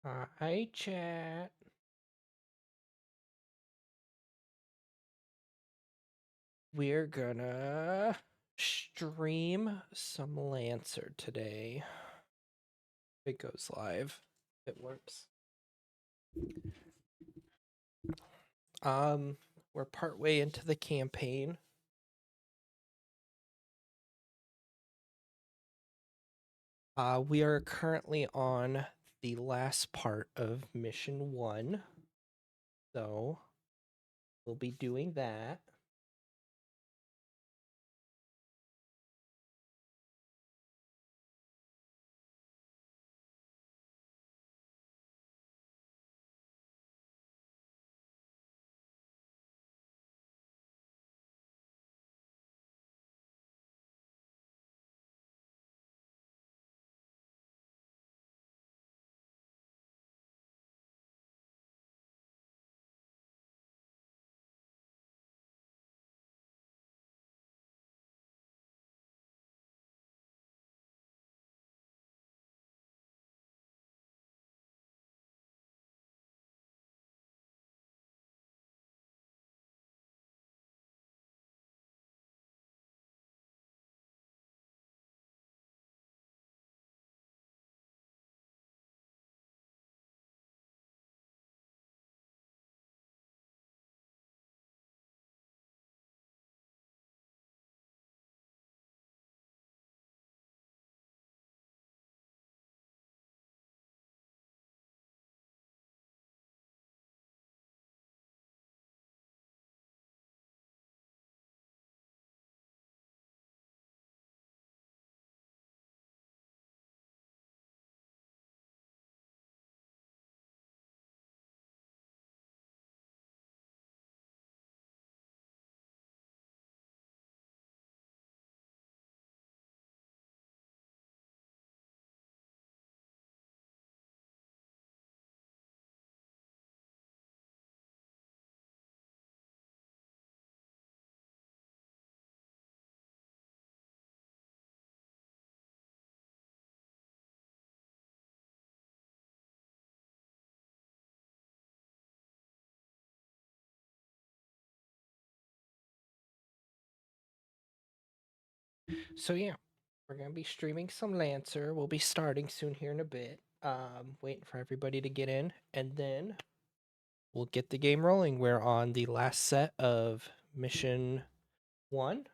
Hi, chat. We're gonna stream some Lancer today. It goes live. It works. We're partway into the campaign. We are currently on the last part of mission 1. So we'll be doing that. So yeah, we're gonna be streaming some Lancer. We'll be starting soon here in a bit. Waiting for everybody to get in, and then we'll get the game rolling. We're on the last set of mission 1.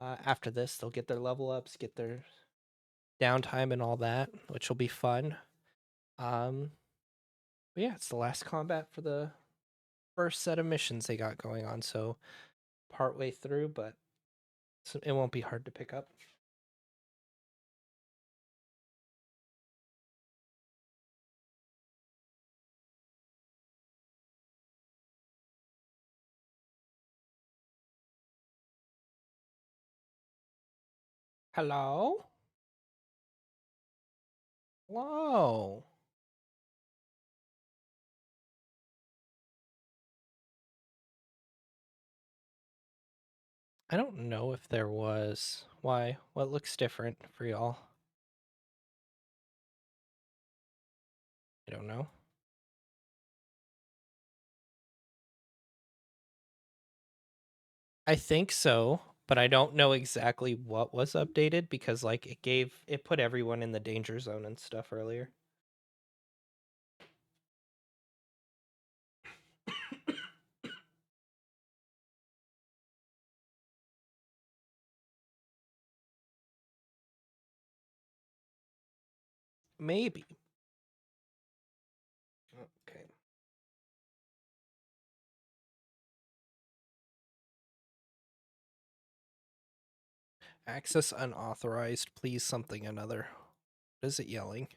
After this, they'll get their level ups, get their downtime, and all that, which will be fun. But yeah, it's the last combat for the first set of missions they got going on. So partway through, but it won't be hard to pick up. Hello? Whoa. I don't know if there was. Why? What looks different for y'all? I don't know. I think so, but I don't know exactly what was updated because like it put everyone in the danger zone and stuff earlier. Maybe. Okay. Access unauthorized, please something another. What is it yelling?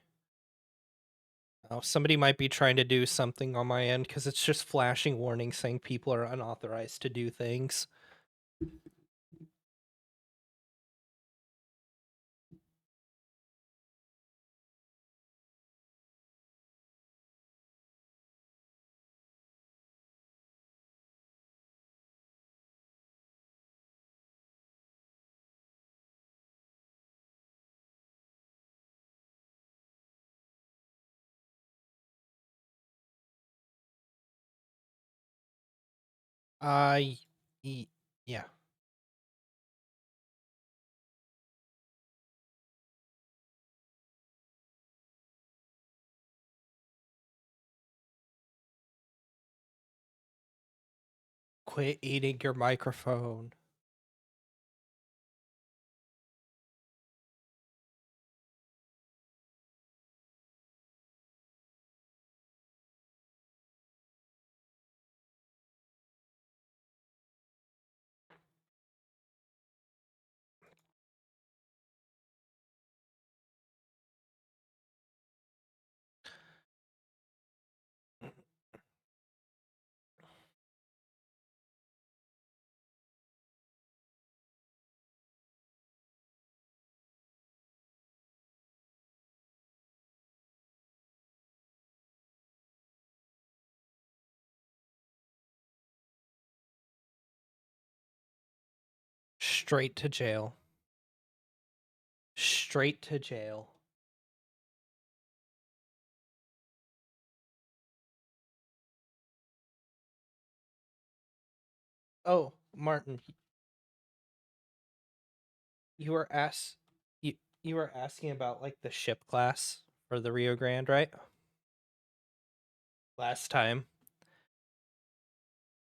Oh, somebody might be trying to do something on my end because it's just flashing warnings saying people are unauthorized to do things. Yeah. Quit eating your microphone. Straight to jail. Straight to jail. Oh, Martin, you were asked you you were asking about like the ship class for the Rio Grande, right? Last time.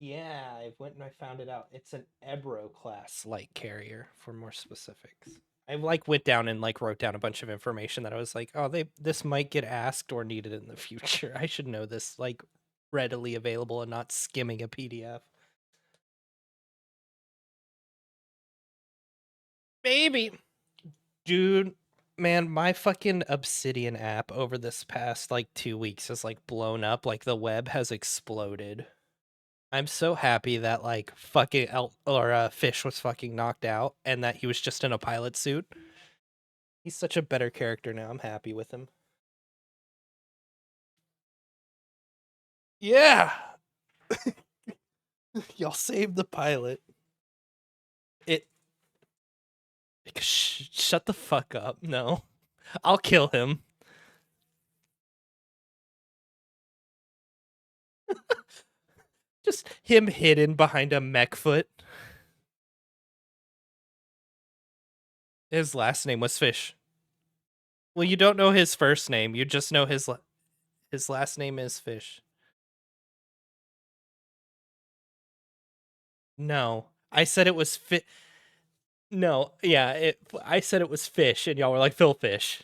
Yeah, I went and I found it out. It's an Ebro class light carrier for more specifics. I like went down and like wrote down a bunch of information that I was like, oh, this might get asked or needed in the future. I should know this like readily available and not skimming a PDF. Maybe. Dude, man, my fucking Obsidian app over this past like 2 weeks has like blown up. Like the web has exploded. I'm so happy that like fucking Fish was fucking knocked out and that he was just in a pilot suit. He's such a better character now. I'm happy with him. Yeah, y'all saved the pilot. It. Shut the fuck up. No, I'll kill him. Just him hidden behind a mech foot. His last name was Fish. Well, you don't know his first name. You just know his last name is Fish. No, I said it was fit. No, yeah, I said it was Fish, and y'all were like Phil Fish.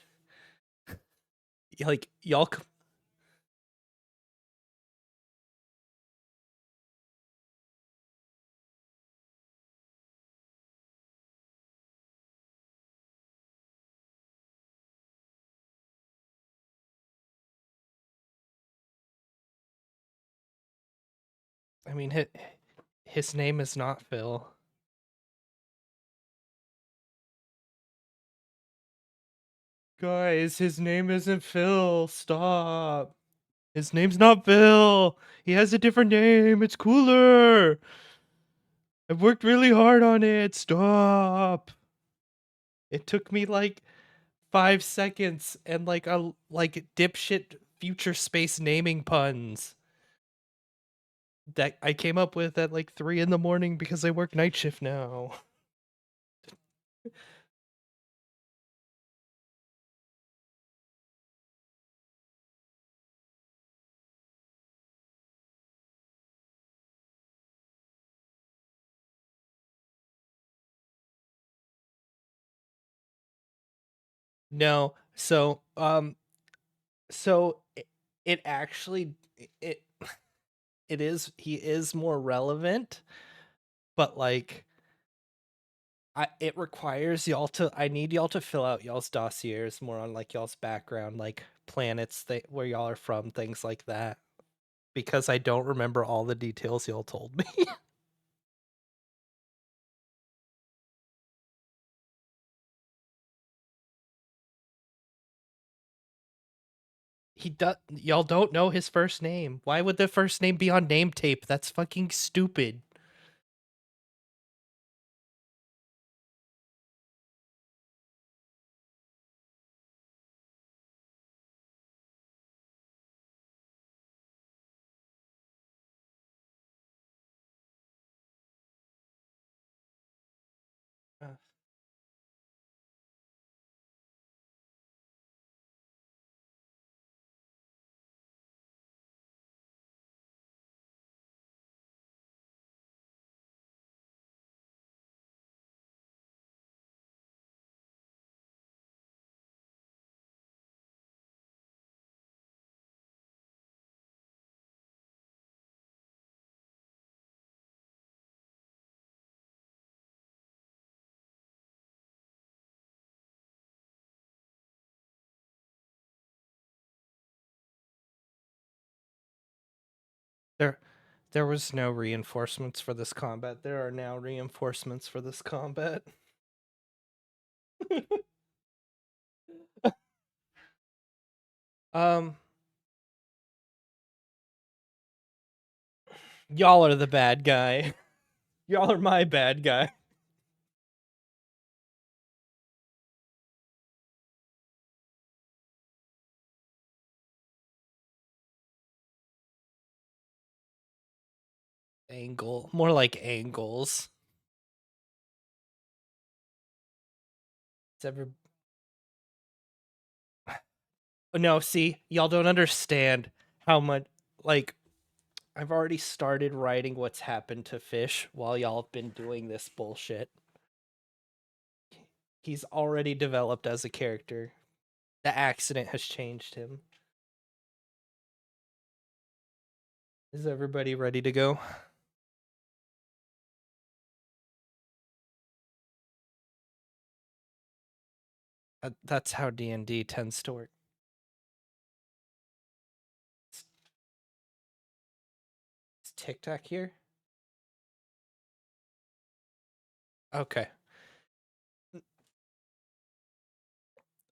Like y'all. I mean, his name is not Phil. Guys, his name isn't Phil. Stop. His name's not Phil. He has a different name. It's cooler. I've worked really hard on it. Stop. It took me like 5 seconds and like a like dipshit future space naming puns that I came up with at like 3 in the morning because I work night shift now. No, so it actually it it is he is more relevant, but like it requires y'all to I need y'all to fill out y'all's dossiers more on like y'all's background, like planets where y'all are from, things like that. Because I don't remember all the details y'all told me. Y'all don't know his first name. Why would the first name be on name tape? That's fucking stupid. There was no reinforcements for this combat. There are now reinforcements for this combat. um, y'all are the bad guy. Y'all are my bad guy. Angle, more like angles. It's ever No, see, y'all don't understand how much, like, I've already started writing what's happened to Fish while y'all have been doing this bullshit. He's already developed as a character. The accident has changed him. Is everybody ready to go? That's how D&D tends to work. Is Tic Tac here? Okay.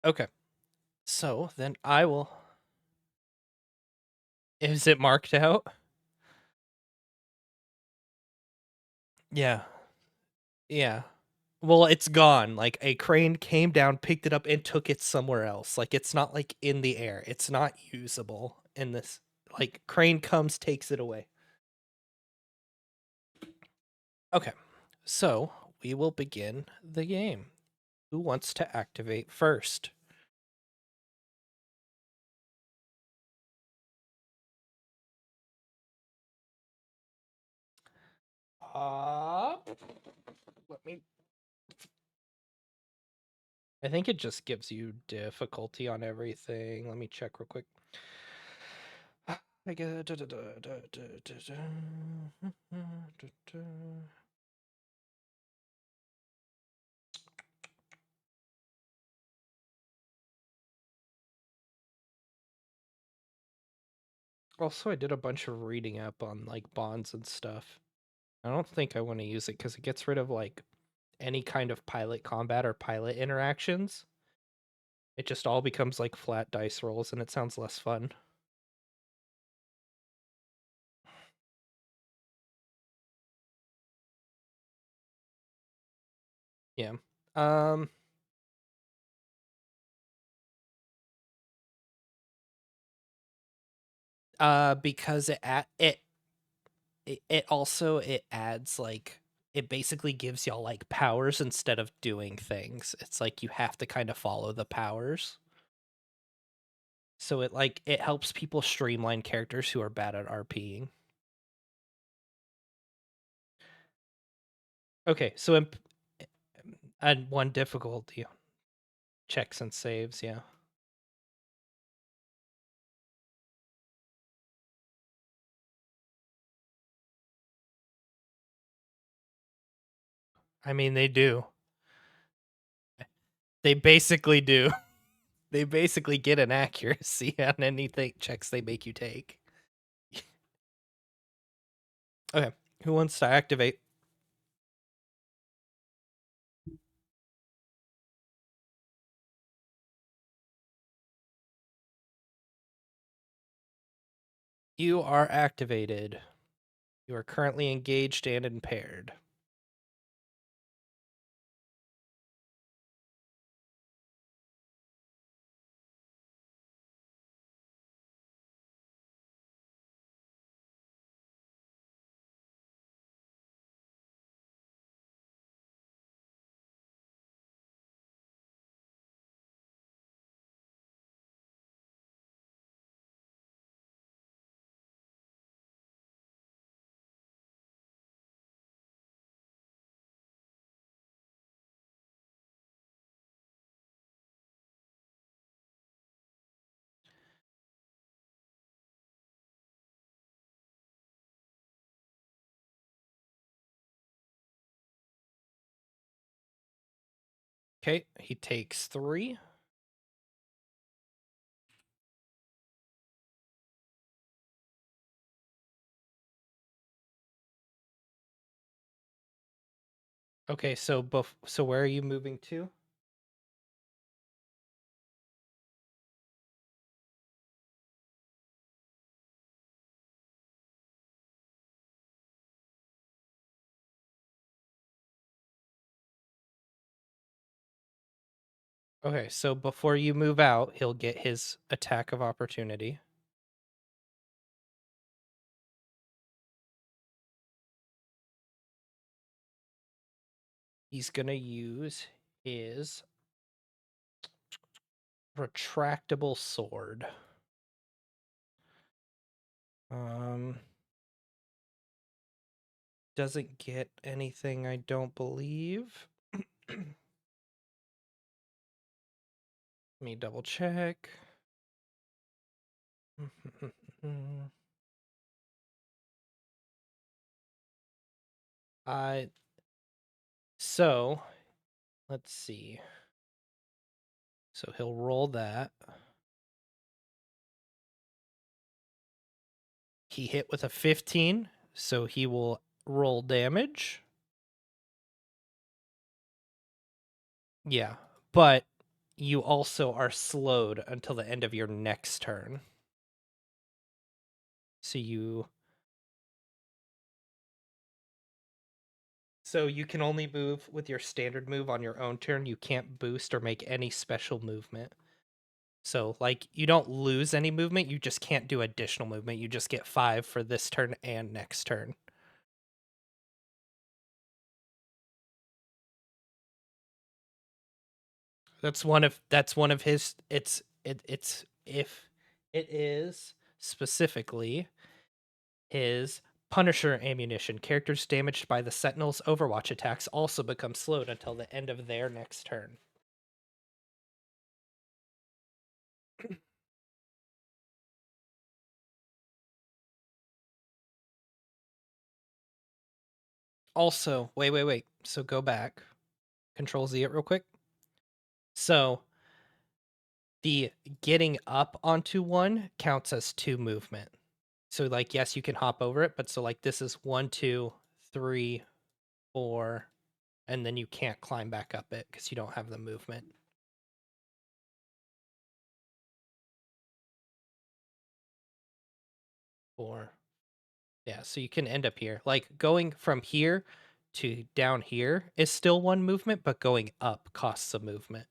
Okay. So then I will. Is it marked out? Yeah. Yeah. Well, it's gone. Like a crane came down, picked it up, and took it somewhere else. Like it's not like in the air. It's not usable in this. Like crane comes, takes it away. Okay. So we will begin the game. Who wants to activate first? Let me. I think it just gives you difficulty on everything. Let me check real quick. I get. Also, I did a bunch of reading up on like bonds and stuff. I don't think I want to use it because it gets rid of like any kind of pilot combat or pilot interactions. It just all becomes like flat dice rolls and it sounds less fun. Yeah. Um because it also it adds like it basically gives y'all like powers instead of doing things. It's like you have to kind of follow the powers. So it like it helps people streamline characters who are bad at RPing. Okay, so add one difficulty. Checks and saves, yeah. I mean, they do. They basically do. They basically get an accuracy on anything checks they make you take. Okay, who wants to activate? You are activated. You are currently engaged and impaired. Okay, he takes 3. Okay, so where are you moving to? Okay, so before you move out, he'll get his attack of opportunity. He's gonna use his retractable sword. Doesn't get anything, I don't believe. Let me double check. I so let's see. So he'll roll that. He hit with a 15, so he will roll damage. Yeah, but you also are slowed until the end of your next turn. So you can only move with your standard move on your own turn. You can't boost or make any special movement. So, like, you don't lose any movement, you just can't do additional movement. You just get 5 for this turn and next turn. That's one of his it's if it is specifically his Punisher ammunition. Characters damaged by the Sentinel's Overwatch attacks also become slowed until the end of their next turn. Also, wait. So go back. Control Z it real quick. So the getting up onto one counts as 2 movement. So like yes, you can hop over it, but so like this is 1, 2, 3, 4, and then you can't climb back up it because you don't have the movement. Or yeah, so you can end up here. Like going from here to down here is still 1 movement, but going up costs a movement.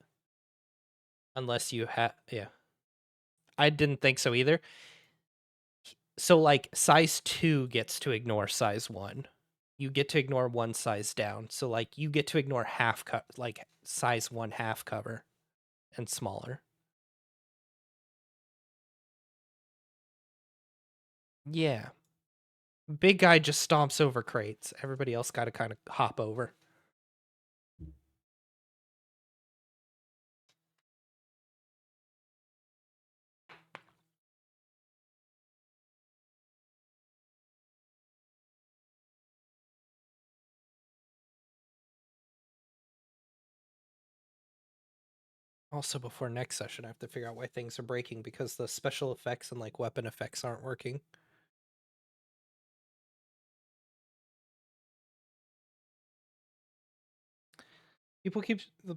Unless you have yeah. I didn't think so either. So like size 2 gets to ignore size 1. You get to ignore 1 size down. So like you get to ignore half cut like size 1 half cover and smaller. Yeah. Big guy just stomps over crates. Everybody else got to kind of hop over. Also, before next session, I have to figure out why things are breaking because the special effects and like weapon effects aren't working.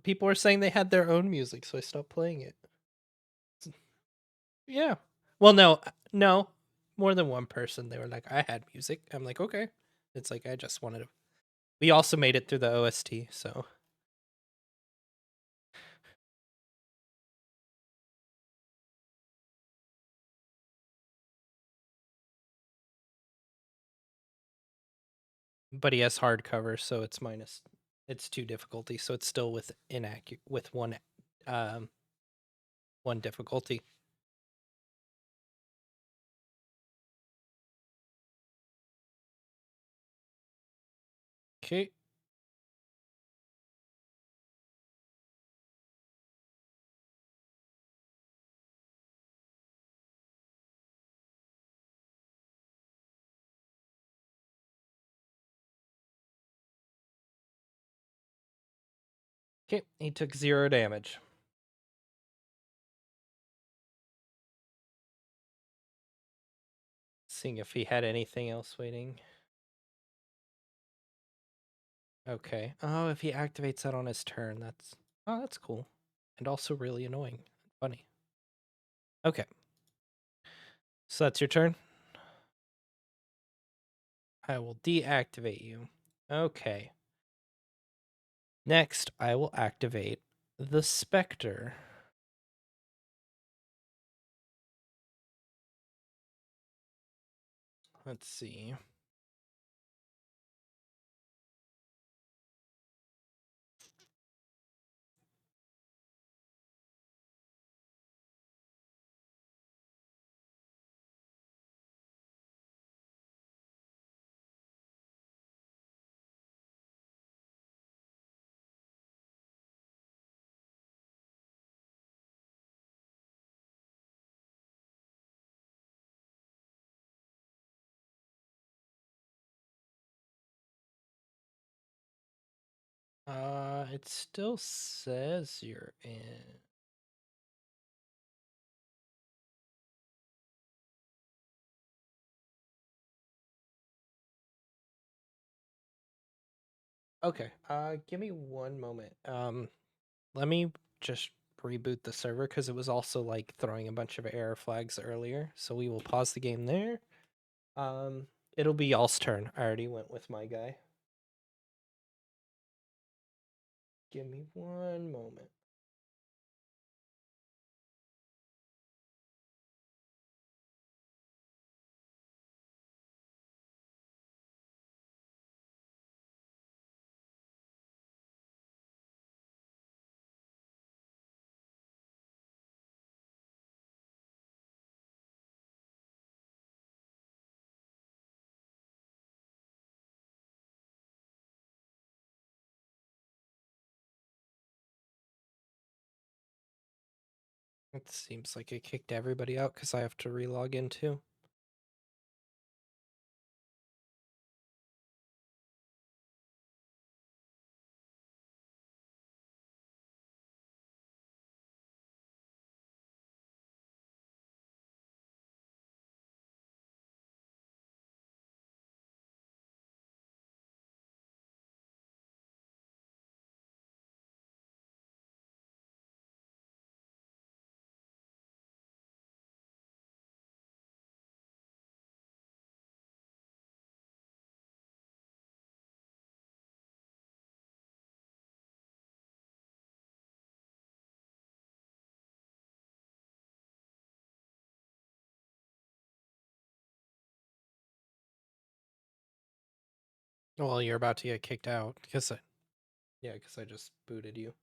People are saying they had their own music, so I stopped playing it. Yeah. Well, no, more than one person. They were like, I had music. I'm like, okay. It's like I just wanted to. We also made it through the OST, so. But he has hardcover, so it's minus. It's 2 difficulty, so it's still with inaccurate with um, 1 difficulty. Okay. Okay, he took 0 damage. Seeing if he had anything else waiting. Okay. Oh, if he activates that on his turn, that's cool. And also really annoying. Funny. Okay. So that's your turn. I will deactivate you. Okay. Next, I will activate the Spectre. Let's see. It still says you're in. Okay. Give me one moment. Let me just reboot the server because it was also like throwing a bunch of error flags earlier. So we will pause the game there. Um, it'll be y'all's turn. I already went with my guy. Give me one moment. It seems like it kicked everybody out because I have to relog in too. Well, you're about to get kicked out because I just booted you.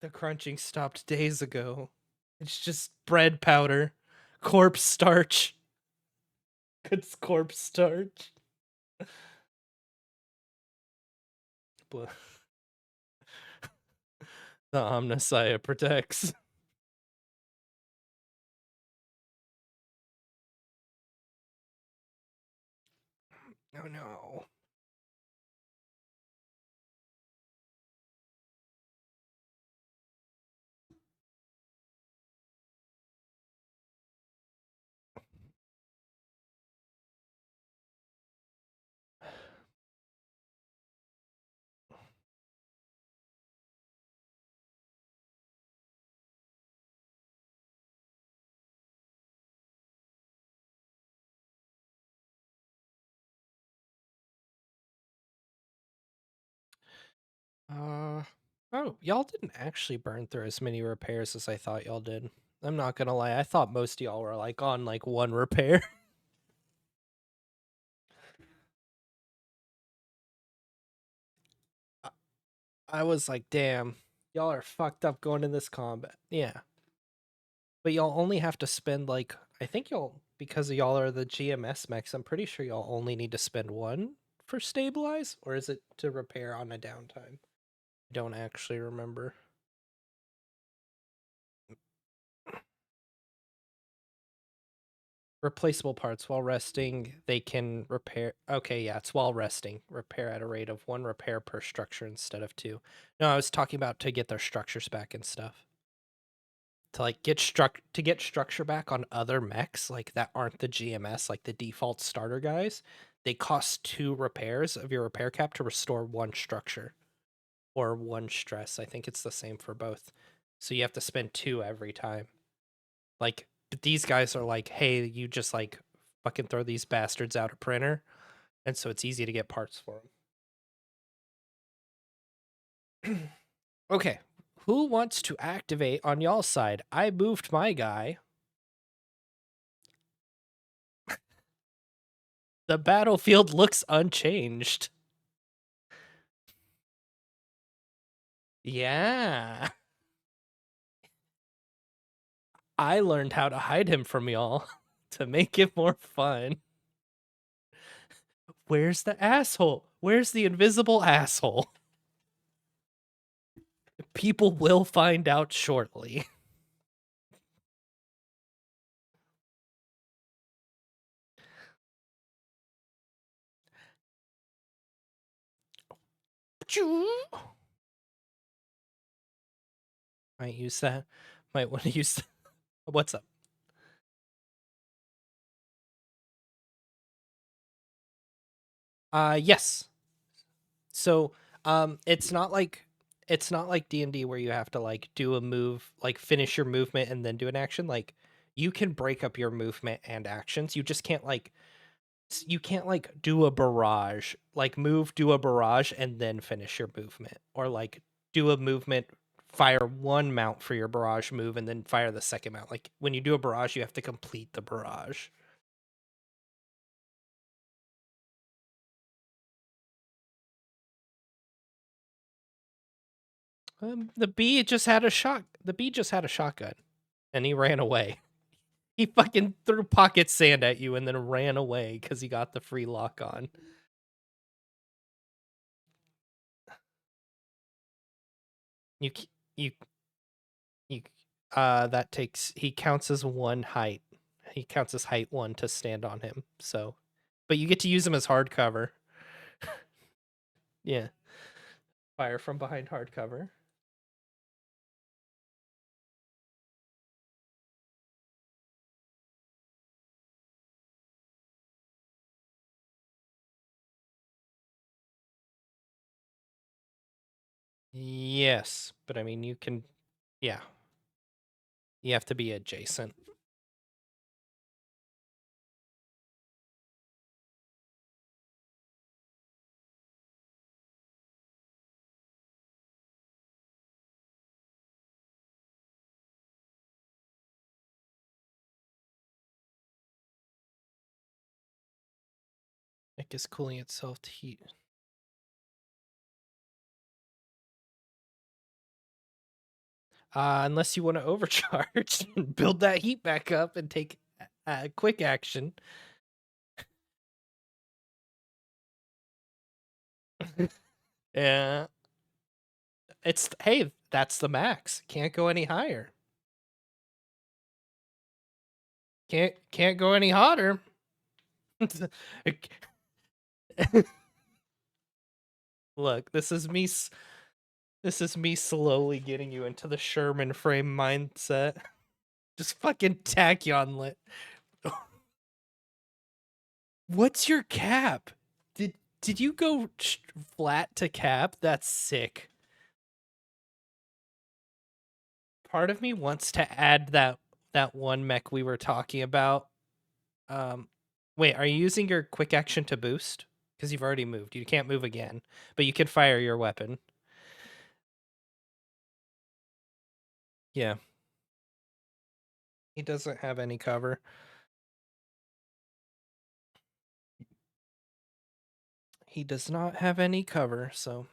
The crunching stopped days ago. It's just bread powder. Corpse starch. It's corpse starch. The Omnissiah protects. Oh no. Oh, y'all didn't actually burn through as many repairs as I thought y'all did. I'm not gonna lie, I thought most of y'all were like on like one repair. I was like, damn, y'all are fucked up going in this combat. Yeah. But y'all only have to spend like I think y'all because y'all are the GMS mechs, I'm pretty sure y'all only need to spend one for stabilize, or is it to repair on a downtime? I don't actually remember. Replaceable parts while resting, they can repair. Okay, yeah, it's while resting. Repair at a rate of one repair per structure instead of two. No, I was talking about to get their structures back and stuff. To like get structure back on other mechs like that aren't the GMS, like the default starter guys, they cost 2 repairs of your repair cap to restore 1 structure or 1 stress. I think it's the same for both. So you have to spend 2 every time. Like, but these guys are like, hey, you just like fucking throw these bastards out a printer, and so it's easy to get parts for them. Okay, who wants to activate on y'all's side? I moved my guy. The battlefield looks unchanged. Yeah. I learned how to hide him from y'all to make it more fun. Where's the asshole? Where's the invisible asshole? People will find out shortly. Might use that. Might want to use that. What's up? Yes. So, it's not like D&D where you have to like do a move, like finish your movement and then do an action. Like you can break up your movement and actions. You just can't like do a barrage, like move, do a barrage and then finish your movement, or like do a movement, fire one mount for your barrage move and then fire the second mount. Like when you do a barrage, you have to complete the barrage. The bee just had a shotgun and he ran away. He fucking threw pocket sand at you and then ran away because he got the free lock on. You you you that takes he counts as 1 height. He counts as height 1 to stand on him. So, but you get to use him as hardcover. Yeah, fire from behind hardcover. Yes, but I mean you can, yeah. You have to be adjacent. It is cooling itself to heat. Unless you want to overcharge and build that heat back up and take quick action. Yeah. Hey, that's the max. Can't go any higher. Can't go any hotter. Look, this is me slowly getting you into the Sherman frame mindset. Just fucking tachyon. What's your cap? Did you go flat to cap? That's sick. Part of me wants to add that one mech we were talking about. Wait, are you using your quick action to boost? Because you've already moved. You can't move again, but you can fire your weapon. Yeah. He doesn't have any cover. He does not have any cover, so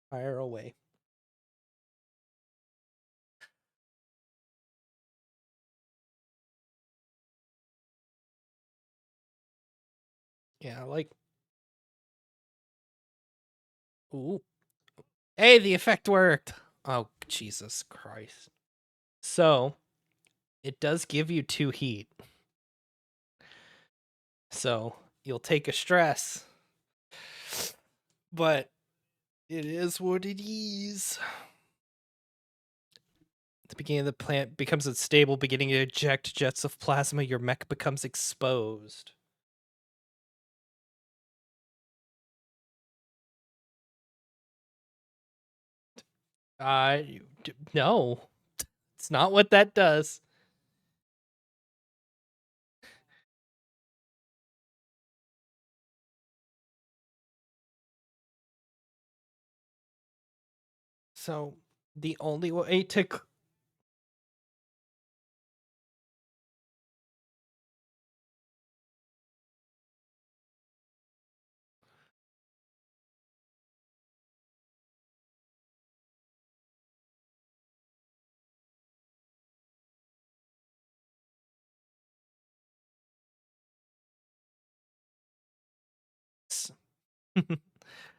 fire away. Yeah, like. Ooh. Hey, the effect worked. Oh, Jesus Christ. So, it does give you 2 heat. So, you'll take a stress. But it is what it is. At the beginning of the plant becomes unstable, beginning to eject jets of plasma. Your mech becomes exposed. No. It's not what that does. So, the only way to...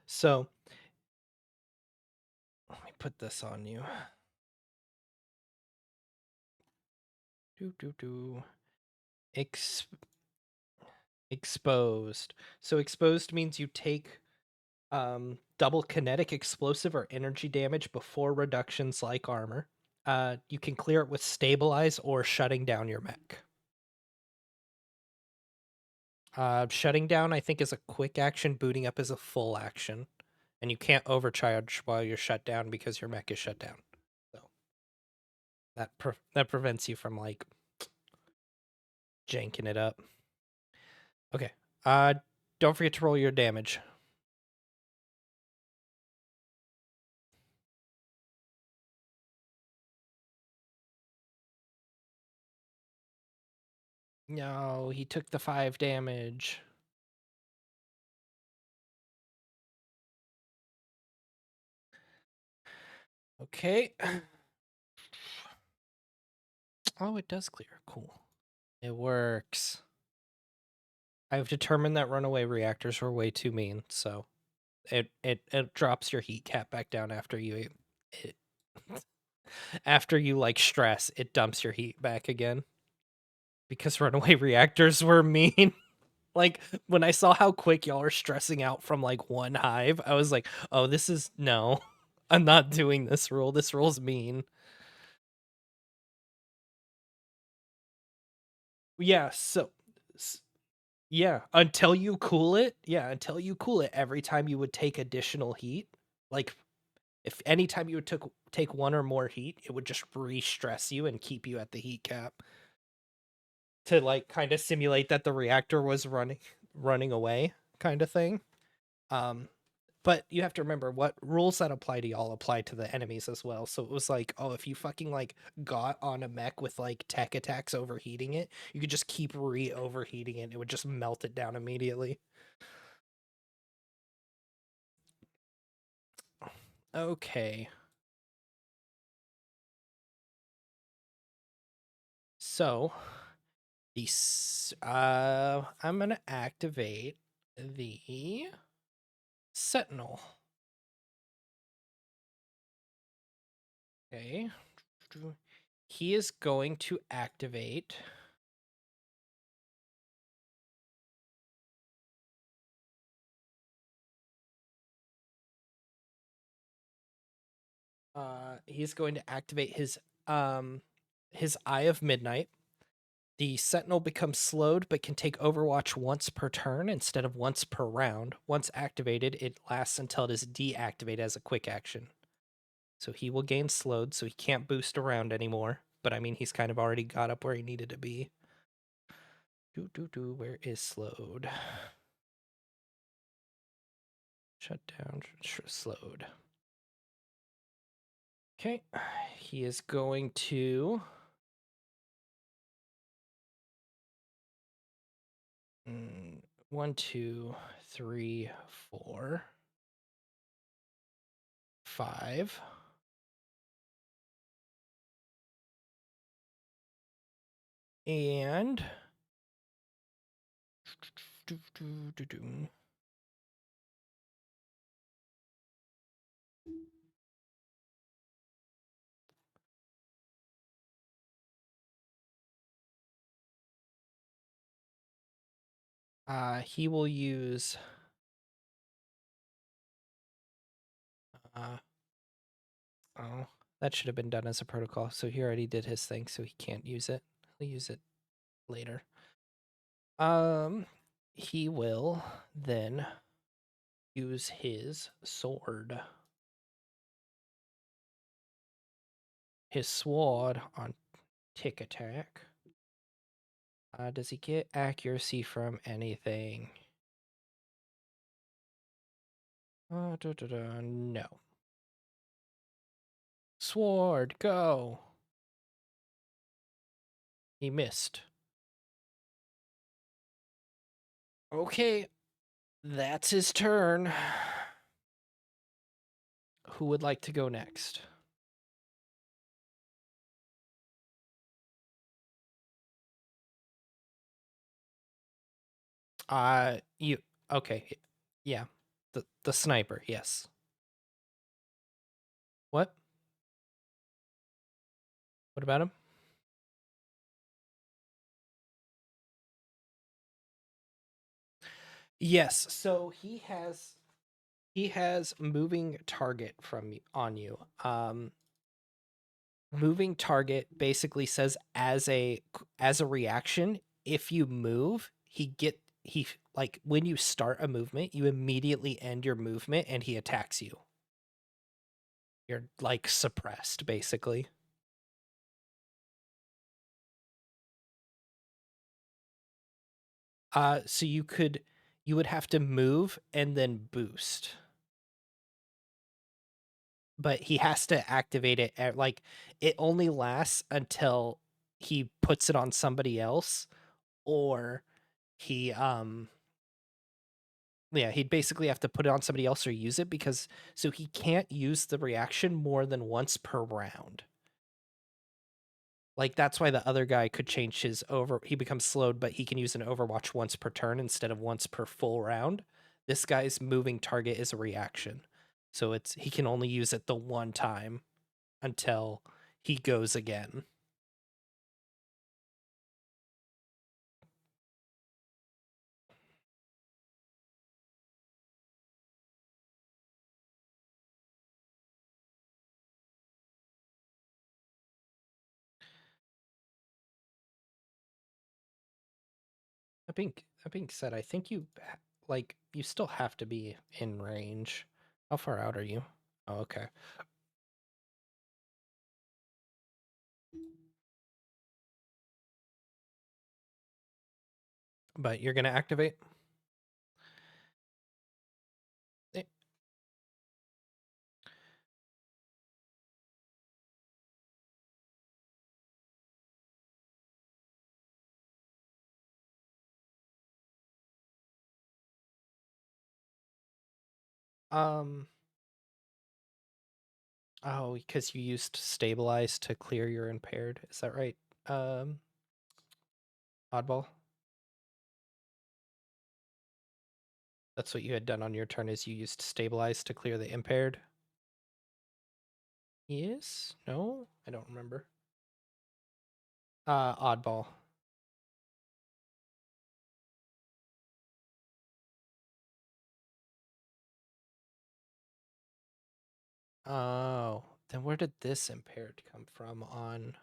So, let me put this on you. Exposed. So exposed means you take double kinetic, explosive, or energy damage before reductions like armor. You can clear it with stabilize or shutting down your mech. Shutting down, I think, is a quick action. Booting up is a full action, and you can't overcharge while you're shut down because your mech is shut down. So that prevents you from like janking it up. Okay. Don't forget to roll your damage. No, he took the 5 damage. Okay. Oh, it does clear. Cool. It works. I've determined that runaway reactors were way too mean, so it drops your heat cap back down after you after you like stress, it dumps your heat back again. Because runaway reactors were mean. Like when I saw how quick y'all are stressing out from like one hive, I was like, "Oh, this is no. I'm not doing this rule. This rule's mean." Yeah, so yeah, until you cool it. Yeah, until you cool it every time you would take additional heat. Like if anytime you would take 1 or more heat, it would just re-stress you and keep you at the heat cap to like kind of simulate that the reactor was running away kind of thing. Um but you have to remember what rules that apply to y'all apply to the enemies as well. So it was like, oh, if you fucking like got on a mech with like tech attacks overheating it, you could just keep overheating it. It would just melt it down immediately. Okay. So, I'm gonna activate the Sentinel. Okay. He is going to activate he's going to activate his Eye of Midnight. The Sentinel becomes slowed but can take Overwatch once per turn instead of once per round. Once activated, it lasts until it is deactivated as a quick action. So he will gain slowed, so he can't boost around anymore. But I mean, he's kind of already got up where he needed to be. Where is slowed? Shut down, slowed. Okay, he is going to... 1, 2, 3, 4, 5. And... he will use... oh, that should have been done as a protocol. So he already did his thing, so he can't use it. He'll use it later. He will then use his sword. His sword on tick attack. Does he get accuracy from anything? No. Sword, go. He missed. Okay, that's his turn. Who would like to go next? You okay? Yeah, the sniper. Yes. What? What about him? Yes. So he has moving target on you. Moving target basically says as a reaction, if you move, he like when you start a movement, you immediately end your movement and he attacks you. You're like suppressed basically. So you would have to move and then boost. But he has to activate it at, like, it only lasts until he puts it on somebody else, or he yeah, he'd basically have to put it on somebody else or use it, because so he can't use the reaction more than once per round. Like, that's why the other guy could change he becomes slowed, but he can use an Overwatch once per turn instead of once per full round. This guy's moving target is a reaction. So he can only use it the one time until he goes again. That being said, I think you still have to be in range. How far out are you? Oh, okay. But you're gonna activate? Um. Oh, because you used stabilize to clear your impaired. Is that right? Oddball. That's what you had done on your turn, is you used stabilize to clear the impaired. Yes? No? I don't remember. Oddball. Oh, then where did this impaired come from on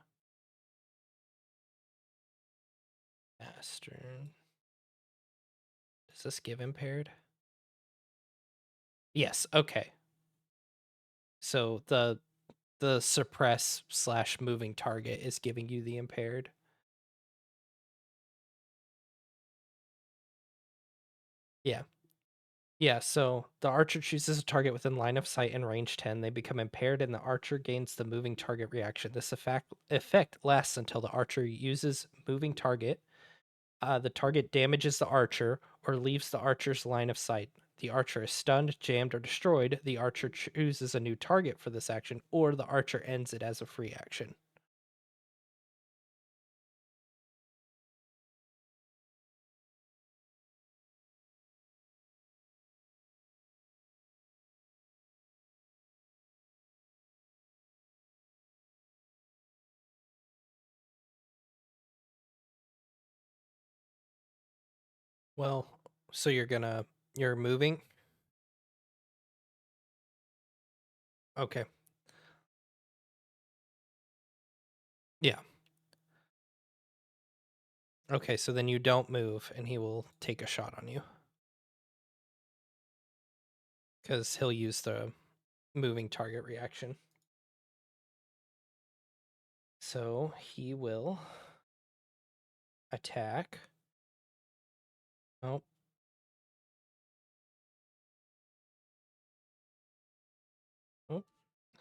Master? Does this give impaired? Yes, okay. So the suppress / moving target is giving you the impaired. Yeah. Yeah, so the archer chooses a target within line of sight and range 10. They become impaired and the archer gains the moving target reaction. This effect lasts until the archer uses moving target. The target damages the archer or leaves the archer's line of sight. The archer is stunned, jammed, or destroyed. The archer chooses a new target for this action, or the archer ends it as a free action. Well, so you're moving? Okay. Yeah. Okay, so then you don't move and he will take a shot on you. Because he'll use the moving target reaction. So he will attack. Oh. Oh.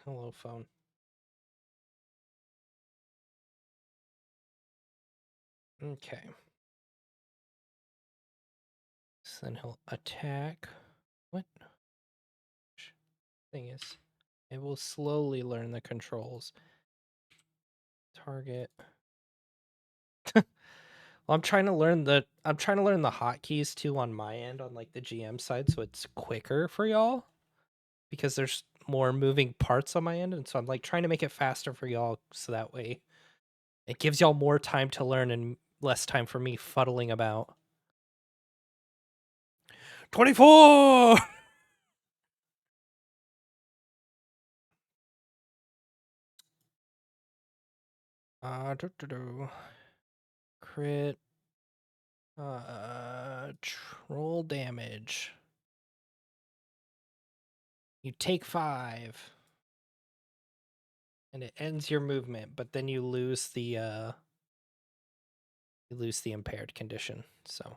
Hello, phone. Okay. So then he'll attack. What thing is? It will slowly learn the controls. Target. Well, I'm trying to learn the hotkeys too on my end on like the GM side, so it's quicker for y'all because there's more moving parts on my end, and so I'm like trying to make it faster for y'all so that way it gives y'all more time to learn and less time for me fuddling about. 24. Crit. Troll damage. You take 5. And it ends your movement, but then you lose the impaired condition. So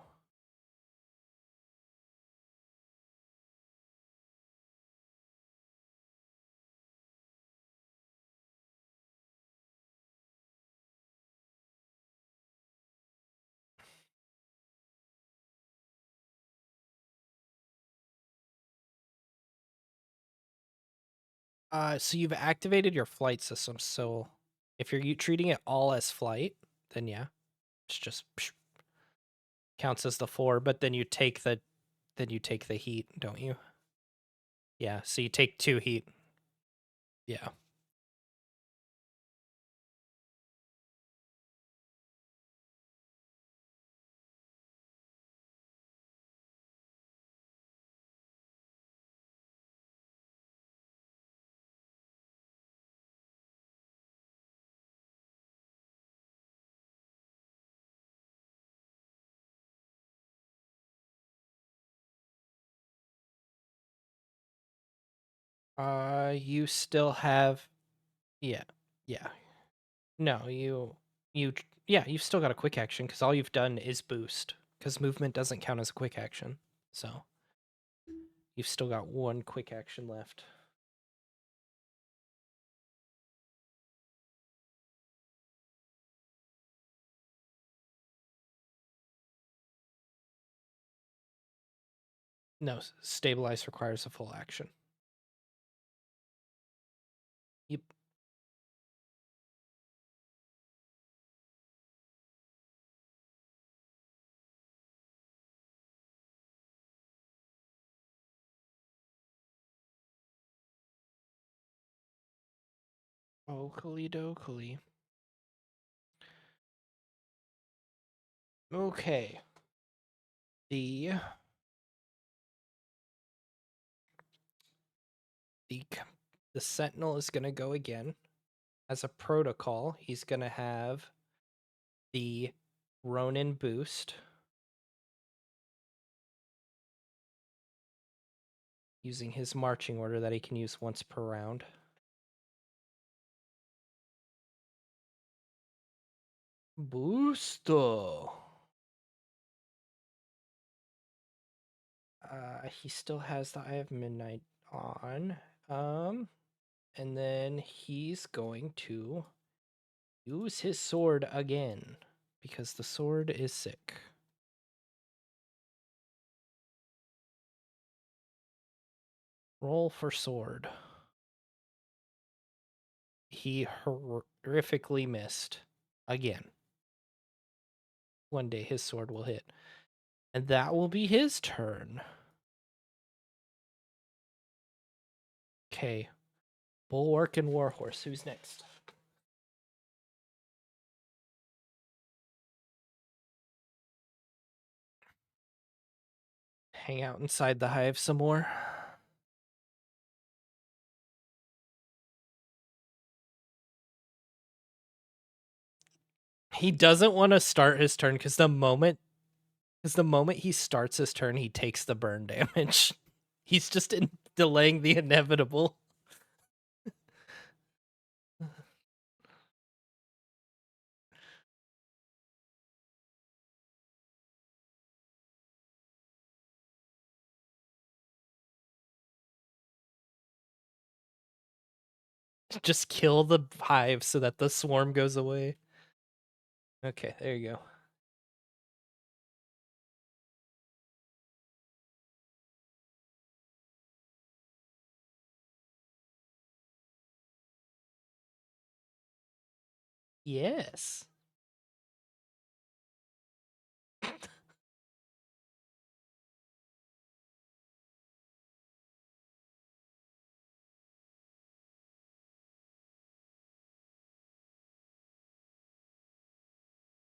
so you've activated your flight system. So if you're treating it all as flight, then yeah, it's just counts as the 4. But then you take the heat, don't you? Yeah. So you take 2 heat. Yeah. You still have. Yeah. Yeah. No, you've still got a quick action because all you've done is boost because movement doesn't count as a quick action. So you've still got 1 quick action left. No, stabilize requires a full action. Yep. Oakley dokley. Okay. The Sentinel is gonna go again. As a protocol, he's gonna have the Ronin boost. Using his marching order that he can use once per round. Boosto. He still has the Eye of Midnight on. And then he's going to use his sword again because the sword is sick. Roll for sword. He horrifically missed again. One day his sword will hit. And that will be his turn. Okay. Bulwark and Warhorse. Who's next? Hang out inside the hive some more. He doesn't want to start his turn because the moment he starts his turn, he takes the burn damage. He's just delaying the inevitable. Just kill the hive so that the swarm goes away. Okay, there you go. Yes.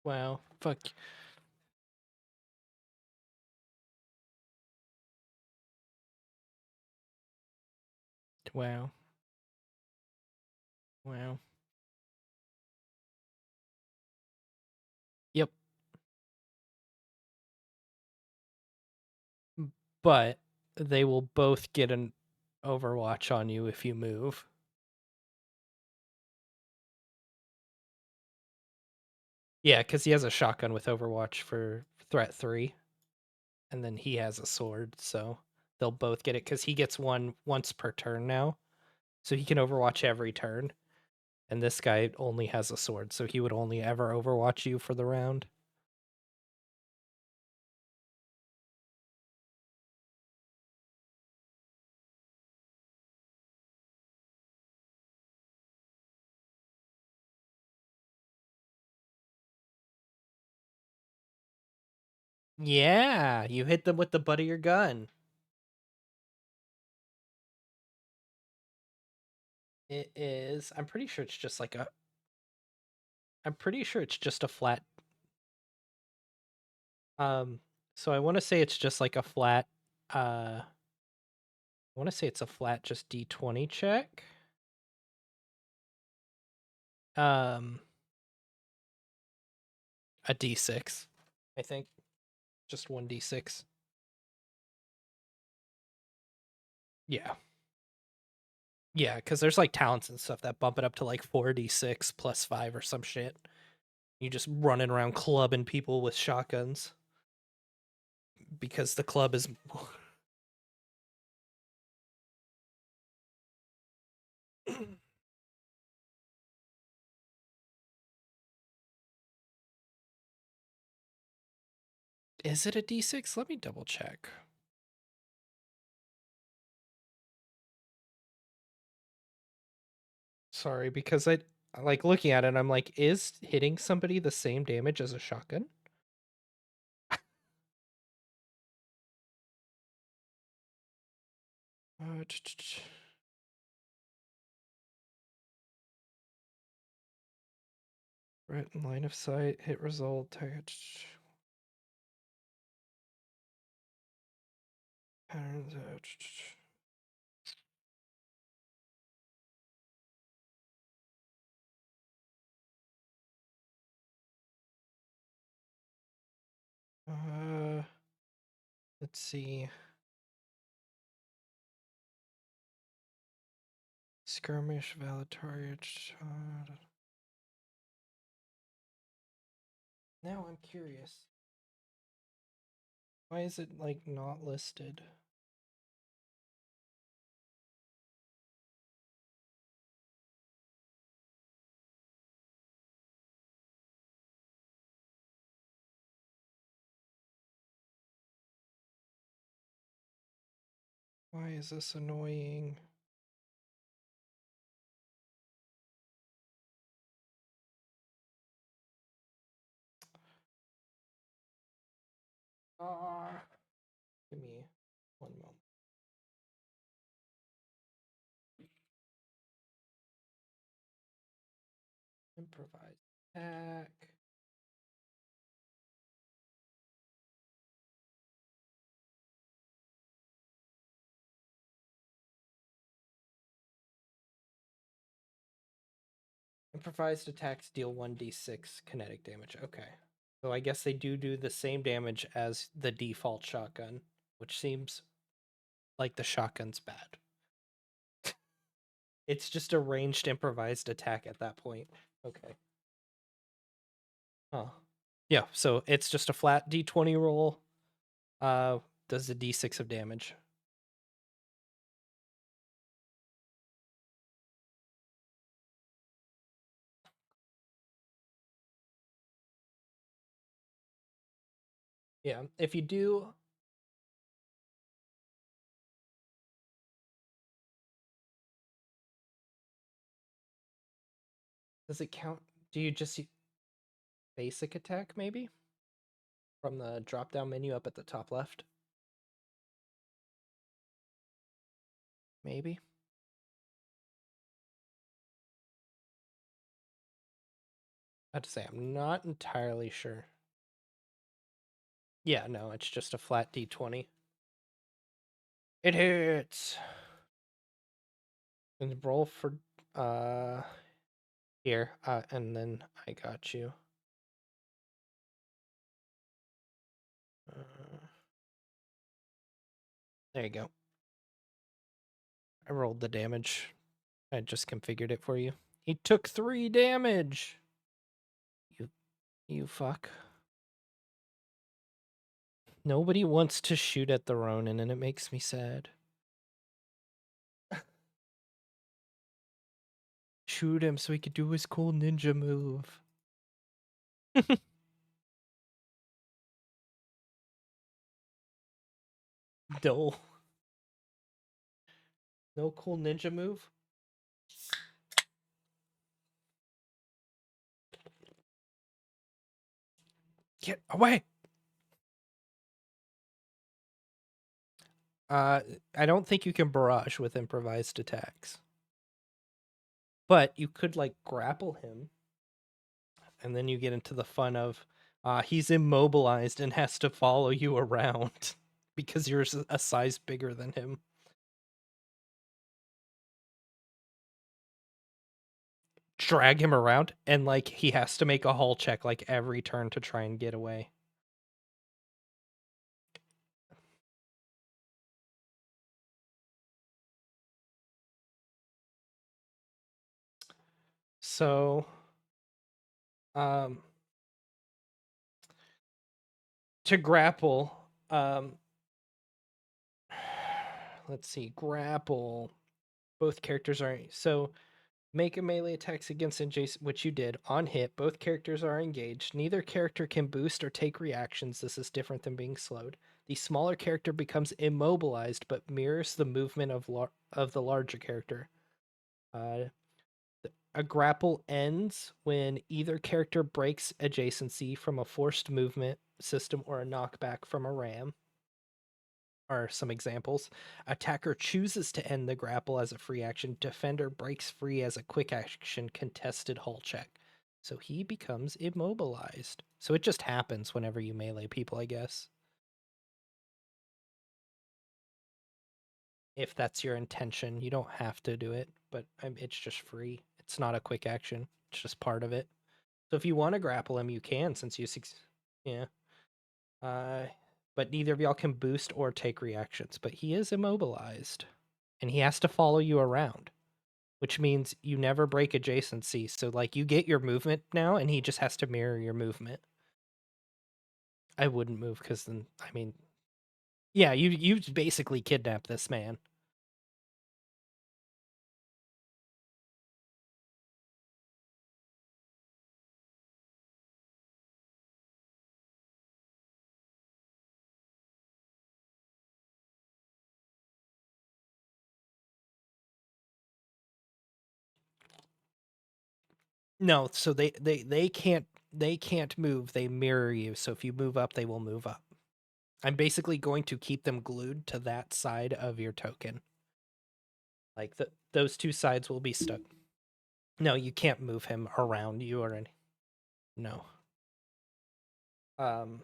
Wow. Fuck. Wow. Wow. Yep. But they will both get an Overwatch on you if you move. Yeah, because he has a shotgun with Overwatch for threat 3. And then he has a sword, so they'll both get it because he gets one once per turn now. So he can Overwatch every turn. And this guy only has a sword, so he would only ever Overwatch you for the round. Yeah, you hit them with the butt of your gun. It is. I'm pretty sure it's just like a. I'm pretty sure it's just a flat. So I want to say it's just like a flat. I want to say it's a flat just D20 check. Um, a D6, I think. Just one D6. Yeah. Yeah, because there's like talents and stuff that bump it up to like 4d6 plus 5 or some shit. You just running around clubbing people with shotguns because the club is. Is it a D6? Let me double check. Sorry, because I like looking at it, I'm like, is hitting somebody the same damage as a shotgun? Threat and line of sight, hit result, touch. Patterns. Let's see. Skirmish, valid target. Now I'm curious. Why is it like not listed? Why is this annoying? Give me 1 moment. Improvise attack. Improvised attacks deal 1d6 kinetic damage. Okay. So I guess they do the same damage as the default shotgun, which seems like the shotgun's bad. It's just a ranged improvised attack at that point. Okay. Huh. Yeah, so it's just a flat d20 roll. Does a d6 of damage. Yeah, if you do... Does it count? Do you just see basic attack, maybe? From the drop-down menu up at the top left? Maybe? I have to say, I'm not entirely sure. Yeah, no, it's just a flat d20. It hits! And roll for, here, and then I got you. There you go. I rolled the damage. I just configured it for you. He took 3 damage! You fuck. Nobody wants to shoot at the Ronin, and it makes me sad. Shoot him so he could do his cool ninja move. No. No cool ninja move? Get away! I don't think you can barrage with improvised attacks. But you could, like, grapple him. And then you get into the fun of, he's immobilized and has to follow you around because you're a size bigger than him. Drag him around, and, like, he has to make a hull check, like, every turn to try and get away. So, to grapple, let's see, grapple. Both characters are so make a melee attacks against adjacent, which you did on hit. Both characters are engaged. Neither character can boost or take reactions. This is different than being slowed. The smaller character becomes immobilized, but mirrors the movement of the larger character. A grapple ends when either character breaks adjacency from a forced movement system or a knockback from a ram. Are some examples. Attacker chooses to end the grapple as a free action. Defender breaks free as a quick action contested hull check. So he becomes immobilized. So it just happens whenever you melee people, I guess. If that's your intention, you don't have to do it, but it's just free. It's not a quick action. It's just part of it. So if you want to grapple him, you can, since you yeah. Uh, but neither of y'all can boost or take reactions. But he is immobilized, and he has to follow you around, which means you never break adjacency. So like you get your movement now, and he just has to mirror your movement. I wouldn't move because then, I mean, yeah, you basically kidnapped this man. No, so they can't move. They mirror you. So if you move up, they will move up. I'm basically going to keep them glued to that side of your token. Like those two sides will be stuck. No, you can't move him around you or any. No. Because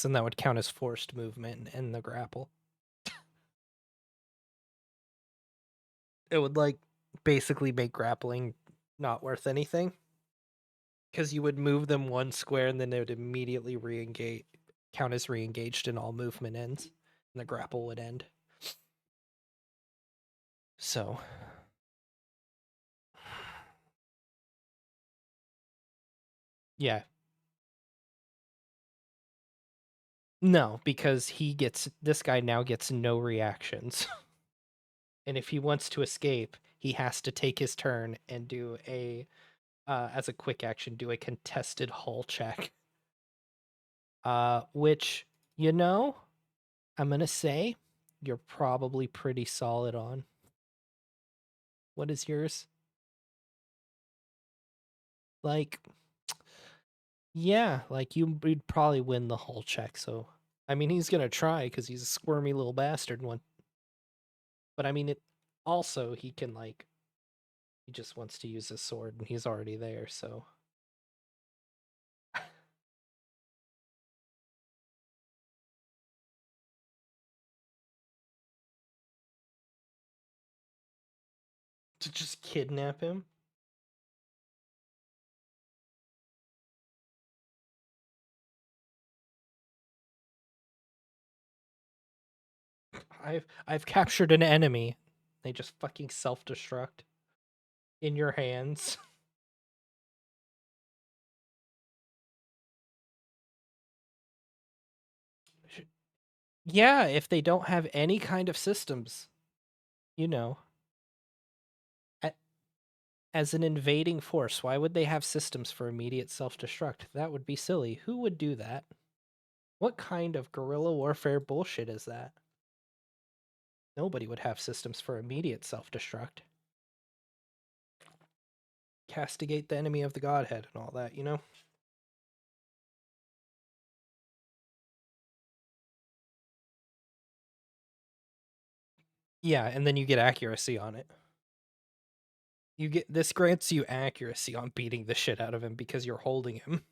then that would count as forced movement in the grapple. It would like basically make grappling not worth anything. Because you would move them one square and then they would immediately re-engage, count as re-engaged, and all movement ends, and the grapple would end. So, yeah, no, because this guy now gets no reactions, and if he wants to escape, he has to take his turn and do as a quick action, do a contested hull check. Which, I'm gonna say you're probably pretty solid on. What is yours? Like, yeah, like you'd probably win the whole check. So, I mean, he's gonna try because he's a squirmy little bastard one. But I mean, it also he can like he just wants to use his sword and he's already there. So to just kidnap him. I've captured an enemy. They just fucking self-destruct in your hands. Yeah, if they don't have any kind of systems, you know, as an invading force, why would they have systems for immediate self-destruct? That would be silly. Who would do that? What kind of guerrilla warfare bullshit is that? Nobody would have systems for immediate self-destruct. Castigate the enemy of the godhead and all that, you know? Yeah, and then you get accuracy on it. This grants you accuracy on beating the shit out of him because you're holding him.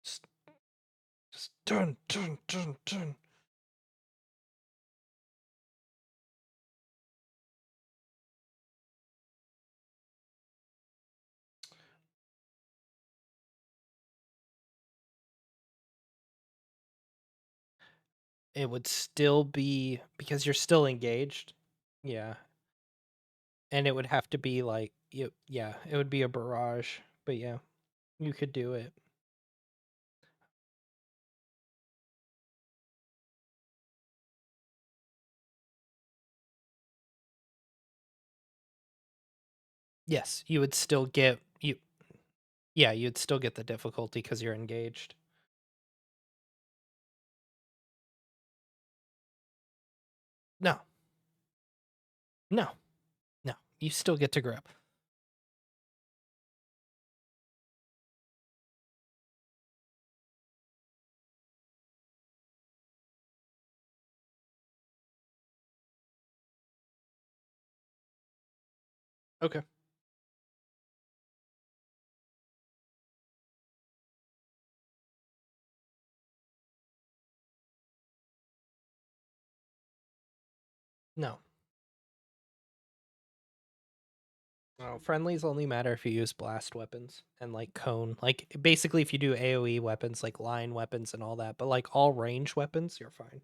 Just dun dun dun dun. It would still be because you're still engaged. Yeah. And it would have to be like yeah, it would be a barrage. But yeah, you could do it. Yes, you would still get you yeah, you'd still get the difficulty because you're engaged. No. No. No. You still get to grab. Okay. No. Oh, friendlies only matter if you use blast weapons and like cone. Like basically if you do AoE weapons like line weapons and all that, but like all range weapons, you're fine.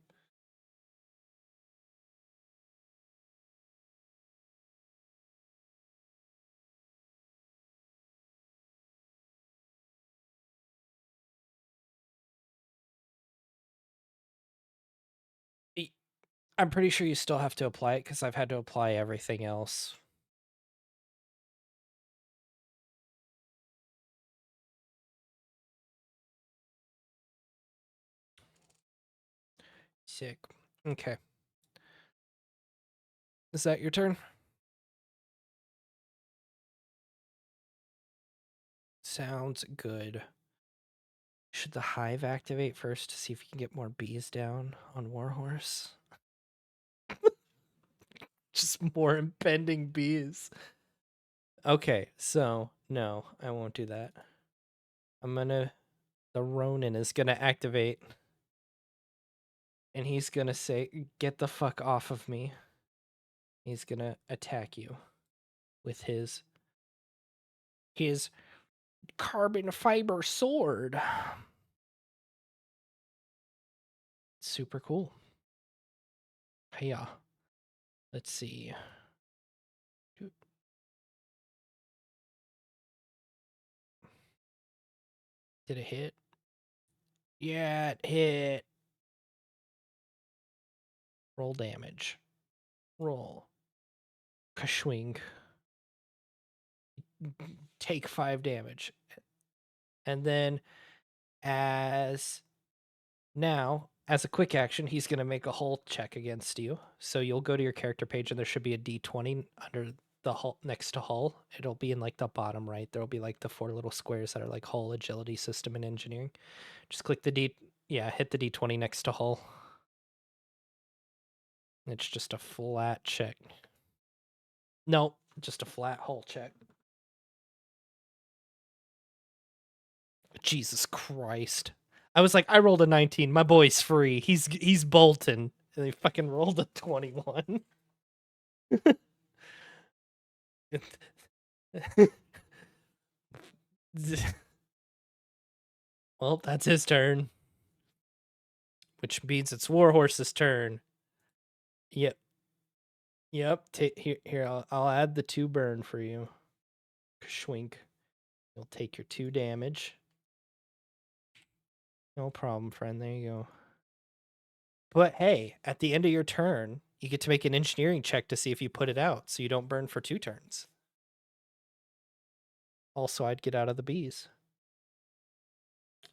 I'm pretty sure you still have to apply it because I've had to apply everything else. Sick. Okay. Is that your turn? Sounds good. Should the hive activate first to see if you can get more bees down on Warhorse? Just more impending bees. Okay, so no, I won't do that. The Ronin is gonna activate. And he's gonna say, get the fuck off of me. He's gonna attack you with his carbon fiber sword. Super cool. Yeah. Let's see. Did it hit? Yeah, it hit. Roll damage. Roll. Kashwing. Take 5 damage. And then as a quick action, he's going to make a hull check against you. So you'll go to your character page and there should be a D20 under the hull next to hull. It'll be in like the bottom right. There'll be like the 4 little squares that are like hull, agility, system, and engineering. Just click the hit the D20 next to hull. It's just a flat check. No, just a flat hull check. Jesus Christ. I was like, I rolled a 19. My boy's free. He's bolting. And they fucking rolled a 21. Well, that's his turn. Which means it's Warhorse's turn. Yep. Yep. Here, I'll add the 2 burn for you. Schwink. You'll take your 2 damage. No problem, friend. There you go. But hey, at the end of your turn, you get to make an engineering check to see if you put it out, so you don't burn for 2 turns. Also, I'd get out of the bees.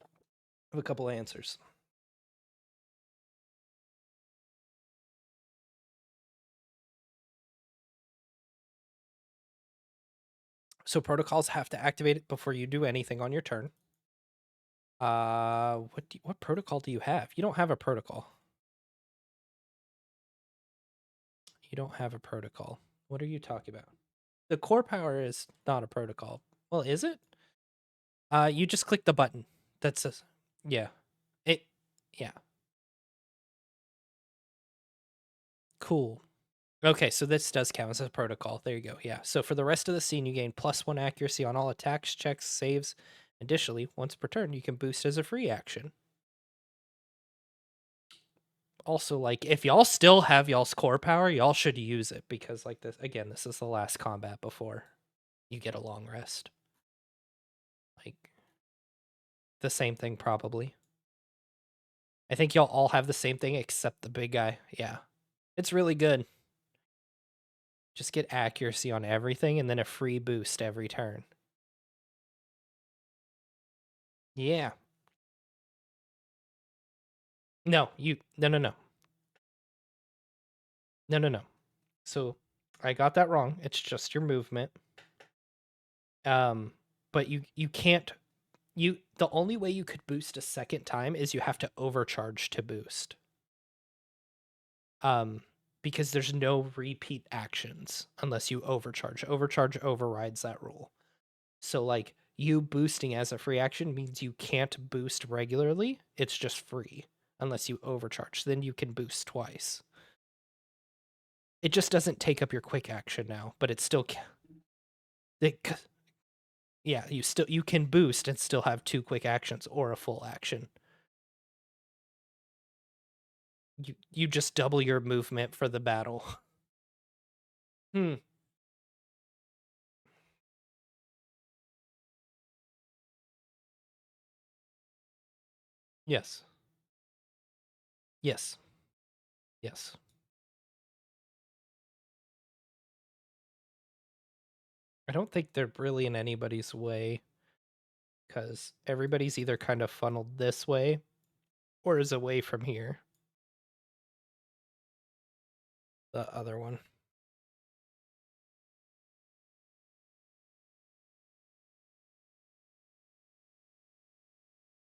I have a couple answers. So protocols have to activate it before you do anything on your turn. What protocol do you have? You don't have a protocol. You don't have a protocol. What are you talking about? The core power is not a protocol. Well, is it? You just click the button that says, yeah. Yeah. Cool. Okay, so this does count as a protocol. There you go. Yeah. So for the rest of the scene, you gain +1 accuracy on all attacks, checks, saves. Additionally, once per turn, you can boost as a free action. Also, like, if y'all still have y'all's core power, y'all should use it because, like, this is the last combat before you get a long rest. Like, the same thing, probably. I think y'all all have the same thing except the big guy. Yeah. It's really good. Just get accuracy on everything and then a free boost every turn. Yeah. No. No. No. So I got that wrong. It's just your movement. But you can't the only way you could boost a second time is you have to overcharge to boost. because there's no repeat actions unless you overcharge. Overcharge overrides that rule. So like you boosting as a free action means you can't boost regularly. It's just free unless you overcharge. Then you can boost twice. It just doesn't take up your quick action now, but it's still yeah, you can boost and still have 2 quick actions or a full action. You just double your movement for the battle. Hmm. Yes. Yes. Yes. I don't think they're really in anybody's way because everybody's either kind of funneled this way or is away from here. The other one.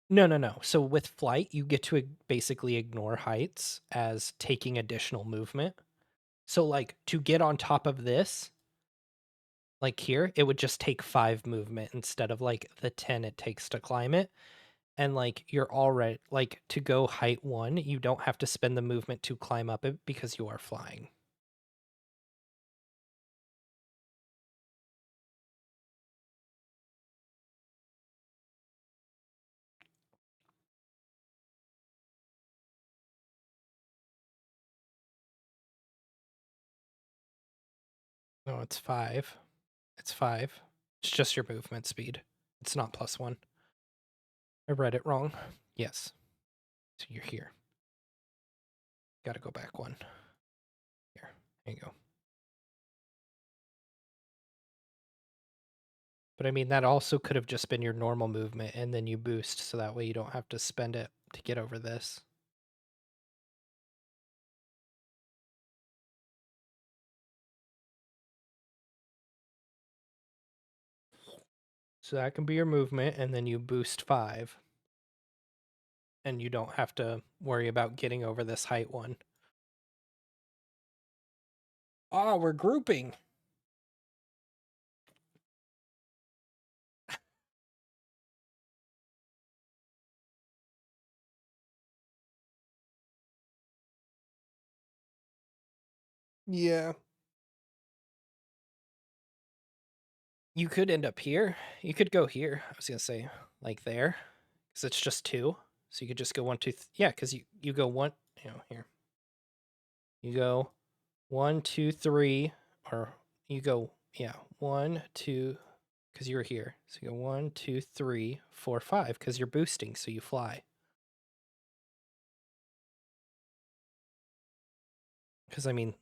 No. So with flight, you get to basically ignore heights as taking additional movement. So like to get on top of this, like here, it would just take 5 movement instead of like the 10 it takes to climb it. And like you're already like to go height 1, you don't have to spend the movement to climb up it because you are flying. No, it's 5. It's 5. It's just your movement speed. It's not +1. I read it wrong. Yes. So you're here. Got to go back 1. Here. There you go. But I mean, that also could have just been your normal movement and then you boost so that way you don't have to spend it to get over this. So that can be your movement and then you boost 5. And you don't have to worry about getting over this height 1. Oh, we're grouping. Yeah. You could end up here. You could go here. I was going to say like there because it's just 2. So you could just go 1, 2. Yeah, because you go 1, here. You go 1, 2, 3, or you go, yeah, 1, 2, because you're here. So you go 1, 2, 3, 4, 5, because you're boosting, so you fly. Because I mean,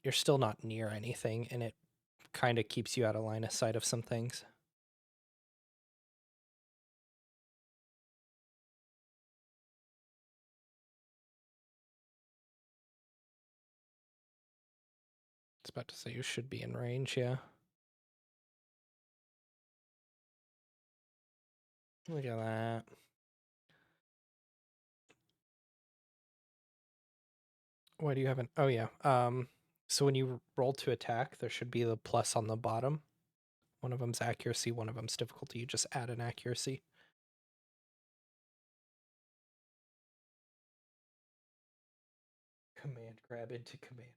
you're still not near anything, and it kind of keeps you out of line of sight of some things. It's about to say you should be in range, yeah. Look at that. Why do you have an... Oh, yeah. So when you roll to attack, there should be the plus on the bottom. One of them's accuracy, one of them's difficulty. You just add an accuracy. Command grab into command.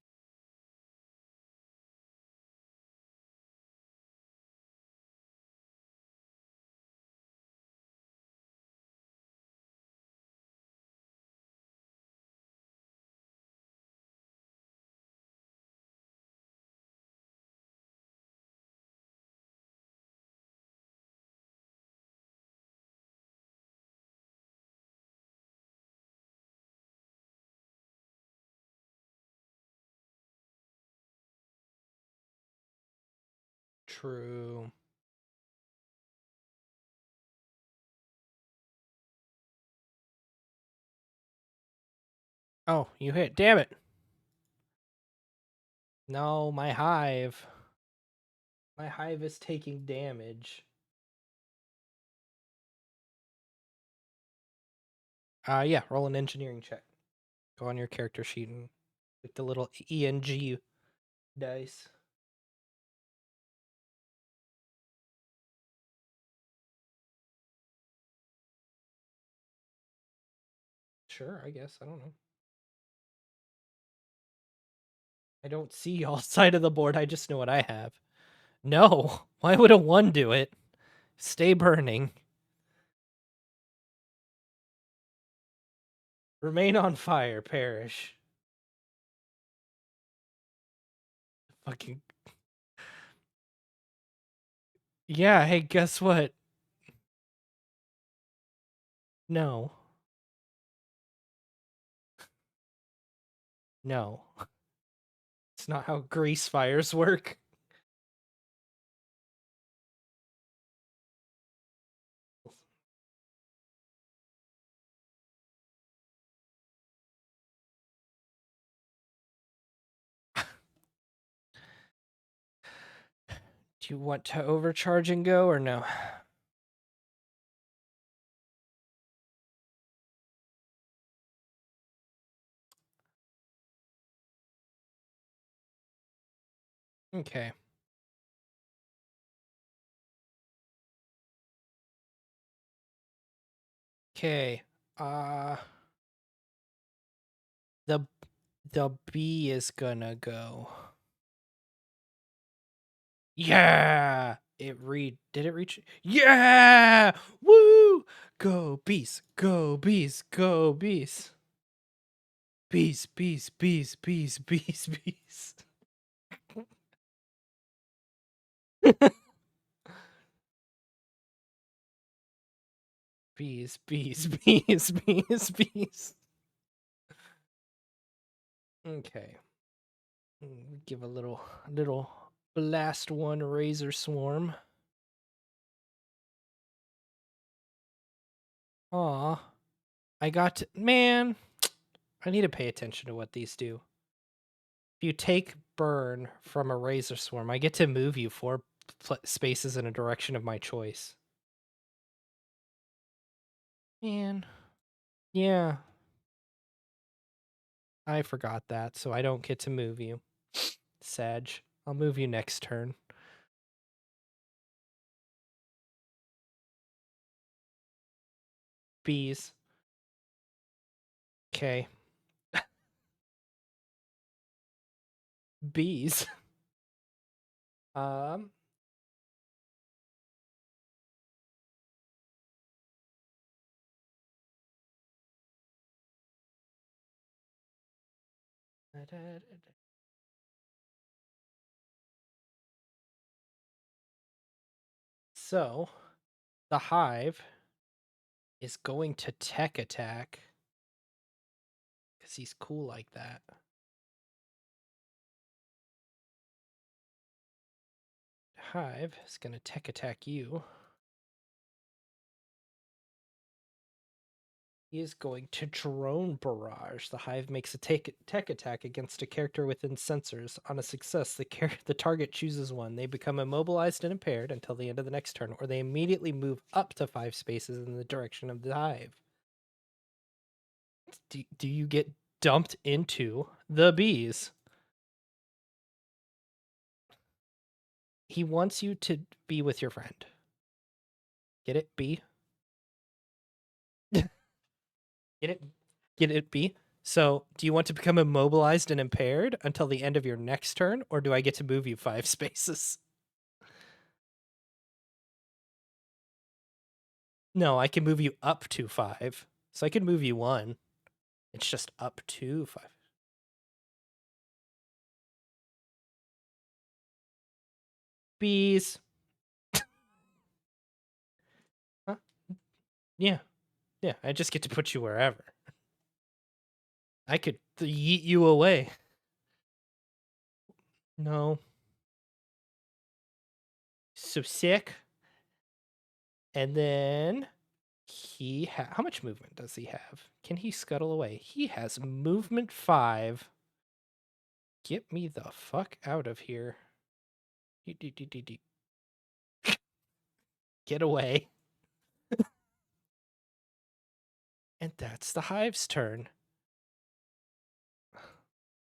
True. Oh, you hit. Damn it. No, my hive. My hive is taking damage. Yeah, roll an engineering check. Go on your character sheet and Like the little ENG dice. Sure, I guess. I don't know. I don't see y'all side of the board. I just know what I have. No. Why would a 1 do it? Stay burning. Remain on fire, perish. Fucking. Yeah, hey, guess what? No. No. It's not how grease fires work. Do you want to overcharge and go or no? Okay. Okay. The the bee is gonna go. Yeah. Did it reach? Yeah! Woo! Go bees, go bees, go bees. Bees, bees, bees, bees, bees, bees. Bees, bees, bees, bees, bees. Okay. Give a little blast one razor swarm. Aw. I got to, man, I need to pay attention to what these do. If you take burn from a razor swarm, I get to move you 4 spaces in a direction of my choice. Man. Yeah. I forgot that, so I don't get to move you. Sag. I'll move you next turn. Bees. Okay. Bees. Um. So, the hive is going to tech attack because he's cool like that. Hive is going to tech attack you. He is going to drone barrage. The hive makes a tech attack against a character within sensors. On a success, the target chooses one. They become immobilized and impaired until the end of the next turn, or they immediately move up to 5 spaces in the direction of the hive. Do you get dumped into the bees? He wants you to be with your friend. Get it, bee? Get it? Get it, bee? So, do you want to become immobilized and impaired until the end of your next turn, or do I get to move you 5 spaces? No, I can move you up to 5. So I can move you 1. It's just up to 5. Bees. Huh? Yeah. Yeah, I just get to put you wherever. I could yeet you away. No. So sick. And then how much movement does he have? Can he scuttle away? He has movement 5. Get me the fuck out of here. Get away. And that's the hive's turn.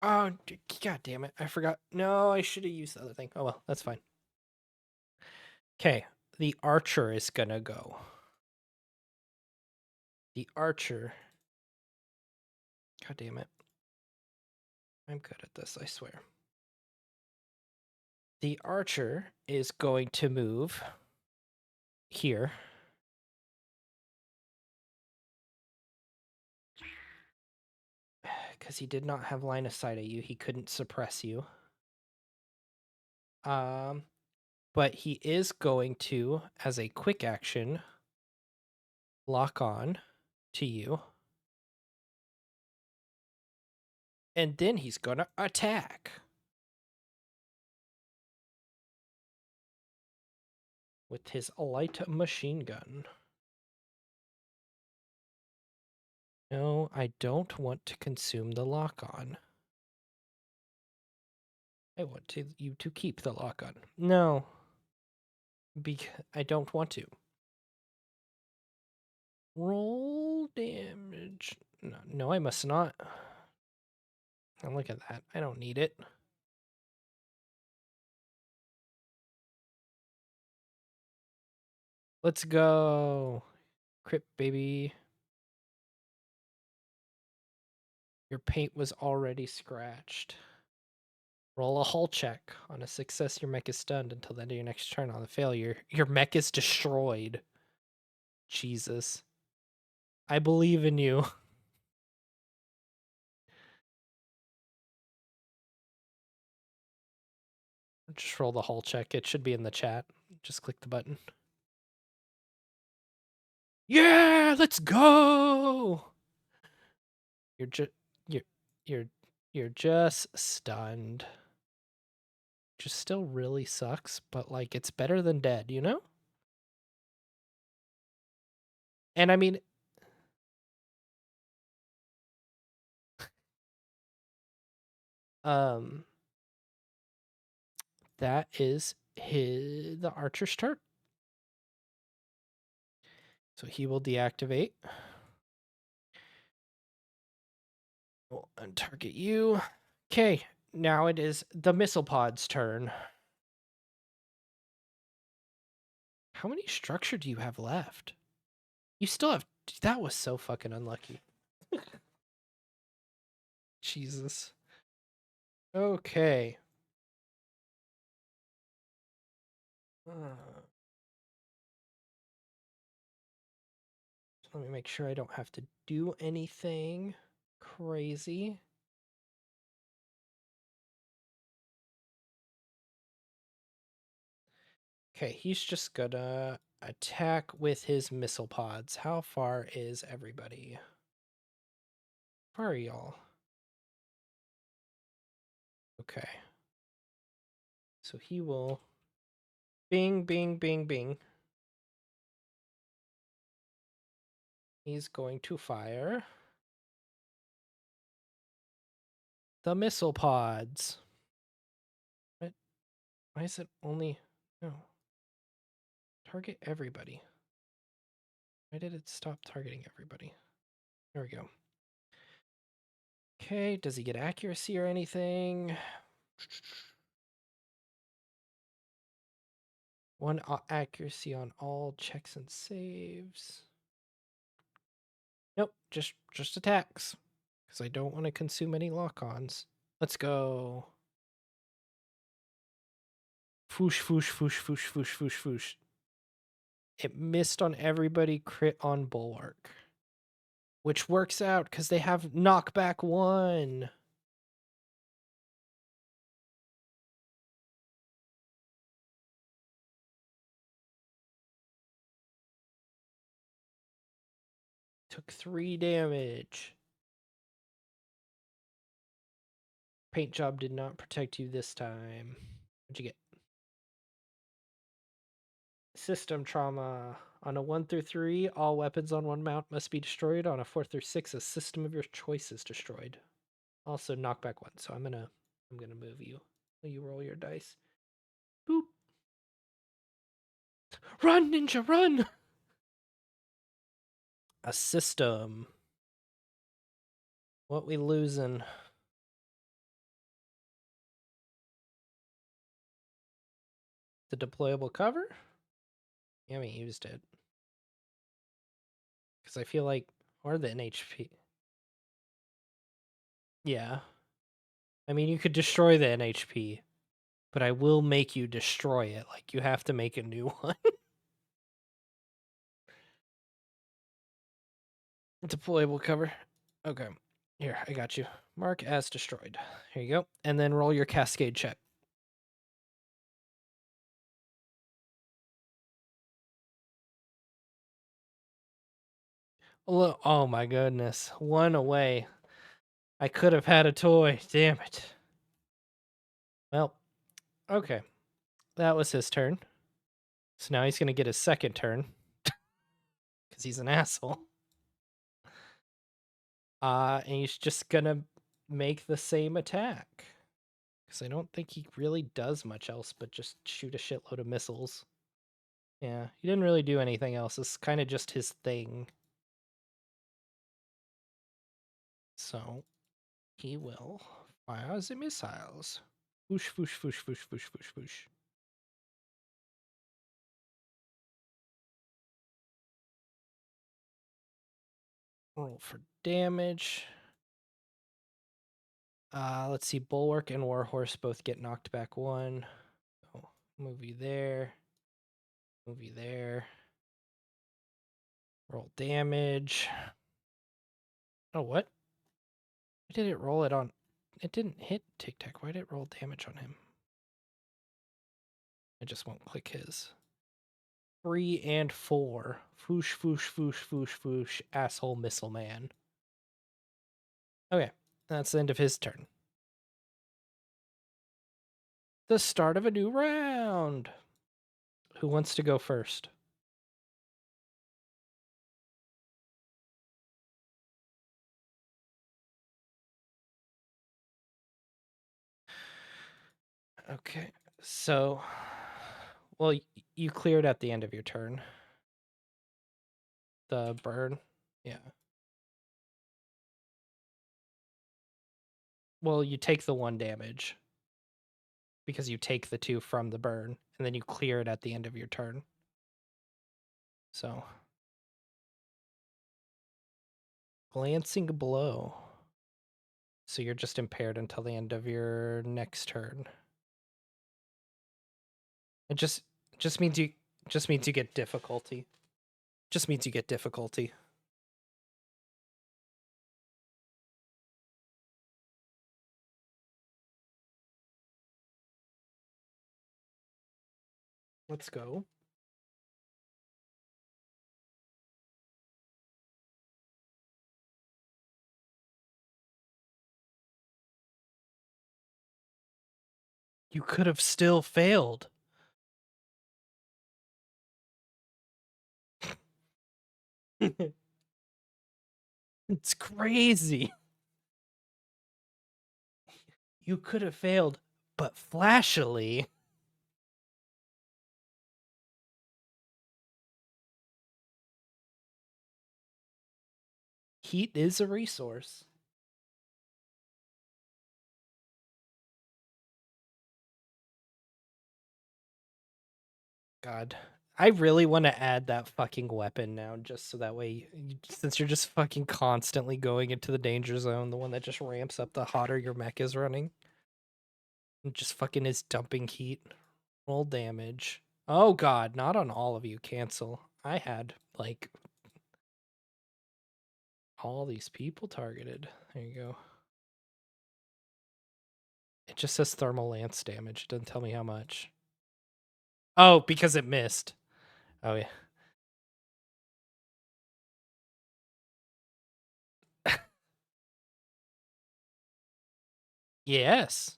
Oh, god damn it. I forgot. No, I should have used the other thing. Oh well, that's fine. Okay, the archer is gonna go. The archer. God damn it. I'm good at this, I swear. The archer is going to move here. Because he did not have line of sight at you, he couldn't suppress you. But he is going to, as a quick action, lock on to you. And then he's gonna attack. With his light machine gun. No, I don't want to consume the lock-on. I want you to keep the lock-on. No. I don't want to. Roll damage. No, I must not. Now look at that. I don't need it. Let's go. Crit, baby. Your paint was already scratched. Roll a hull check. On a success, your mech is stunned until the end of your next turn. On a failure, your mech is destroyed. Jesus. I believe in you. Just roll the hull check. It should be in the chat. Just click the button. Yeah, let's go. You're just stunned. Just still really sucks, but like it's better than dead, you know? And I mean that is the archer's turn. So he will deactivate. We'll untarget you. Okay, now it is the missile pod's turn. How many structure do you have left? You still have... That was so fucking unlucky. Jesus. Okay. Let me make sure I don't have to do anything crazy. Okay, he's just gonna attack with his missile pods. How far is everybody? How far are y'all? Okay. So he will bing, bing, bing, bing. He's going to fire the missile pods. What? Why is it only... No. Target everybody. Why did it stop targeting everybody? There we go. Okay, does he get accuracy or anything? One accuracy on all checks and saves. Nope, just attacks. Because I don't want to consume any lock-ons. Let's go. Foosh, foosh, foosh, foosh, foosh, foosh, foosh. It missed on everybody, crit on Bulwark. Which works out because they have knockback 1. Took 3 damage. Paint job did not protect you this time. What'd you get? System trauma. On a 1 through 3, all weapons on one mount must be destroyed. On a 4 through 6, a system of your choice is destroyed. Also knockback 1, so I'm gonna move you. You roll your dice. Boop. Run, ninja, run! A system. What we losing? The deployable cover? You haven't used it. Because I feel like, or the NHP. Yeah. I mean, you could destroy the NHP, but I will make you destroy it. Like, you have to make a new one. Deployable cover. Okay. Here, I got you. Mark as destroyed. Here you go. And then roll your cascade check. Oh my goodness. One away. I could have had a toy. Damn it. Well, okay. That was his turn. So now he's going to get his second turn. Because he's an asshole. And he's just going to make the same attack. Because I don't think he really does much else but just shoot a shitload of missiles. Yeah, he didn't really do anything else. It's kind of just his thing. So he will fire the missiles. Whoosh, whoosh, whoosh, whoosh, whoosh, whoosh, whoosh. Roll for damage. Let's see. Bulwark and Warhorse both get knocked back one. Oh, movie there. Movie there. Roll damage. Oh, what? Why did it roll it on? It didn't hit Tic Tac. Why did it roll damage on him? I just won't click his. 3 and 4. Foosh, foosh, foosh, foosh, foosh. Asshole missile man. Okay, that's the end of his turn. The start of a new round. Who wants to go first? Okay, so, well, you cleared at the end of your turn. The burn, yeah. Well, you take the 1 damage because you take the 2 from the burn, and then you clear it at the end of your turn. So, glancing blow. So you're just impaired until the end of your next turn. It just means you get difficulty. Just means you get difficulty. Let's go. You could have still failed. It's crazy. You could have failed, but flashily. Heat is a resource. God. I really want to add that fucking weapon now, just so that way, since you're just fucking constantly going into the danger zone, the one that just ramps up the hotter your mech is running. It just fucking is dumping heat. Roll damage. Oh god, not on all of you. Cancel. I had, like, all these people targeted. There you go. It just says thermal lance damage. It doesn't tell me how much. Oh, because it missed. Oh, yeah. Yes.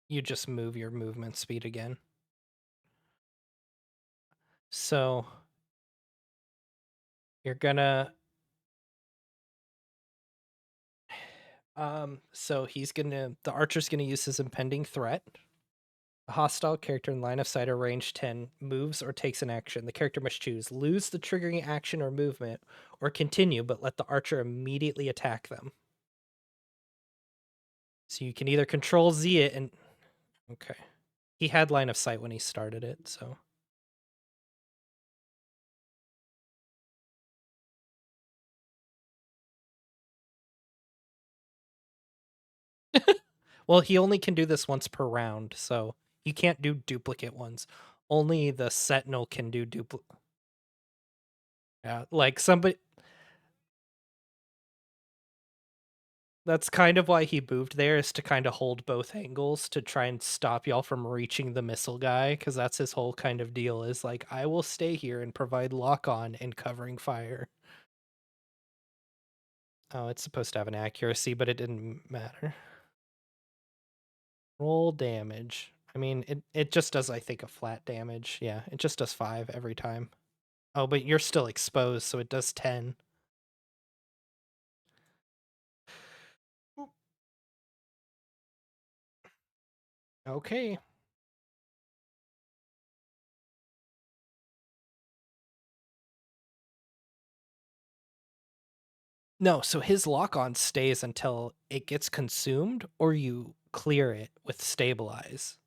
You just move your movement speed again. So you're gonna so the archer's gonna use his impending threat. A hostile character in line of sight or range 10 moves or takes an action. The character must choose lose the triggering action or movement, or continue, but let the archer immediately attack them. So you can either control Z it and... Okay. He had line of sight when he started it, so... Well, he only can do this once per round, so you can't do duplicate ones. Only the Sentinel can do duplicate. Yeah, like somebody... That's kind of why he moved there, is to kind of hold both angles to try and stop y'all from reaching the missile guy, because that's his whole kind of deal, is like, I will stay here and provide lock-on and covering fire. Oh, it's supposed to have an accuracy, but it didn't matter. Roll damage. I mean, it just does, I think, a flat damage. Yeah, it just does 5 every time. Oh, but you're still exposed, so it does 10. Okay. No, so his lock-on stays until it gets consumed or you clear it with stabilize.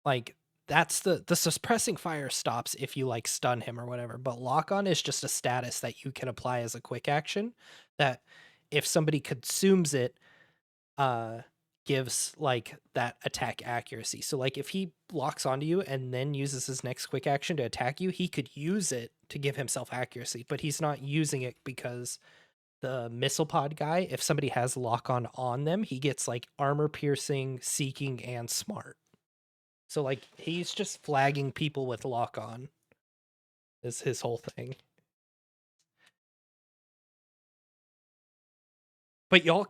Like, that's the suppressing fire stops if you like stun him or whatever, but lock-on is just a status that you can apply as a quick action that if somebody consumes it, gives like that attack accuracy. So like if he locks onto you and then uses his next quick action to attack you, he could use it to give himself accuracy, but he's not using it because the missile pod guy, if somebody has lock on them, he gets like armor piercing, seeking, and smart. So like he's just flagging people with lock on is his whole thing. But y'all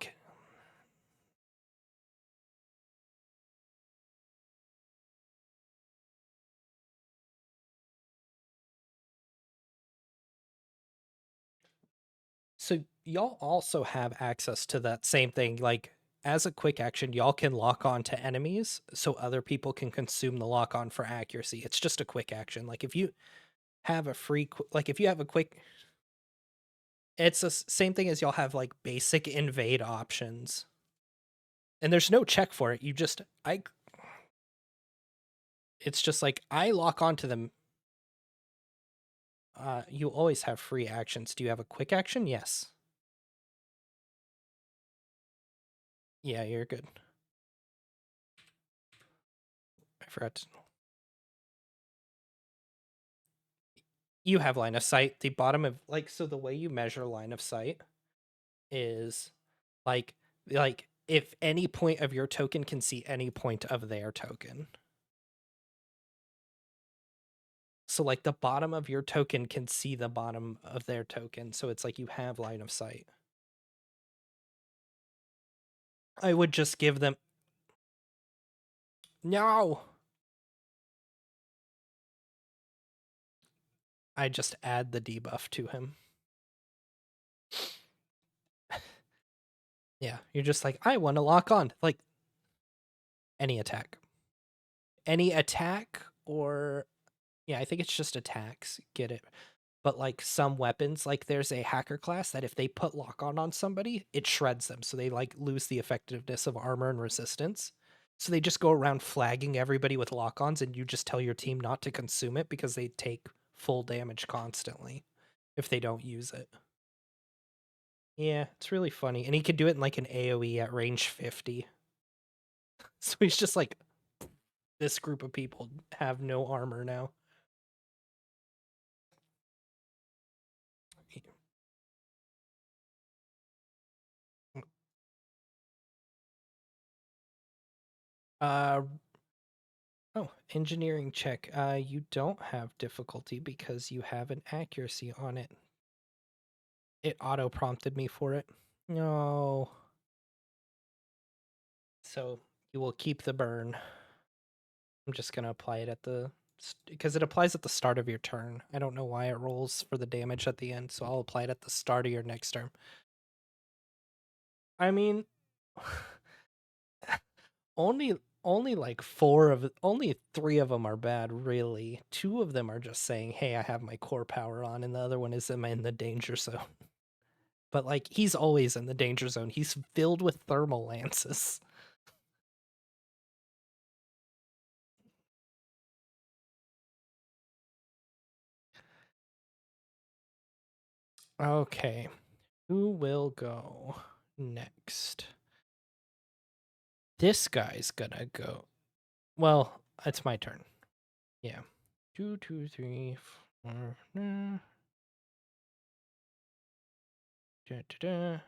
so y'all also have access to that same thing. Like as a quick action, y'all can lock on to enemies so other people can consume the lock on for accuracy. It's just a quick action. Like if you have a free, like if you have a quick, it's the same thing as y'all have like basic invade options. And there's no check for it. You just, it's just like I lock onto them. You always have free actions. Do you have a quick action? Yes. Yeah, you're good. I forgot to... You have line of sight. The bottom of like, so the way you measure line of sight is like if any point of your token can see any point of their token. So like the bottom of your token can see the bottom of their token. So it's like you have line of sight. I would just give them... No! I just add the debuff to him. Yeah, you're just like, I want to lock on. Like, any attack. Any attack or... Yeah, I think it's just attacks. Get it. But like some weapons, like there's a hacker class that if they put lock on somebody, it shreds them. So they like lose the effectiveness of armor and resistance. So they just go around flagging everybody with lock-ons and you just tell your team not to consume it because they take full damage constantly if they don't use it. Yeah, it's really funny. And he could do it in like an AoE at range 50. So he's just like, this group of people have no armor now. Uh, oh, engineering check. You don't have difficulty because you have an accuracy on it. It auto prompted me for it. No. So you will keep the burn. I'm just gonna apply it at the... because it applies at the start of your turn. I don't know why it rolls for the damage at the end, so I'll apply it at the start of your next turn. I mean, only only only 3 of them are bad, really. 2 of them are just saying, "Hey, I have my core power on," and the other one is, "Am I in the danger zone?" But like, he's always in the danger zone. He's filled with thermal lances. Okay, who will go next? This guy's gonna go. Well, it's my turn. Yeah. 2, 2, 3, 4. Da, da, da.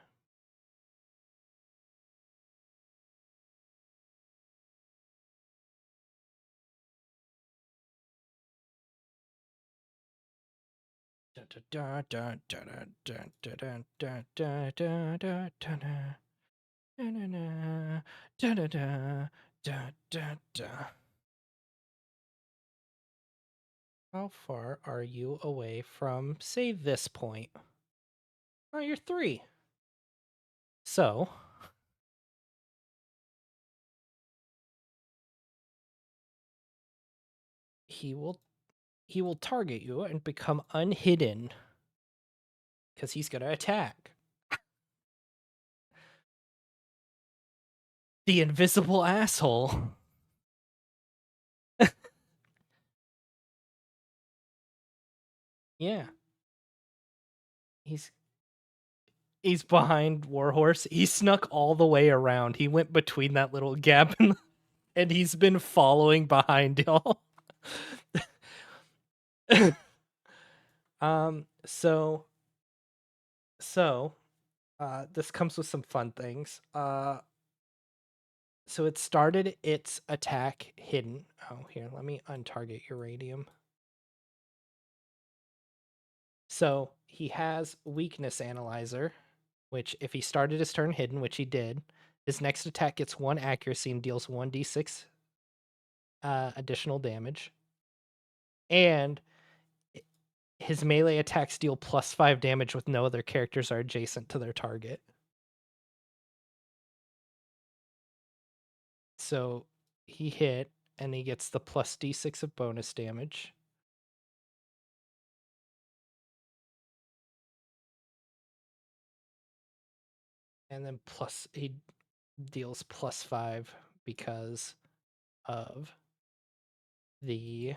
Da, da, da, da, da, da, da, da, da, da, da, da, da. Da, da, da, da, da, da. How far are you away from, say, this point? Oh, you're 3. So he will target you and become unhidden because he's gonna attack. The invisible asshole. Yeah. He's behind Warhorse. He snuck all the way around. He went between that little gap and he's been following behind y'all. So this comes with some fun things. So it started its attack hidden. Oh, here, let me untarget uranium. So he has weakness analyzer, which if he started his turn hidden, which he did, his next attack gets 1 accuracy and deals 1d6 additional damage. And his melee attacks deal +5 damage with no other characters are adjacent to their target. So he hit, and he gets the +d6 of bonus damage. And then he deals +5 because of the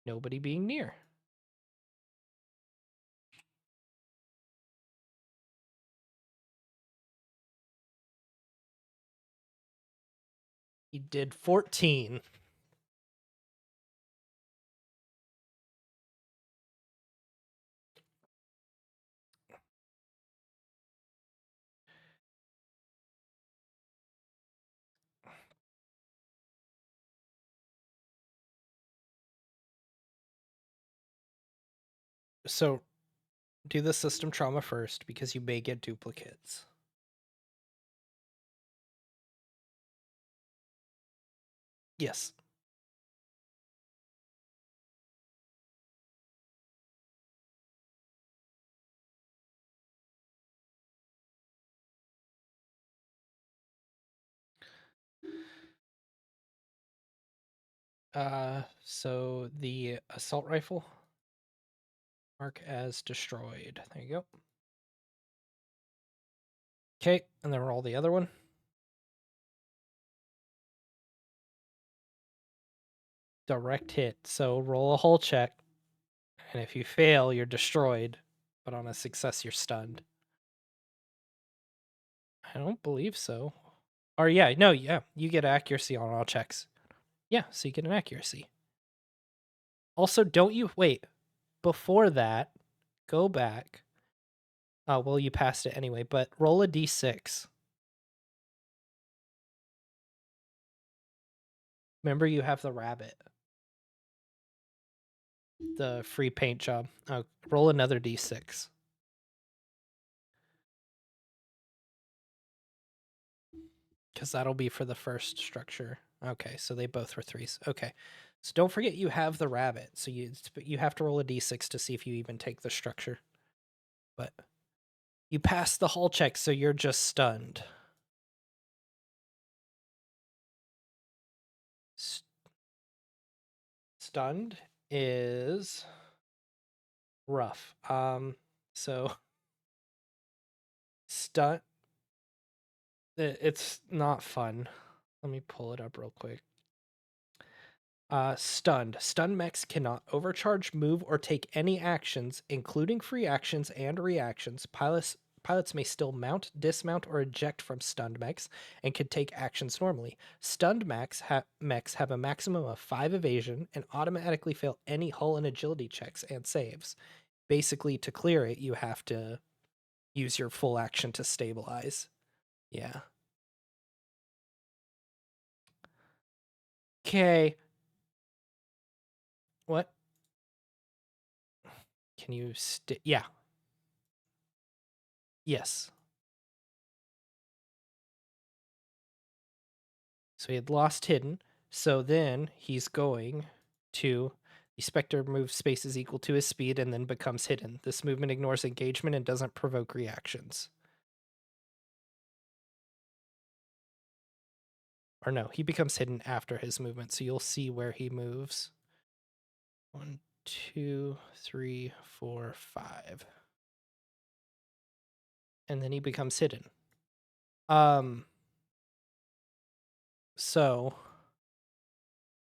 nobody being near. He did 14. So do the system trauma first because you may get duplicates. Yes. So the assault rifle, mark as destroyed. There you go. Okay, and then roll the other one. Direct hit. So roll a hull check, and if you fail, you're destroyed. But on a success, you're stunned. I don't believe so. Or yeah, no, yeah, you get accuracy on all checks. Yeah, so you get an accuracy. Also, don't you wait before that? Go back. Oh well, you passed it anyway. But roll a d6. Remember, you have the rabbit, the free paint job. Oh, roll another d6. Because that'll be for the first structure. Okay, so they both were 3s. Okay, so don't forget you have the rabbit. So you have to roll a d6 to see if you even take the structure. But you passed the hull check, so you're just stunned. stunned is rough. So stun it's not fun. Let me pull it up real quick. Stunned. Stunned mechs cannot overcharge, move, or take any actions, including free actions and reactions. Pilots may still mount, dismount, or eject from stunned mechs and can take actions normally. Stunned mechs have a maximum of 5 evasion and automatically fail any hull and agility checks and saves. Basically, to clear it, you have to use your full action to stabilize. Yeah. Okay. What? Can you yeah. Yes. So he had lost hidden. So then he's going to the Spectre moves spaces equal to his speed and then becomes hidden. This movement ignores engagement and doesn't provoke reactions. Or no, he becomes hidden after his movement, so you'll see where he moves. 1, 2, 3, 4, 5. And then he becomes hidden. So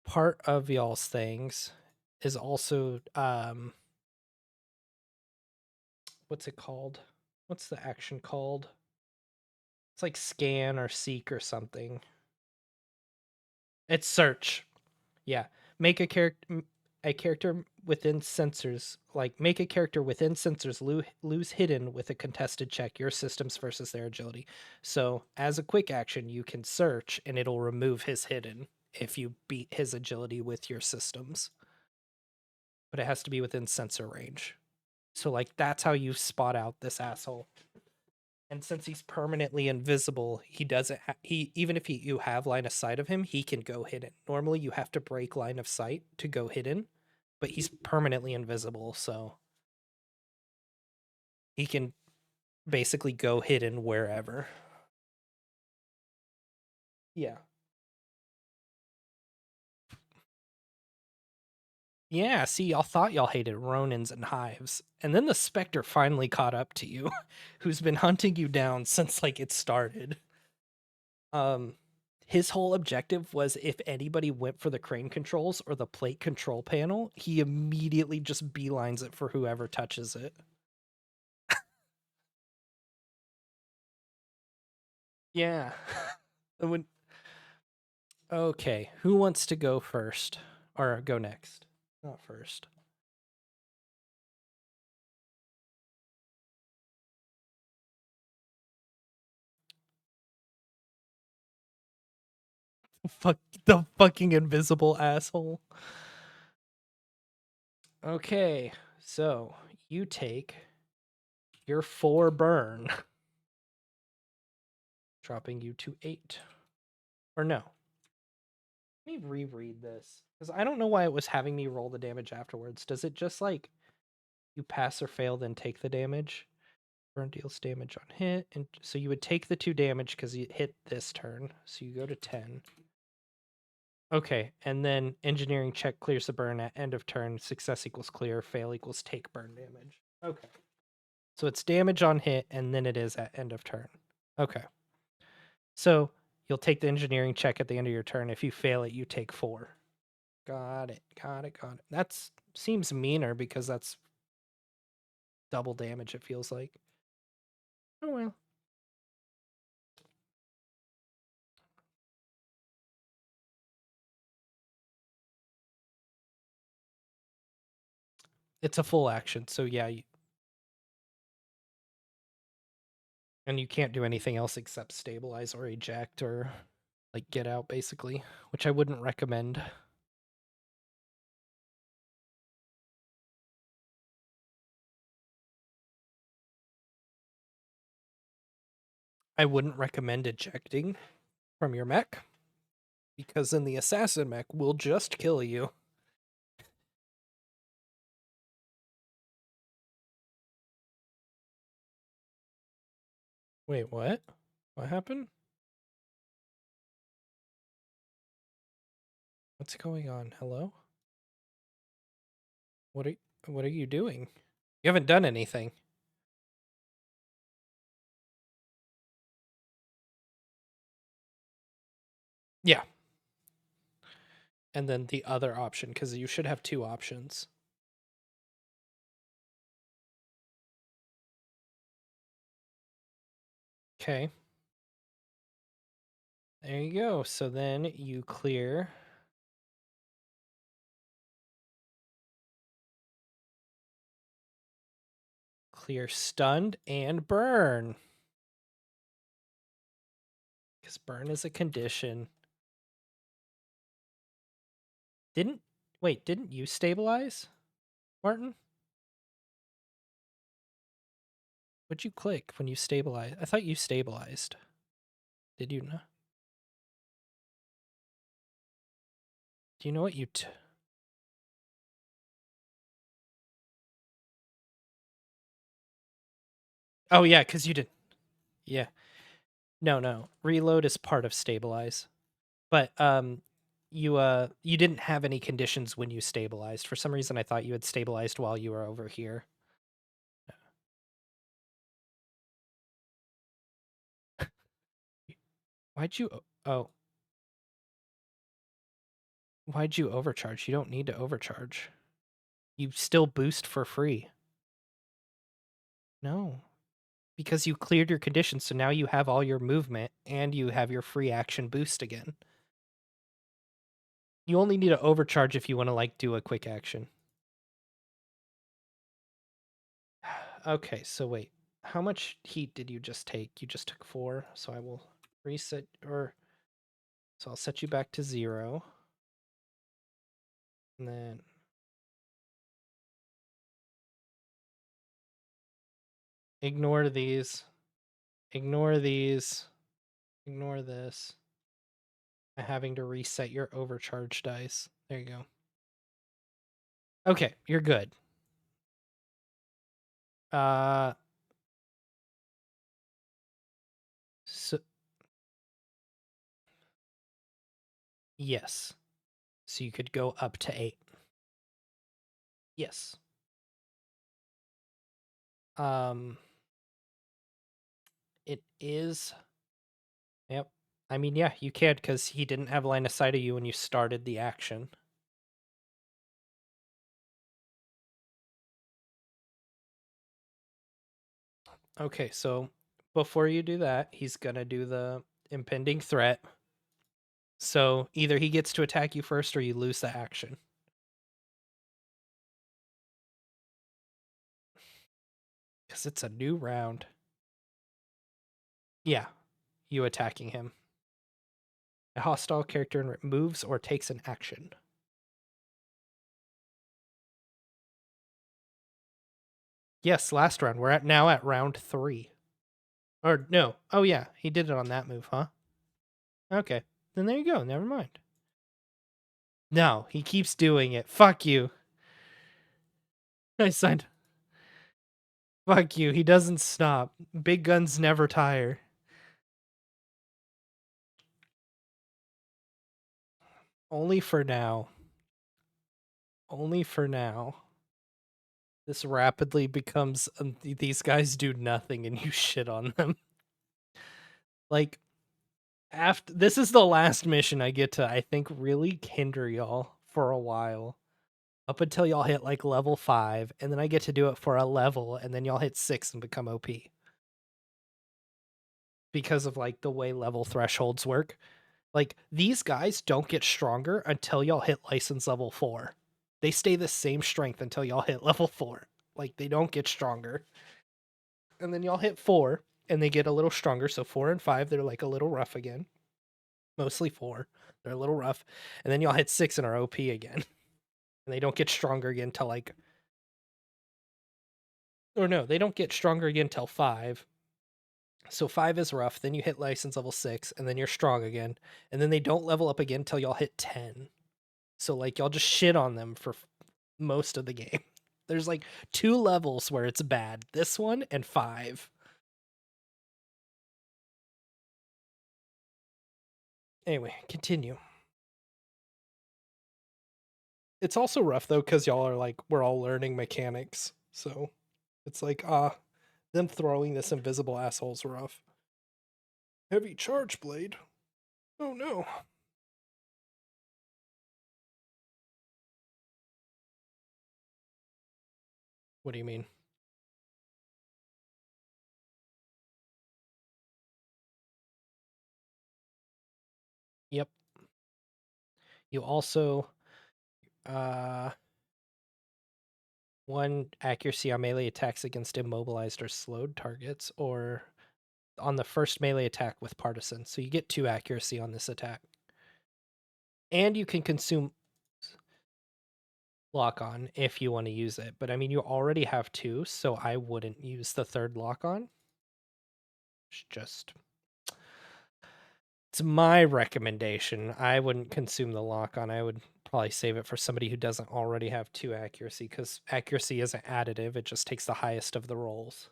part of y'all's things is also what's it called? What's the action called? It's like scan or seek or something. It's search. Yeah. Make a character within sensors, like make a character within sensors lose hidden with a contested check, your systems versus their agility. So as a quick action, you can search and it'll remove his hidden if you beat his agility with your systems. But it has to be within sensor range. So like that's how you spot out this asshole. And since he's permanently invisible, he doesn't. He even if you have line of sight of him, he can go hidden. Normally, you have to break line of sight to go hidden, but he's permanently invisible, so he can basically go hidden wherever. Yeah. Yeah, see, y'all thought y'all hated Ronins and Hives, and then the Spectre finally caught up to you, who's been hunting you down since like it started. His whole objective was if anybody went for the crane controls or the plate control panel, he immediately just beelines it for whoever touches it. Yeah. When okay, who wants to go first or go next? Not first. Fuck the fucking invisible asshole. Okay, so you take your 4 burn, dropping you to 8. Or no. Let me reread this because I don't know why it was having me roll the damage afterwards. Does it just like you pass or fail, then take the damage? Burn deals damage on hit, and so you would take the 2 damage because you hit this turn. So you go to 10. Okay, and then engineering check clears the burn at end of turn. Success equals clear. Fail equals take burn damage. Okay. So it's damage on hit, and then it is at end of turn. Okay. So you'll take the engineering check at the end of your turn. If you fail it, you take 4. Got it. Got it. Got it. That's seems meaner because that's double damage, it feels like. Oh well. It's a full action, so yeah, and you can't do anything else except stabilize or eject or like get out basically, which I wouldn't recommend. I wouldn't recommend ejecting from your mech because then the assassin mech will just kill you. Wait, what? What happened? What's going on? Hello? What are you doing? You haven't done anything. Yeah. And then the other option, because you should have two options. Okay. There you go. So then you clear. Clear stunned and burn. Because burn is a condition. Didn't you stabilize, Martin? What'd you click when you stabilized? I thought you stabilized. Did you not? Do you know what you Oh yeah, because you did. Yeah. No. Reload is part of stabilize. But you didn't have any conditions when you stabilized. For some reason I thought you had stabilized while you were over here. Why'd you oh why'd you overcharge? You don't need to overcharge. You still boost for free. No. Because you cleared your conditions, so now you have all your movement and you have your free action boost again. You only need to overcharge if you want to like do a quick action. Okay, so wait. How much heat did you just take? You just took 4, so I will reset so I'll set you back to 0. And then ignore these. Ignore these. Ignore this. I'm having to reset your overcharge dice. There you go. Okay, you're good. So yes. So you could go up to 8. Yes. It is. Yep. I mean, yeah, you can because he didn't have line of sight of you when you started the action. Okay, so before you do that, he's gonna do the impending threat. So either he gets to attack you first or you lose the action. Because it's a new round. Yeah, you attacking him. A hostile character moves or takes an action. Yes, last round. We're now at round 3. Or no. Oh yeah, he did it on that move, huh? Okay. Then there you go. Never mind. No, he keeps doing it. Fuck you. I signed. Fuck you. He doesn't stop. Big guns never tire. Only for now. Only for now. This rapidly becomes these guys do nothing and you shit on them. Like after this is the last mission I get to I think really hinder y'all for a while. Up until y'all hit like level 5 and then I get to do it for a level and then y'all hit 6 and become OP. Because of like the way level thresholds work. Like these guys don't get stronger until y'all hit license level 4. They stay the same strength until y'all hit level 4. Like they don't get stronger. And then y'all hit 4 and they get a little stronger. So 4 and 5 they're like a little rough again. Mostly 4. They're a little rough. And then y'all hit 6 and are OP again. And they don't get stronger again till like or no, they don't get stronger again till 5. So 5 is rough, then you hit license level 6 and then you're strong again. And then they don't level up again till y'all hit 10. So like y'all just shit on them for most of the game. There's like 2 levels where it's bad. This one and 5. Anyway, continue. It's also rough though, because y'all are like, we're all learning mechanics. So it's like, them throwing this invisible asshole's rough. Heavy charge blade. Oh no. What do you mean? Yep. You also, uh, one accuracy on melee attacks against immobilized or slowed targets, or on the first melee attack with partisan. So you get 2 accuracy on this attack. And you can consume lock on if you want to use it. But I mean, you already have 2, so I wouldn't use the 3rd lock on. It's my recommendation. I wouldn't consume the lock on. I would probably save it for somebody who doesn't already have 2 accuracy, because accuracy isn't additive. It just takes the highest of the rolls.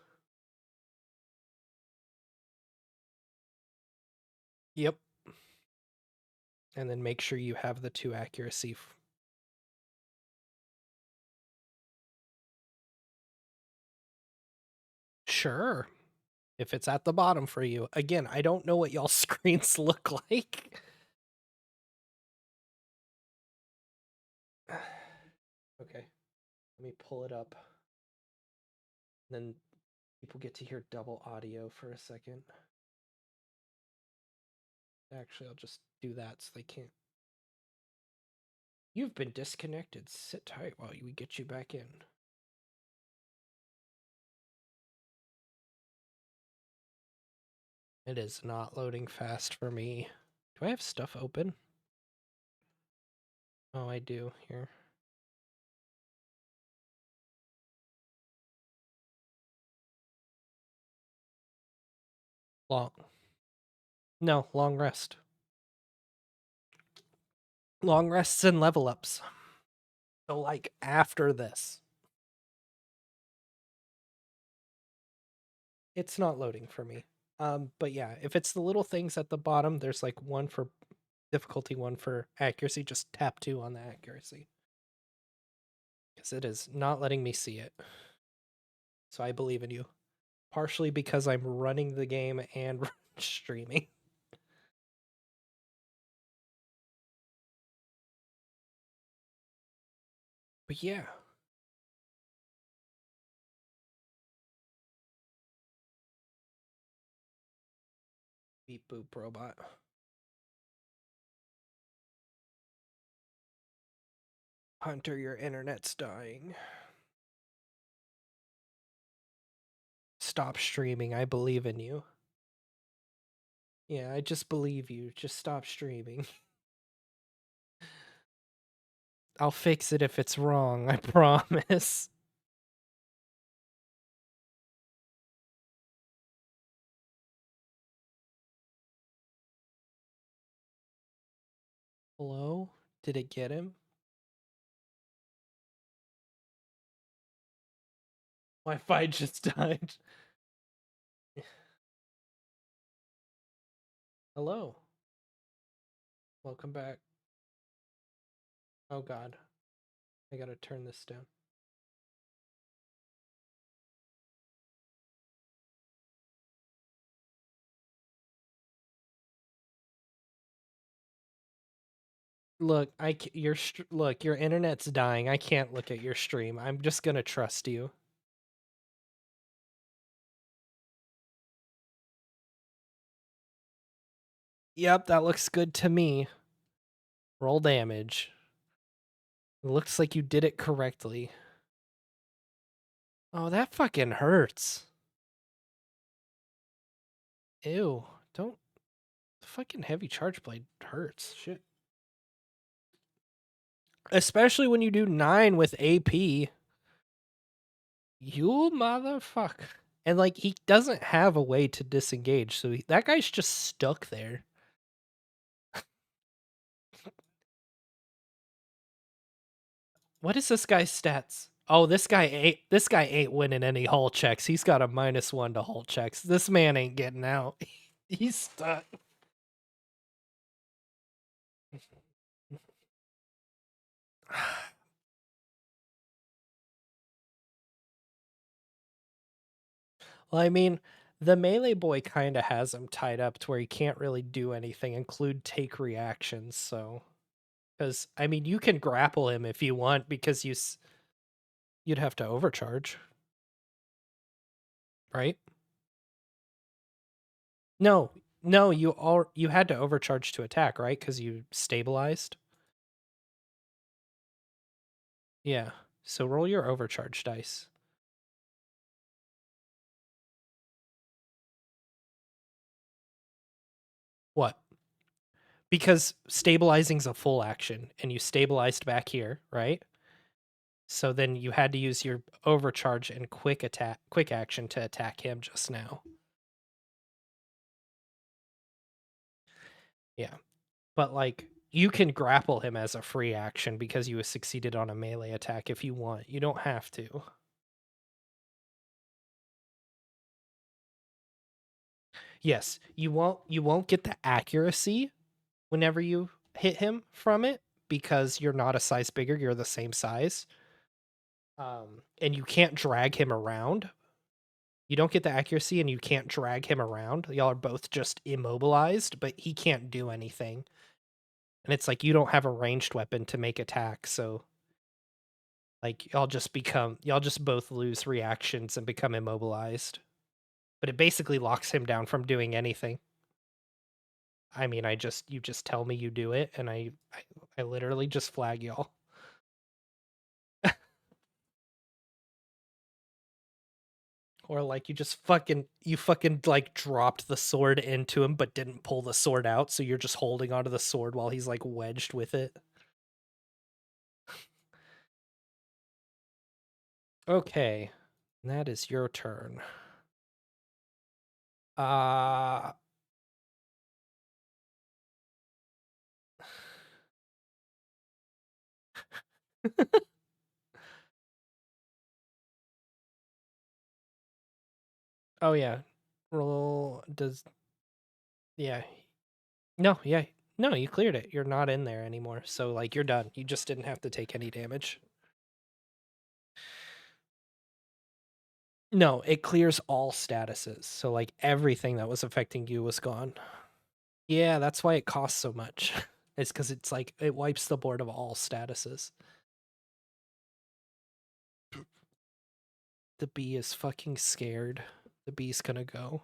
Yep. And then make sure you have the 2 accuracy. Sure. If it's at the bottom for you. Again, I don't know what y'all screens look like. Okay. Let me pull it up. Then people get to hear double audio for a second. Actually, I'll just do that so they can't. You've been disconnected. Sit tight while we get you back in. It is not loading fast for me. Do I have stuff open? Oh, I do. Here. Long. No, long rest. Long rests and level ups. So, like, after this. It's not loading for me. But yeah, if it's the little things at the bottom, there's like one for difficulty, one for accuracy. Just tap 2 on the accuracy. Because it is not letting me see it. So I believe in you. Partially because I'm running the game and streaming. But yeah. Beep boop robot. Hunter, your internet's dying. Stop streaming. I believe in you. Yeah, I just believe you. Just stop streaming. I'll fix it if it's wrong. I promise. Hello? Did it get him? Wi-Fi just died. Hello. Welcome back. Oh god. I gotta turn this down. Look, look, your internet's dying. I can't look at your stream. I'm just gonna trust you. Yep, that looks good to me. Roll damage. It looks like you did it correctly. Oh, that fucking hurts. Ew. Don't. The fucking heavy charge blade hurts. Shit. Especially when you do 9 with AP. You motherfucker. And like, he doesn't have a way to disengage, so that guy's just stuck there. What is this guy's stats? Oh, this guy ain't winning any hull checks. He's got a -1 to hull checks. This man ain't getting out. He's stuck. Well, I mean, the melee boy kind of has him tied up to where he can't really do anything, include take reactions. So, because I mean, you can grapple him if you want, because you'd have to overcharge, right? No, no, you had to overcharge to attack, right? Because you stabilized. Yeah. So roll your overcharge dice. What? Because stabilizing's a full action, and you stabilized back here, right? So then you had to use your overcharge and quick action to attack him just now. Yeah. But like you can grapple him as a free action because you succeeded on a melee attack if you want. You don't have to. Yes, you won't get the accuracy whenever you hit him from it because you're not a size bigger, you're the same size. And you can't drag him around. You don't get the accuracy and you can't drag him around. Y'all are both just immobilized, but he can't do anything. And it's like you don't have a ranged weapon to make attacks, so like y'all just both lose reactions and become immobilized. But it basically locks him down from doing anything. I mean, you just tell me you do it, and I literally just flag y'all. Or like you fucking like dropped the sword into him but didn't pull the sword out, so you're just holding onto the sword while he's like wedged with it. Okay. That is your turn. Uh oh yeah. Roll does yeah. No, yeah. No, you cleared it. You're not in there anymore. So like you're done. You just didn't have to take any damage. No, it clears all statuses. So like everything that was affecting you was gone. Yeah, that's why it costs so much. It's because it's like it wipes the board of all statuses. The bee is fucking scared. The bee's gonna go.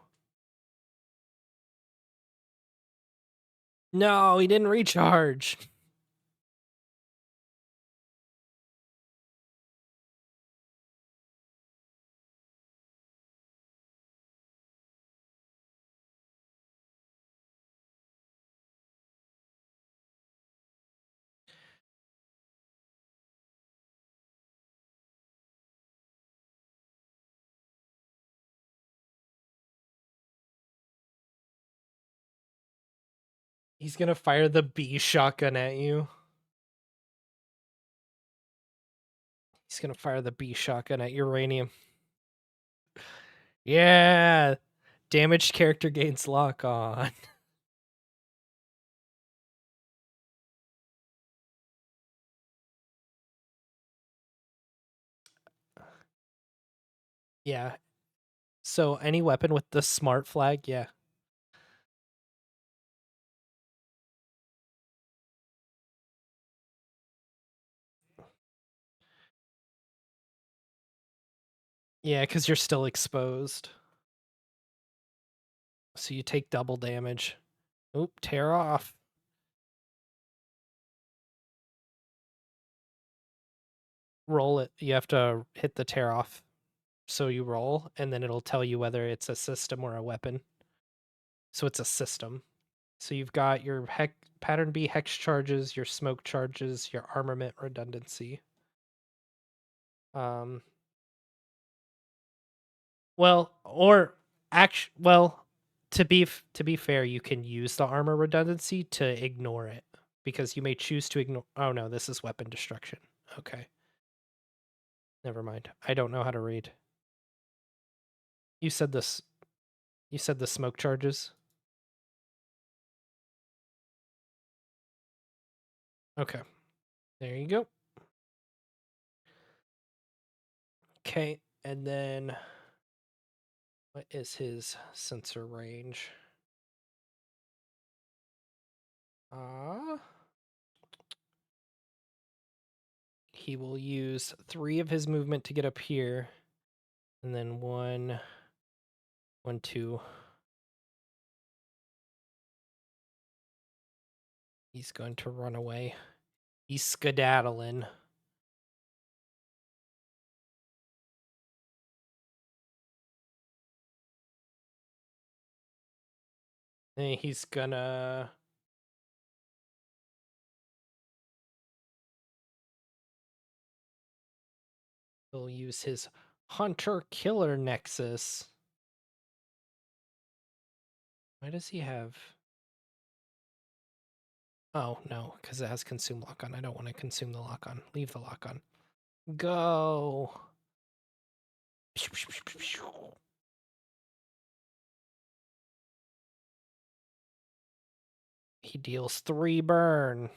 No, he didn't recharge. He's gonna fire the bee shotgun at you. He's gonna fire the bee shotgun at uranium. Yeah. Damaged character gains lock on. Yeah. So any weapon with the smart flag, yeah. Yeah, because you're still exposed. So you take double damage. Oop, tear off. Roll it. You have to hit the tear off. So you roll, and then it'll tell you whether it's a system or a weapon. So it's a system. So you've got your pattern B hex charges, your smoke charges, your armament redundancy. Um, well, or well, to be fair, you can use the armor redundancy to ignore it because you may choose to ignore. Oh no, this is weapon destruction. Okay, never mind. I don't know how to read. You said this. You said the smoke charges. Okay, there you go. Okay, and then What is his sensor range? He will use 3 of his movement to get up here, and then 1, 2. He's going to run away. He's skedaddling. And he's gonna... He'll use his Hunter-Killer Nexus. Why does he have... Oh, no, because it has Consume Lock-On. I don't want to consume the lock-on. Leave the lock-on. Go! He deals 3 burn.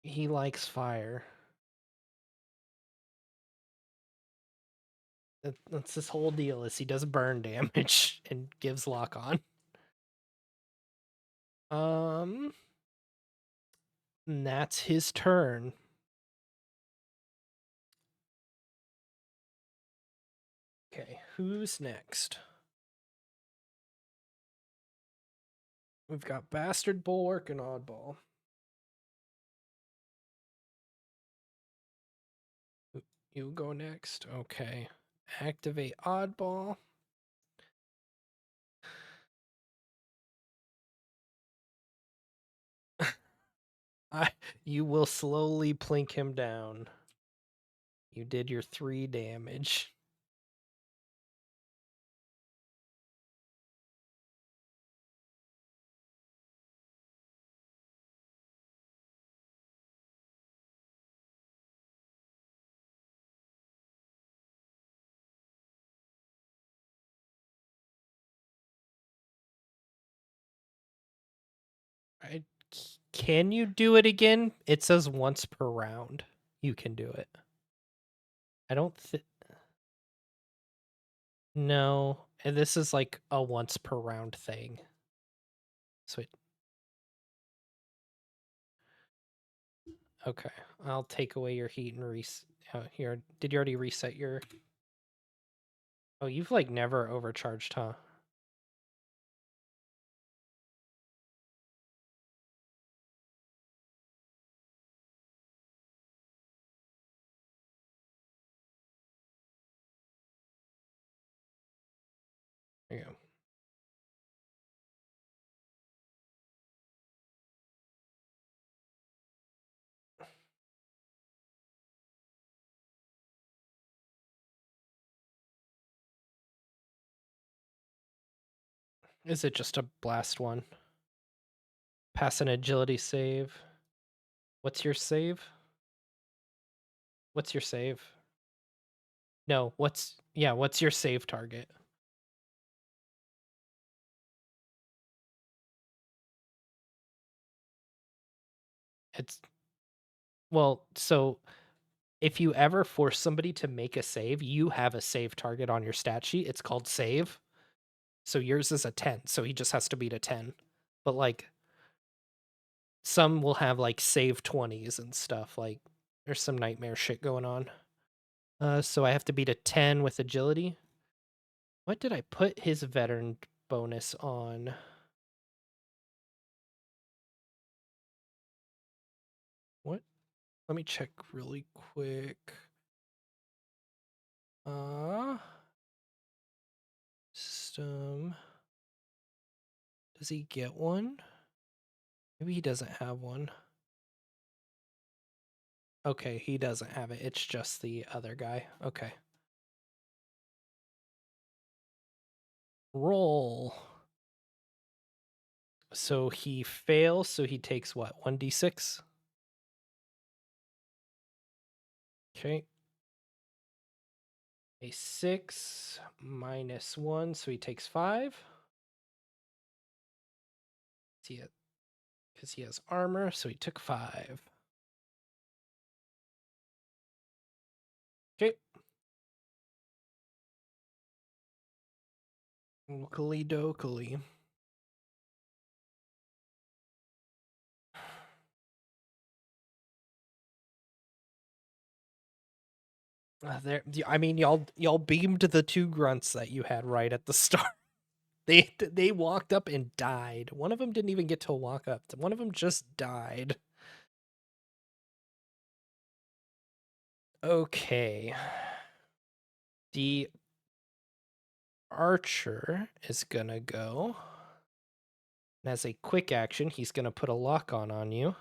He likes fire. That's this whole deal, is he does burn damage and gives lock-on. And that's his turn. Okay, who's next? We've got Bastard, Bulwark, and Oddball. You go next. Okay. Activate Oddball. You will slowly plink him down. You did your 3 damage. Can you do it again? It says once per round. You can do it. I don't think... No, and this is like a once per round thing. So okay, I'll take away your heat and reset. Here, did you already reset your... Oh, you've like never overcharged, huh? There you go. Is it just a blast one? Pass an agility save. What's your save? What's your save? No, what's your save target? It's... Well, so if you ever force somebody to make a save, you have a save target on your stat sheet. It's called save. So yours is a 10, so he just has to beat a 10. But like some will have like save 20s and stuff. Like there's some nightmare shit going on. So I have to beat a 10 with agility. What did I put his veteran bonus on? What? Let me check really quick. System. Does he get one? Maybe he doesn't have one. Okay, he doesn't have it. It's just the other guy. Okay. Roll. So he fails, so he takes what? 1d6? Okay. A 6 minus 1, so he takes 5. See it? Because he has armor, so he took 5. Okay. Oakley dokley. There, I mean, y'all beamed the two grunts that you had right at the start. They walked up and died. One of them didn't even get to walk up. One of them just died. Okay. The archer is gonna go. And as a quick action, he's gonna put a lock on you.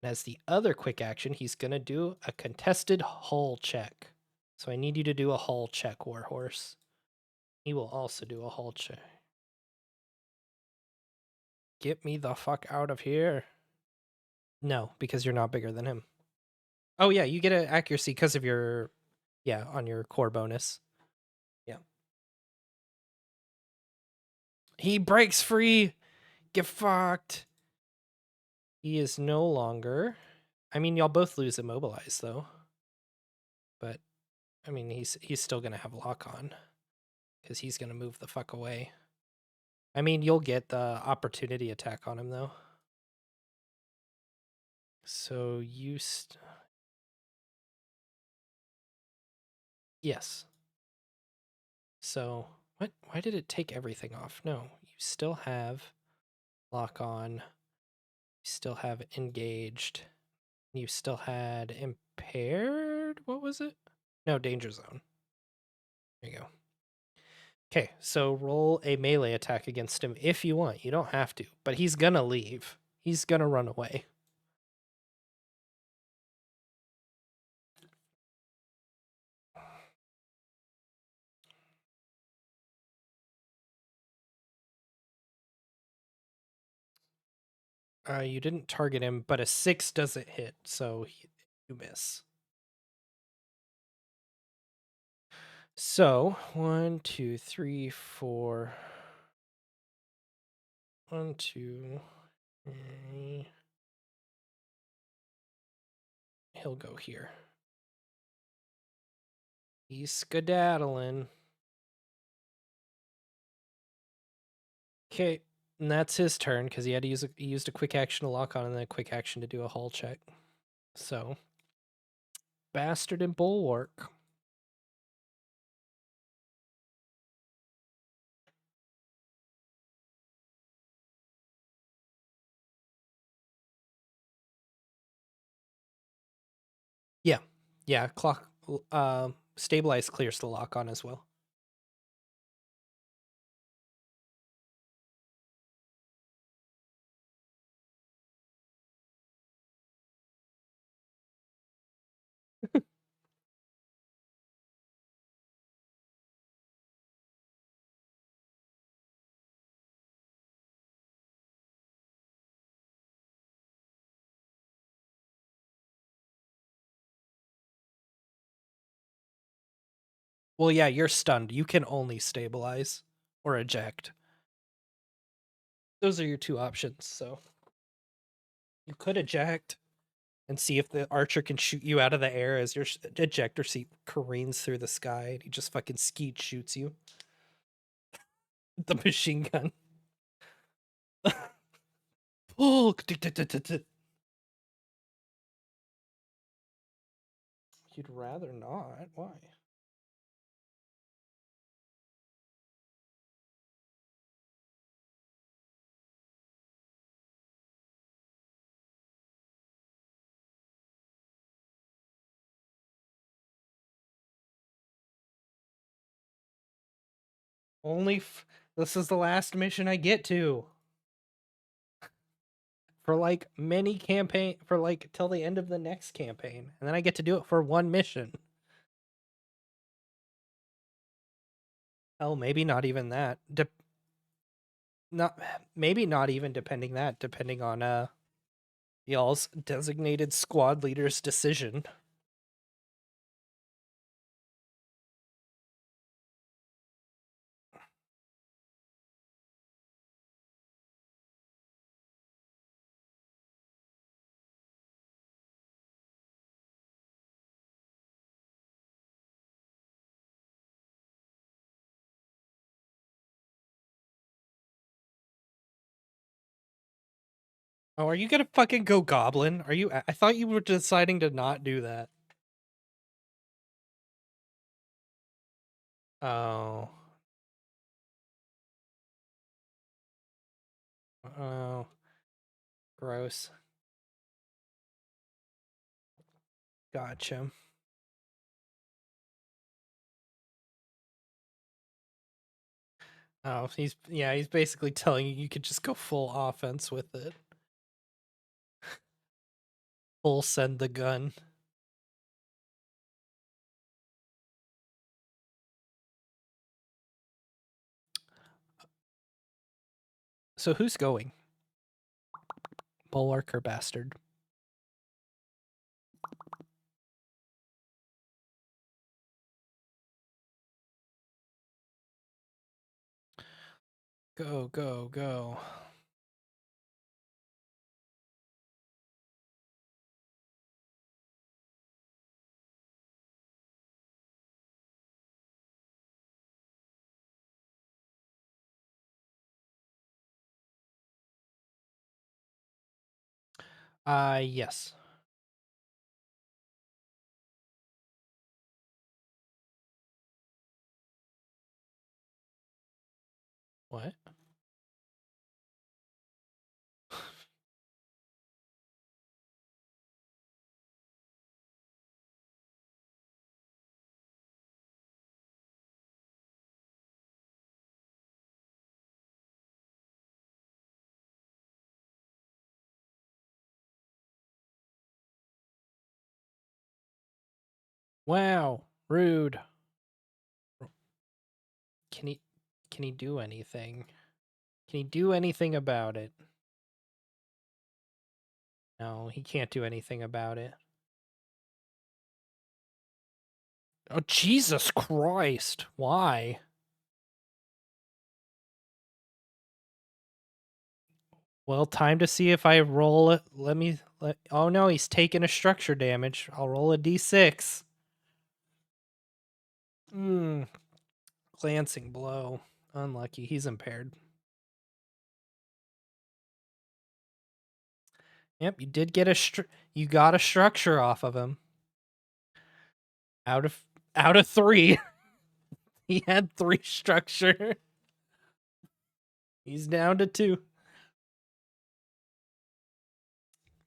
And as the other quick action, he's gonna do a contested hull check. So I need you to do a hull check, Warhorse. He will also do a hull check. Get me the fuck out of here. No, because you're not bigger than him. Oh yeah, you get an accuracy because of your, yeah, on your core bonus. Yeah. He breaks free. Get fucked. He is no longer. I mean, y'all both lose immobilize though. But I mean, he's still gonna have lock on because he's gonna move the fuck away. I mean, you'll get the opportunity attack on him though. So you yes. So what? Why did it take everything off? No, you still have lock on. You still have engaged. You still had impaired. What was it? No, danger zone. There you go. Okay, so roll a melee attack against him if you want. You don't have to, but he's gonna leave. He's gonna run away. You didn't target him, but a 6 doesn't hit, so you miss. So 1, 2, 3, 4. 1, 2, 3. He'll go here. He's skedaddling. Okay, and that's his turn because he had to he used a quick action to lock on and then a quick action to do a hull check. So, bastard and bulwark. Yeah, yeah. Clock. Stabilize clears the lock on as well. Well, yeah, you're stunned. You can only stabilize or eject. Those are your two options. So you could eject and see if the archer can shoot you out of the air as your ejector seat careens through the sky and he just fucking skeet shoots you. The machine gun. Oh, you'd rather not. Why? Only this is the last mission I get to. For like many campaign for like till the end of the next campaign, and then I get to do it for one mission. Oh, maybe not even that. Not maybe not even depending on y'all's designated squad leader's decision. Oh, are you gonna fucking go goblin? Are you? I thought you were deciding to not do that. Oh. Oh. Gross. Gotcha. Oh, he's basically telling you could just go full offense with it. Full send the gun. So who's going? Bulwark or Bastard? Go, go, go. Yes. What? Wow, rude. Can he do anything? Can he do anything about it? No, he can't do anything about it. Oh, Jesus Christ. Why? Well, time to see if I roll it. Oh no, he's taking a structure damage. I'll roll a d6. Glancing blow. Unlucky. He's impaired. Yep, you did get you got a structure off of him. Out of 3. He had 3 structure. He's down to 2.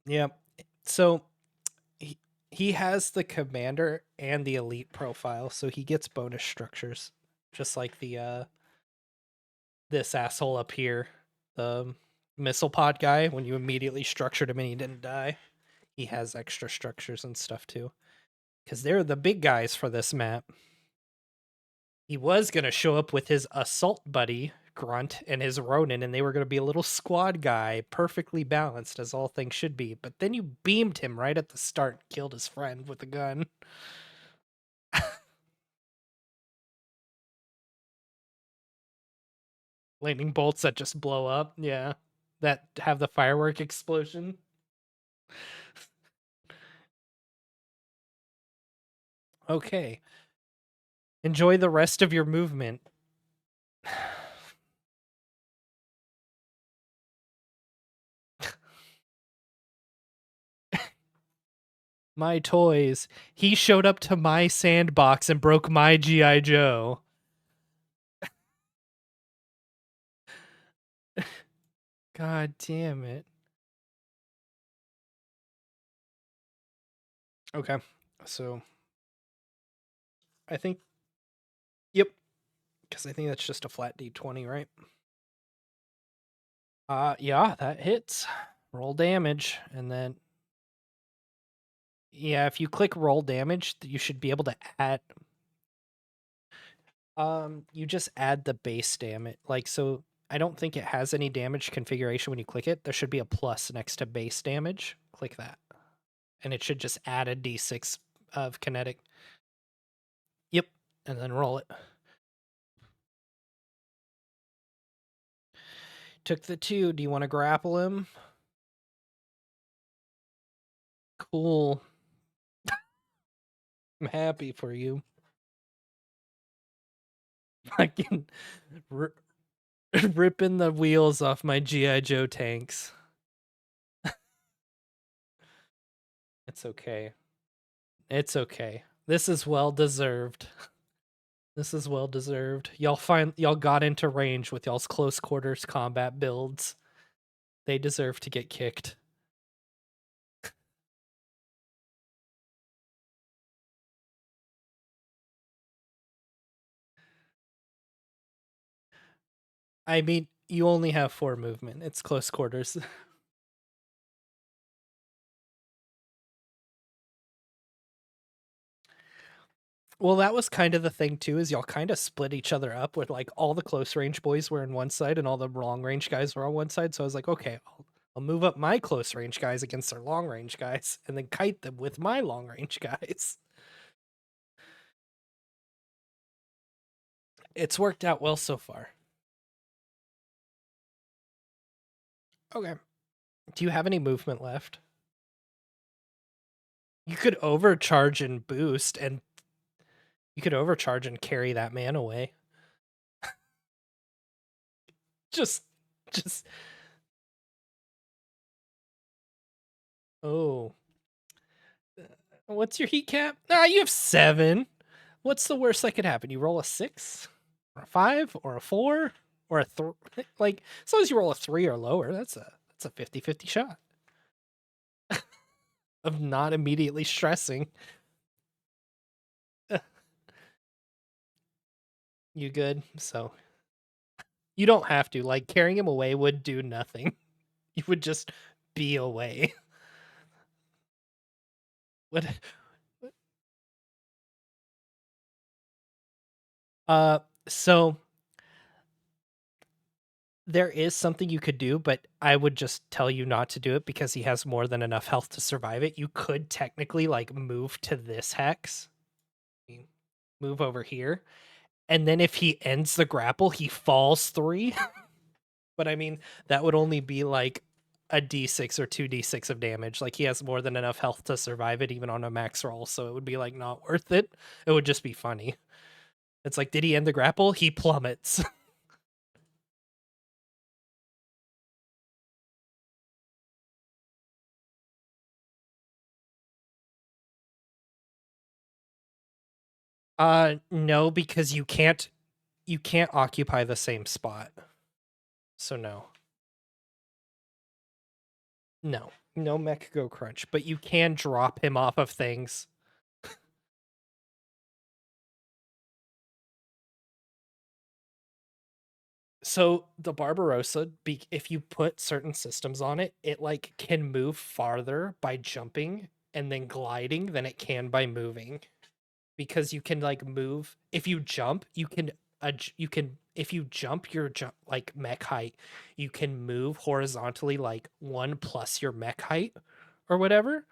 Yep. So he has the commander and the elite profile, so he gets bonus structures, just like the this asshole up here, the missile pod guy. When you immediately structured him and he didn't die, he has extra structures and stuff too, because they're the big guys for this map. He was gonna show up with his assault buddy Grunt and his Ronin, and they were gonna be a little squad guy, perfectly balanced as all things should be. But then you beamed him right at the start, killed his friend with a gun. Lightning bolts that just blow up, yeah, that have the firework explosion. Okay, enjoy the rest of your movement. My toys. He showed up to my sandbox and broke my GI Joe. God damn it. Okay, so I think, yep, because I think that's just a flat d20, right? Yeah, that hits. Roll damage, and then yeah, if you click roll damage, you should be able to add. You just add the base damage. Like, so I don't think it has any damage configuration when you click it. There should be a plus next to base damage. Click that, and it should just add a d6 of kinetic. Yep, and then roll it. Took the 2. Do you want to grapple him? Cool. I'm happy for you. Fucking ripping the wheels off my GI Joe tanks. It's okay. It's okay. This is well deserved. This is well deserved. Y'all got into range with y'all's close quarters combat builds. They deserve to get kicked. I mean, you only have 4 movement. It's close quarters. Well, that was kind of the thing too, is y'all kind of split each other up with like all the close range boys were in one side and all the long range guys were on one side. So I was like, okay, I'll move up my close range guys against their long range guys and then kite them with my long range guys. It's worked out well so far. Okay. Do you have any movement left? You could overcharge and boost, and you could overcharge and carry that man away. just, just. Oh, what's your heat cap? Ah, you have 7. What's the worst that could happen? You roll a 6, or a 5, or a 4, or a 3. Like, as long as you roll a 3 or lower, that's a 50-50 shot of not immediately stressing. You good? So you don't have to. Like, carrying him away would do nothing. You would just be away. What? So there is something you could do, but I would just tell you not to do it because he has more than enough health to survive it. You could technically like move to this hex, move over here, and then if he ends the grapple, he falls 3. But I mean, that would only be like a d6 or 2d6 of damage. Like he has more than enough health to survive it even on a max roll, so it would be like not worth it. It would just be funny. It's like, did he end the grapple? He plummets. No, because you can't occupy the same spot. So no. No. No mech go crunch, but you can drop him off of things. So the Barbarossa, if you put certain systems on it, it like can move farther by jumping and then gliding than it can by moving. Because you can like move if you jump, you can if you jump your jump like mech height, you can move horizontally like 1 plus your mech height or whatever.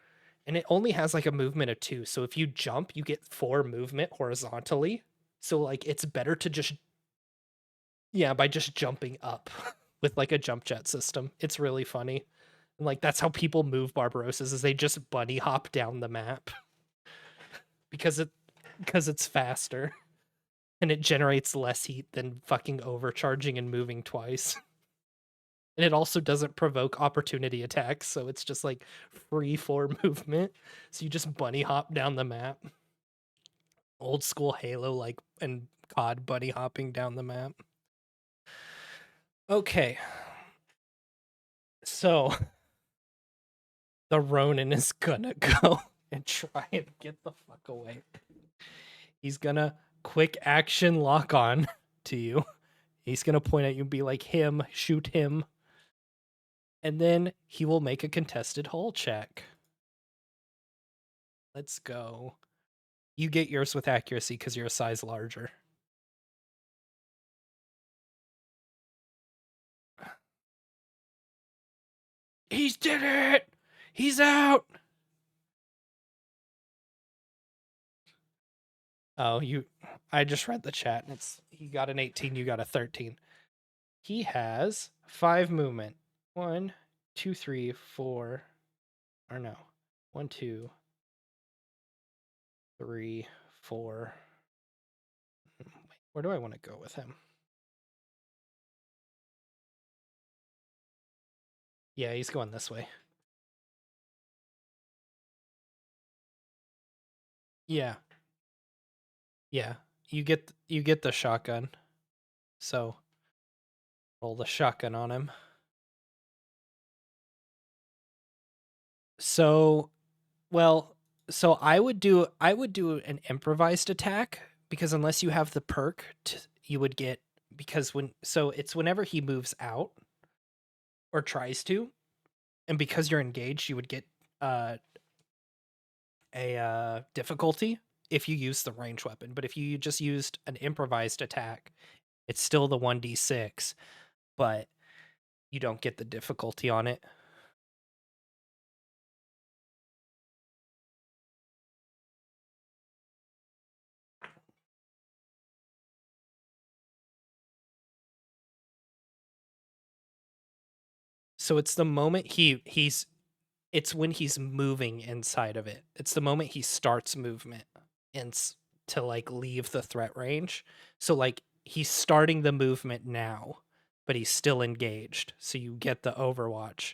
And it only has like a movement of 2. So if you jump, you get 4 movement horizontally. So like it's better to just yeah, by just jumping up with like a jump jet system. It's really funny. And like that's how people move Barbarossas is they just bunny hop down the map because it's faster and it generates less heat than fucking overcharging and moving twice. And it also doesn't provoke opportunity attacks, so it's just like free for movement. So you just bunny hop down the map. Old school Halo like and COD bunny hopping down the map. Okay. So the Ronin is gonna go and try and get the fuck away. He's gonna quick action lock on to you. He's gonna point at you and be like, him, shoot him. And then he will make a contested hull check. Let's go. You get yours with accuracy because you're a size larger. He's did it! He's out! Oh, I just read the chat and he got an 18, you got a 13. He has 5 movement. 1, 2, 3, 4. Or no. 1, 2, 3, 4. Where do I want to go with him? Yeah, he's going this way. Yeah. Yeah. You get the shotgun. So roll the shotgun on him. So, well, so I would do an improvised attack because unless you have the perk, you would get because it's whenever he moves out or tries to, and because you're engaged, you would get uh, a difficulty if you use the range weapon. But if you just used an improvised attack, it's still the 1d6, but you don't get the difficulty on it. So it's the moment it's when he's moving inside of it. It's the moment he starts movement and to like leave the threat range. So like he's starting the movement now, but he's still engaged. So you get the overwatch.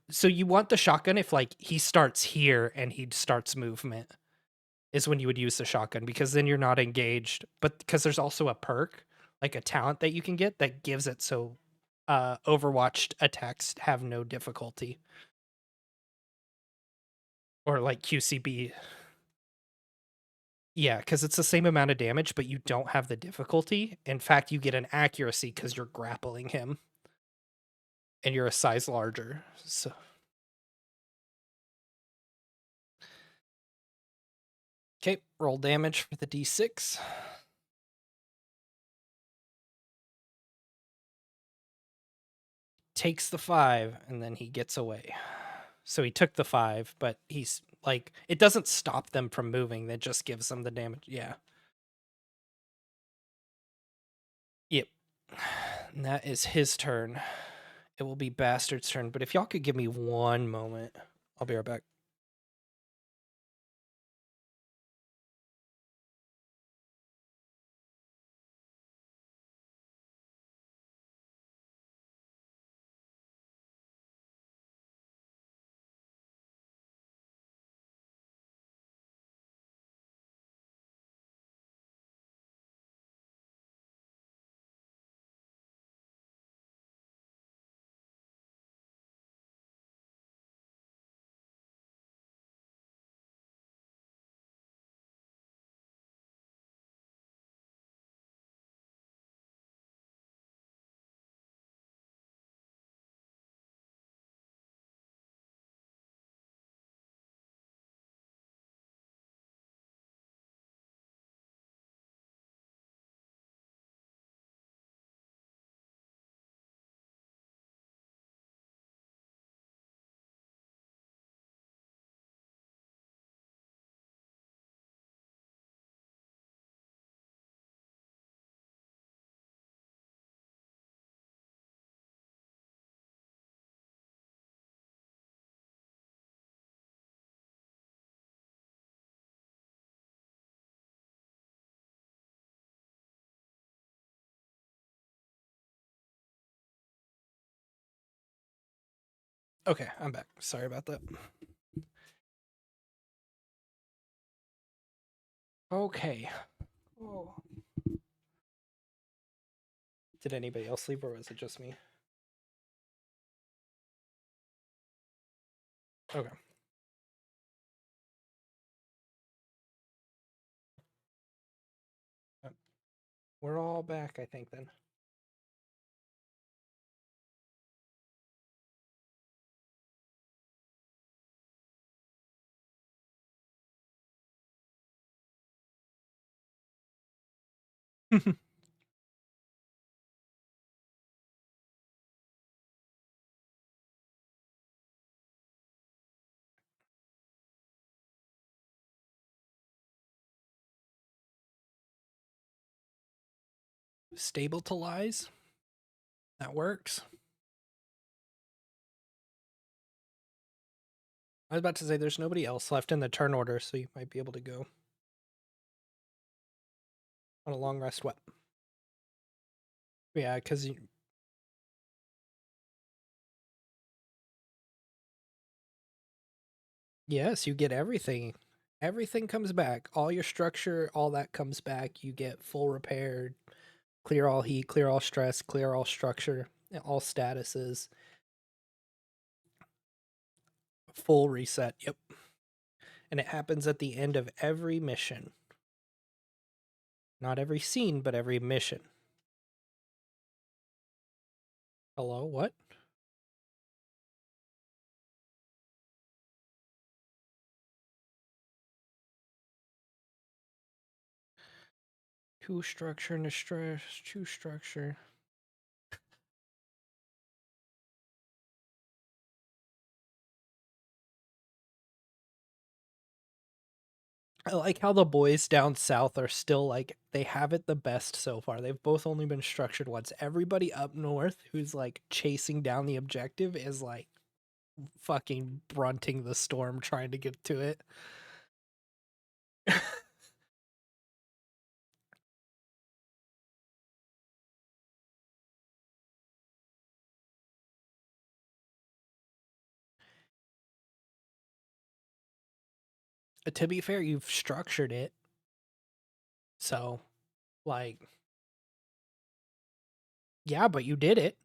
So you want the shotgun if like he starts here and he starts movement is when you would use the shotgun because then you're not engaged. But because there's also a perk, like a talent that you can get that gives it so overwatched attacks have no difficulty. Or like QCB. Yeah, because it's the same amount of damage, but you don't have the difficulty. In fact, you get an accuracy because you're grappling him and you're a size larger. So okay, roll damage for the D6. Takes the 5 and then he gets away. So he took the 5, but he's like it doesn't stop them from moving, that just gives them the damage. Yeah. Yep. And that is his turn. It will be Bastard's turn, but if y'all could give me one moment, I'll be right back. Okay, I'm back. Sorry about that. Okay. Oh. Did anybody else leave or was it just me? Okay. We're all back, I think, then. Stable to lies. That works. I was about to say there's nobody else left in the turn order, so you might be able to go on a long rest. What? Yeah, because you. Yes, you get everything. Everything comes back. All your structure, all that comes back. You get full repair, clear all heat, clear all stress, clear all structure, all statuses. Full reset. Yep. And it happens at the end of every mission. Not every scene, but every mission. Hello, what? Two structure and a stress, two structure. I like how the boys down south are still like, they have it the best so far. They've both only been structured once. Everybody up north who's like chasing down the objective is like fucking brunting the storm trying to get to it. To be fair, you've structured it. So, like, yeah, but you did it.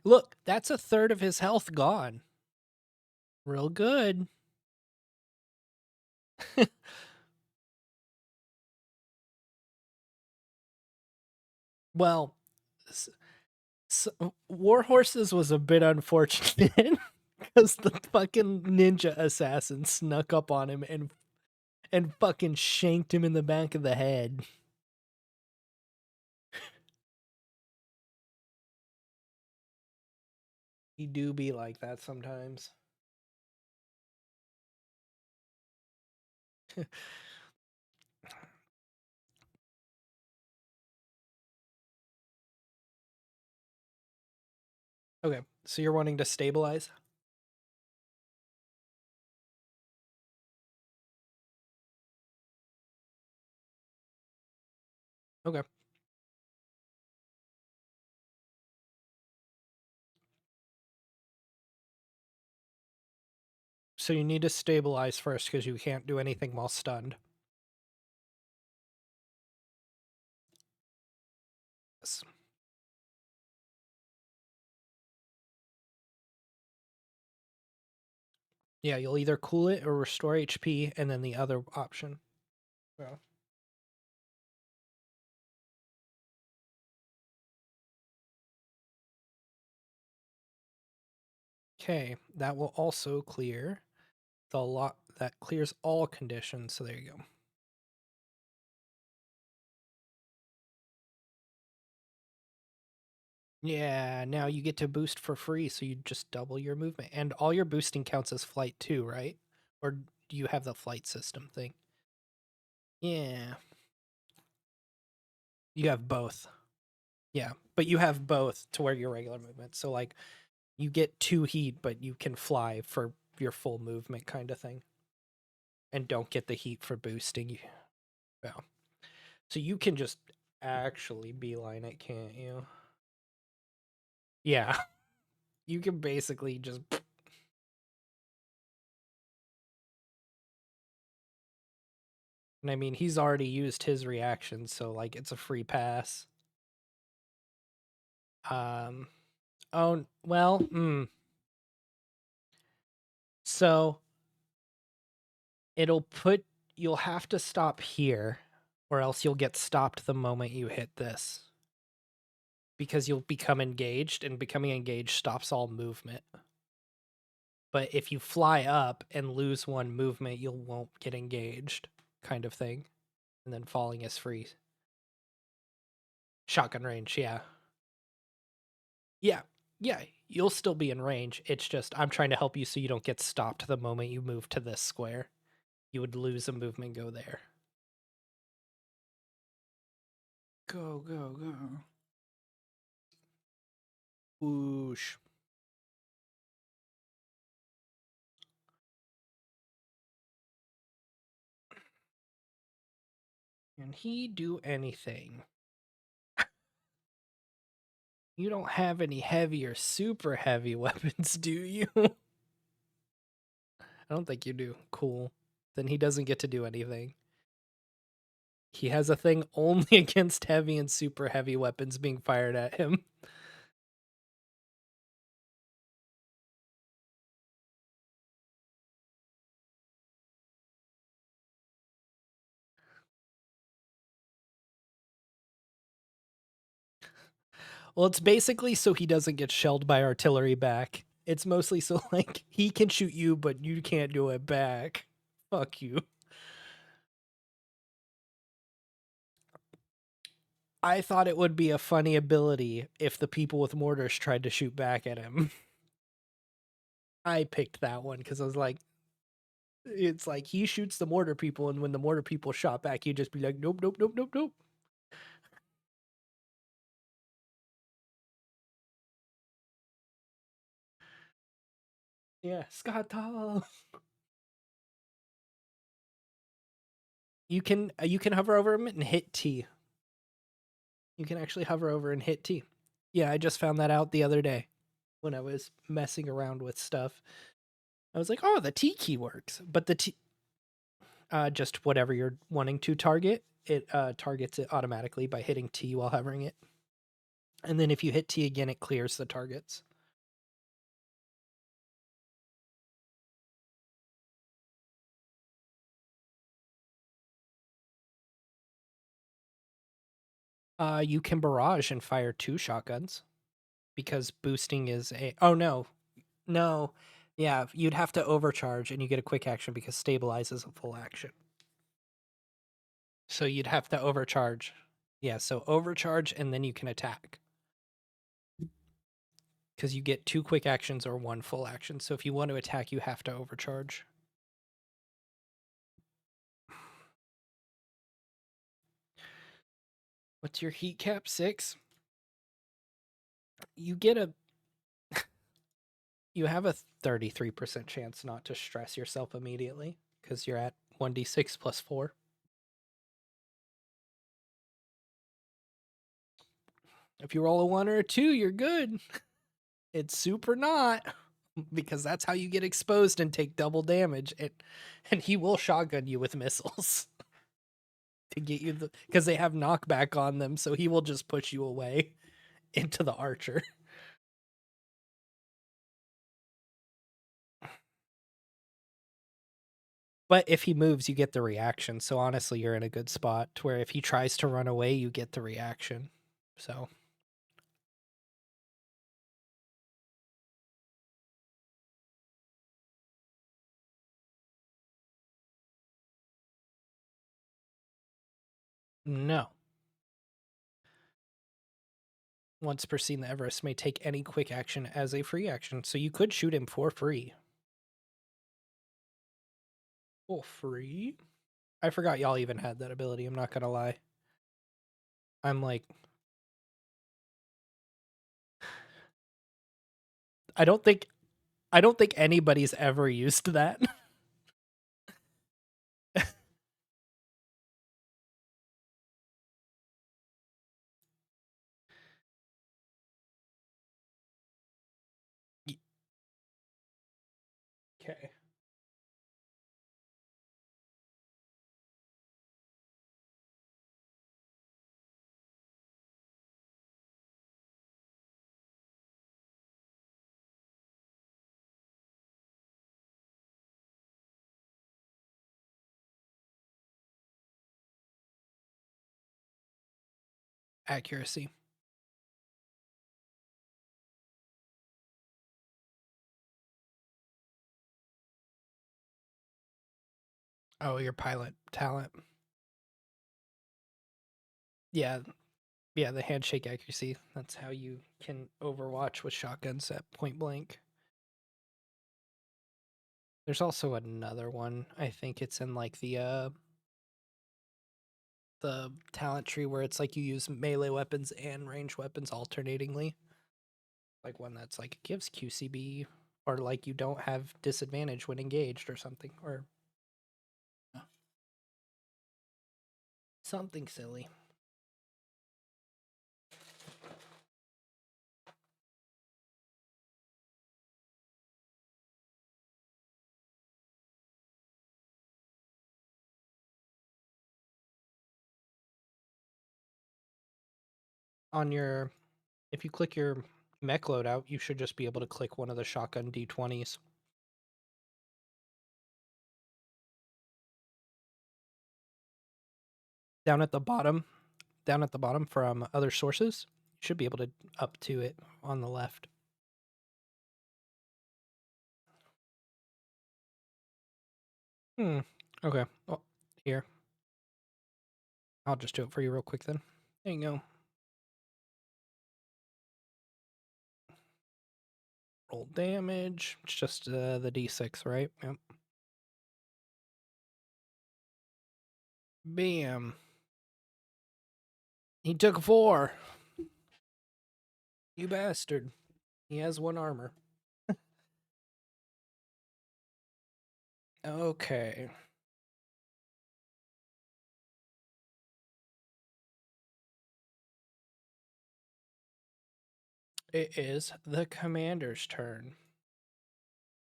Look, that's a third of his health gone. Real good. Well, War Horses was a bit unfortunate because the fucking ninja assassin snuck up on him and fucking shanked him in the back of the head. He do be like that sometimes. Okay, so you're wanting to stabilize? Okay. So you need to stabilize first because you can't do anything while stunned. Yes. Yeah, you'll either cool it or restore HP, and then the other option. Yeah. Okay, that will also clear the lot. That clears all conditions. So there you go. Yeah, now you get to boost for free, so you just double your movement, and all your boosting counts as flight too, right? Or do you have the flight system thing? Yeah, you have both. Yeah, but you have both to where your regular movement. So like, you get 2 heat, but you can fly for your full movement kind of thing, and don't get the heat for boosting. Yeah, so you can just actually beeline it, can't you? Yeah, you can basically just. And I mean, he's already used his reaction, so like it's a free pass. Um, oh well, so it'll put you'll have to stop here, or else you'll get stopped the moment you hit this. Because you'll become engaged, and becoming engaged stops all movement. But if you fly up and lose one movement, you won't get engaged, kind of thing. And then falling is free. Shotgun range, yeah. Yeah, yeah, you'll still be in range. It's just I'm trying to help you so you don't get stopped the moment you move to this square. You would lose a movement, go there. Go, go, go. Whoosh. Can he do anything? You don't have any heavy or super heavy weapons, do you? I don't think you do. Cool. Then he doesn't get to do anything. He has a thing only against heavy and super heavy weapons being fired at him. Well, it's basically so he doesn't get shelled by artillery back. It's mostly so, like, he can shoot you, but you can't do it back. Fuck you. I thought it would be a funny ability if the people with mortars tried to shoot back at him. I picked that one because I was like, it's like he shoots the mortar people, and when the mortar people shot back, he'd just be like, nope, nope, nope, nope, nope. Yeah, Skata. You can hover over him and hit T. You can actually hover over and hit T. Yeah, I just found that out the other day when I was messing around with stuff. I was like, oh, the T key works, but the T, just whatever you're wanting to target, it targets it automatically by hitting T while hovering it. And then if you hit T again, it clears the targets. You can barrage and fire 2 shotguns because boosting is a. Oh no, no, yeah, you'd have to overcharge and you get a quick action because stabilize is a full action. So you'd have to overcharge. Yeah, so overcharge and then you can attack. Because you get 2 quick actions or 1 full action. So if you want to attack, you have to overcharge. What's your heat cap? 6? You get a. You have a 33% chance not to stress yourself immediately because you're at 1d6 plus 4. If you roll a 1 or a 2, you're good. It's super not because that's how you get exposed and take double damage. And he will shotgun you with missiles to get you because they have knockback on them, so he will just push you away into the archer. But if he moves, you get the reaction. So honestly, you're in a good spot to where if he tries to run away, you get the reaction. So no. Once per scene, the Everest may take any quick action as a free action. So you could shoot him for free. For free? I forgot y'all even had that ability. I'm not going to lie. I'm like, I don't think anybody's ever used that. Okay. Accuracy. Oh, your pilot talent. Yeah. Yeah, the handshake accuracy. That's how you can overwatch with shotguns at point blank. There's also another one. I think it's in like the talent tree where it's like you use melee weapons and range weapons alternatingly. Like one that's like gives QCB or like you don't have disadvantage when engaged or something or something silly. on your, if you click your mech loadout, you should just be able to click one of the shotgun D20s. Down at the bottom from other sources, you should be able to up to it on the left. Okay. Well, here. I'll just do it for you real quick then. There you go. Roll damage. It's just the D6, right? Yep. Bam. He took 4. You bastard. He has 1 armor. Okay. It is the commander's turn.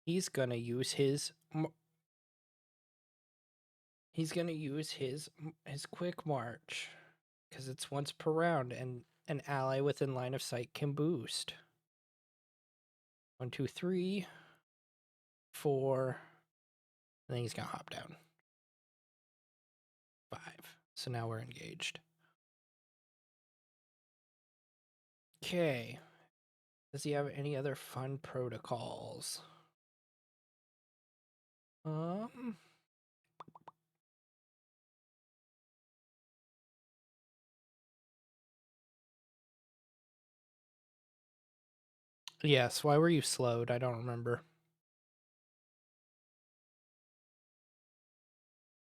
He's gonna use his quick march because it's once per round, and an ally within line of sight can boost. 1, 2, 3, 4, and then he's gonna hop down. 5. So now we're engaged. Okay. Does he have any other fun protocols? Yes, why were you slowed? I don't remember.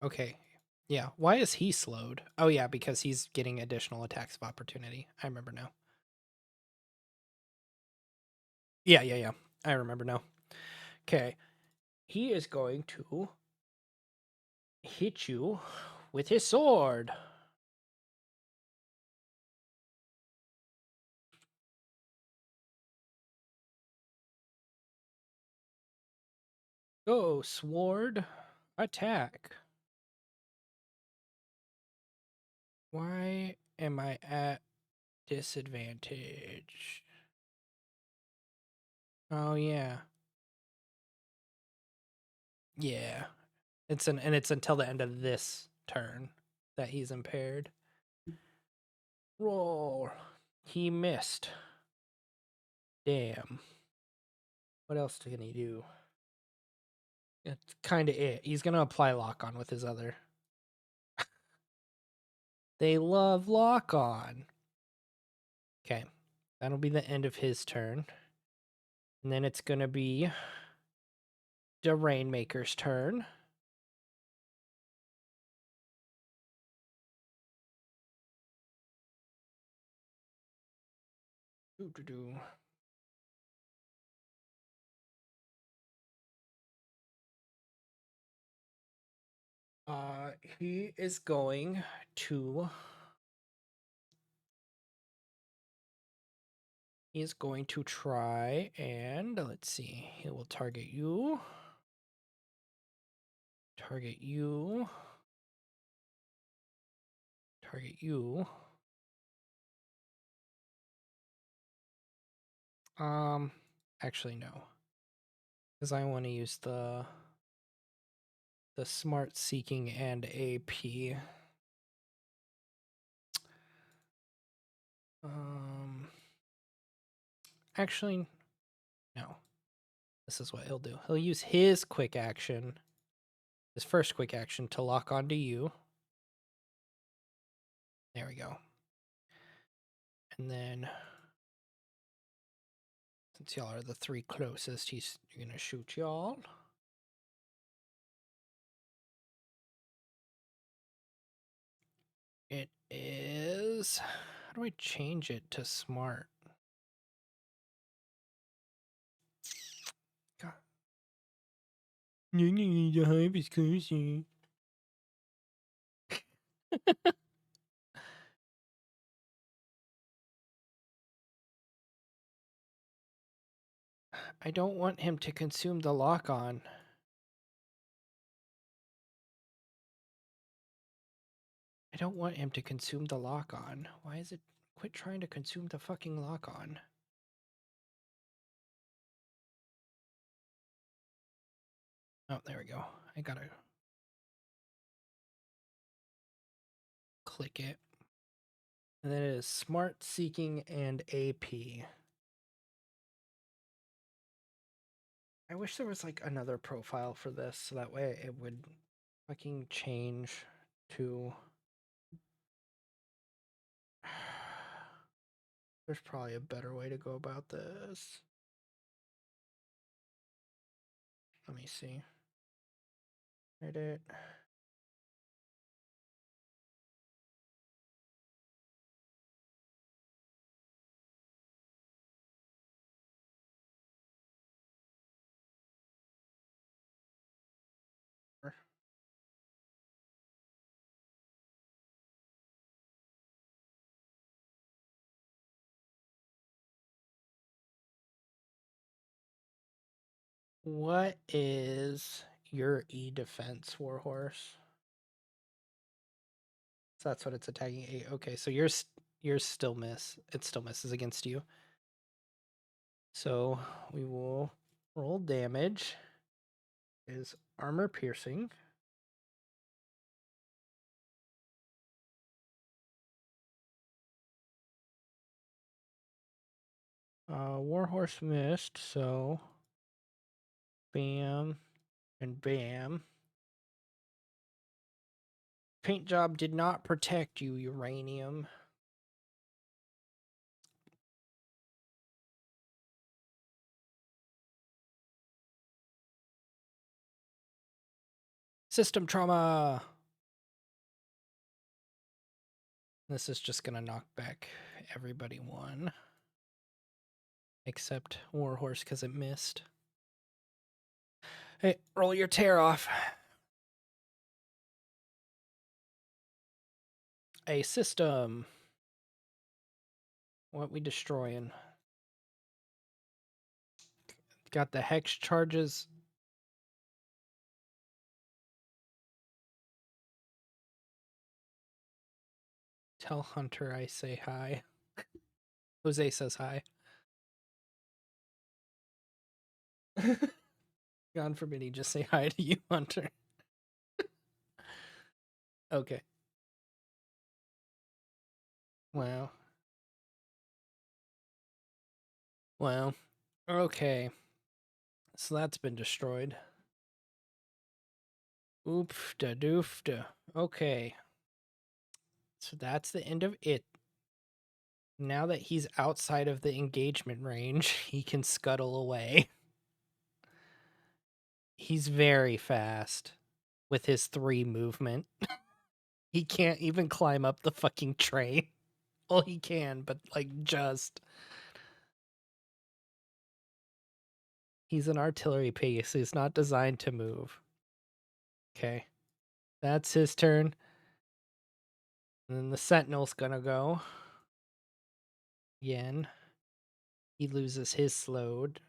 Okay. Yeah, why is he slowed? Oh yeah, because he's getting additional attacks of opportunity. I remember now. Yeah. I remember now. Okay. He is going to hit you with his sword. Go, sword. Attack. Why am I at disadvantage? Oh yeah. Yeah. It's until the end of this turn that he's impaired. Roll. He missed. Damn. What else can he do? It's kind of it. He's going to apply lock on with his other. They love lock on. Okay. That'll be the end of his turn. And then it's going to be the Rainmaker's turn. Doo-doo-doo. He is going to... He's going to try and... Let's see. He will target you. Target you. Target you. Actually, no. Because I want to use the smart seeking and AP. Actually, no. This is what he'll do. He'll use his quick action, his first quick action, to lock onto you. There we go. And then, since y'all are the 3 closest, he's gonna shoot y'all. It is... How do I change it to smart? God. You need to hide his cursor. I don't want him to consume the lock on. I don't want him to consume the lock on. Why is it Quit trying to consume the fucking lock-on. Oh, there we go. I gotta click it. And then it is Smart Seeking and AP. I wish there was like another profile for this so that way it would fucking change to... There's probably a better way to go about this. Let me see. Edit. What is your E-defense, Warhorse? So that's what it's attacking 8. Okay, so yours still miss. It still misses against you. So we will roll damage. Is armor piercing. Warhorse missed, so bam and bam. Paint job did not protect you, uranium. System trauma. This is just gonna knock back everybody 1. Except Warhorse because it missed. Hey, roll your tear off. A system. What we destroying? Got the hex charges. Tell Hunter I say hi. Jose says hi. God forbid he just say hi to you, Hunter. Okay. Wow. Well, okay. So that's been destroyed. Oofda doofda. Okay. So that's the end of it. Now that he's outside of the engagement range, he can scuttle away. He's very fast with his 3 movement. He can't even climb up the fucking train. Well, he can, but like just. He's an artillery piece. He's not designed to move. Okay. That's his turn. And then the Sentinel's gonna go. Yen. He loses his slowed.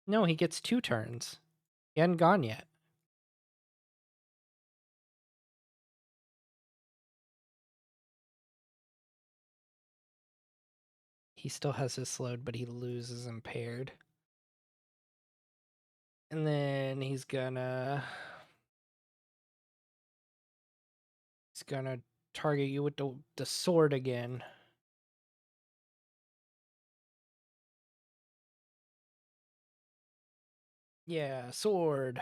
No, he gets 2 turns. He hadn't gone yet. He still has his slowed, but he loses impaired. And then he's gonna target you with the sword again. Yeah, sword.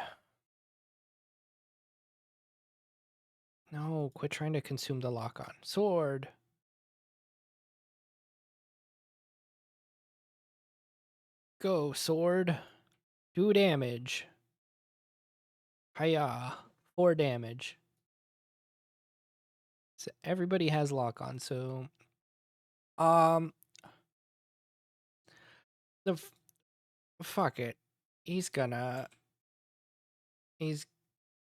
No, quit trying to consume the lock-on. Sword. Go, sword. 2 damage. Hiya. 4 damage. So everybody has lock-on, so... Fuck it. He's gonna...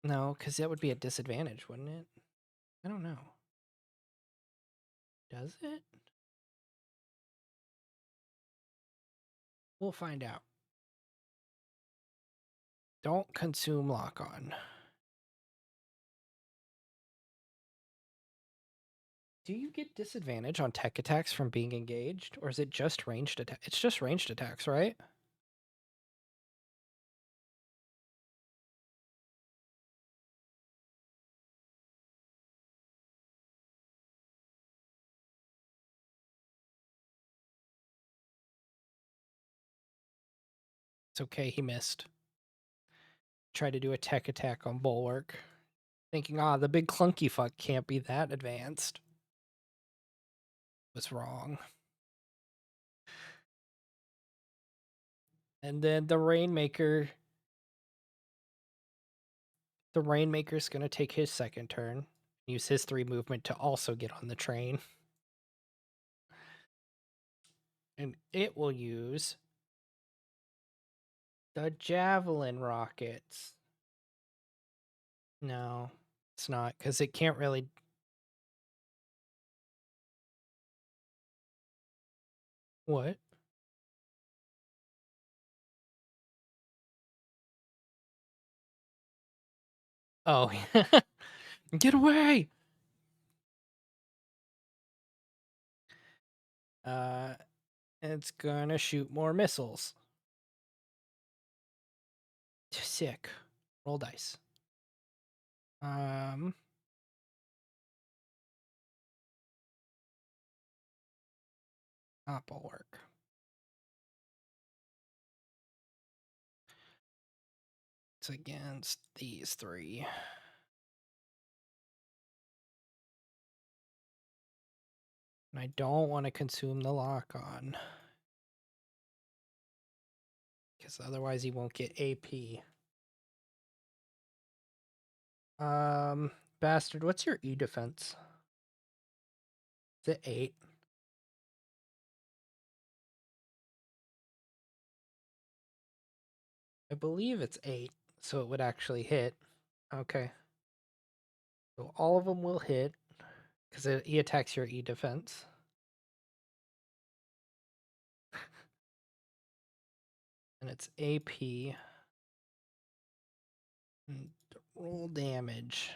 No, because that would be a disadvantage, wouldn't it? I don't know. Does it? We'll find out. Don't consume lock-on. Do you get disadvantage on tech attacks from being engaged, or is it just ranged attack? It's just ranged attacks, right? It's okay, he missed. Tried to do a tech attack on Bulwark, thinking, the big clunky fuck can't be that advanced. Was wrong. And then the Rainmaker's gonna take his second turn, use his 3 movement to also get on the train. And it will use the Javelin rockets. No, it's not, because it can't really... What? Oh, get away! It's gonna shoot more missiles. Sick. Roll dice. Not Bulwark. It's against these 3. And I don't want to consume the lock-on, because otherwise he won't get AP. Bastard, what's your E defense? Is it 8? I believe it's 8, so it would actually hit. Okay. So all of them will hit, because he attacks your E defense. And it's AP. And roll damage.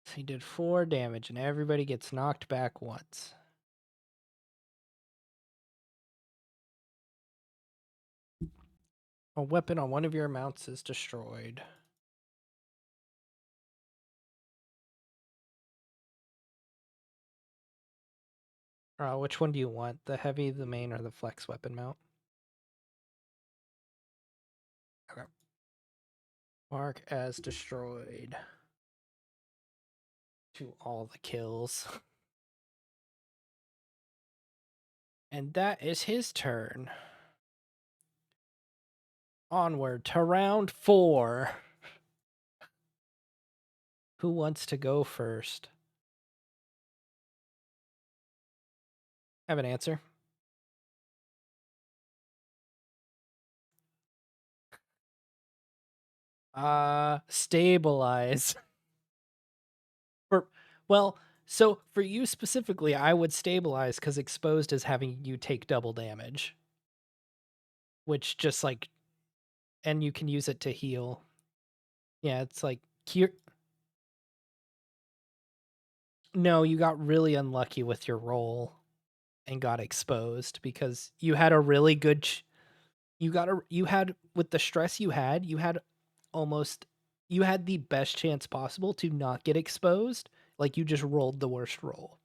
So he did 4 damage, and everybody gets knocked back once. A weapon on one of your mounts is destroyed. Which one do you want? The heavy, the main, or the flex weapon mount? Okay. Mark as destroyed. To all the kills. And that is his turn. Onward to round 4. Who wants to go first? I have an answer. Stabilize. So for you specifically, I would stabilize, because exposed is having you take double damage. Which just like... And you can use it to heal. Yeah, it's like... No, you got really unlucky with your roll and got exposed, because you had a really good... You had, with the stress you had the best chance possible to not get exposed. Like, you just rolled the worst roll.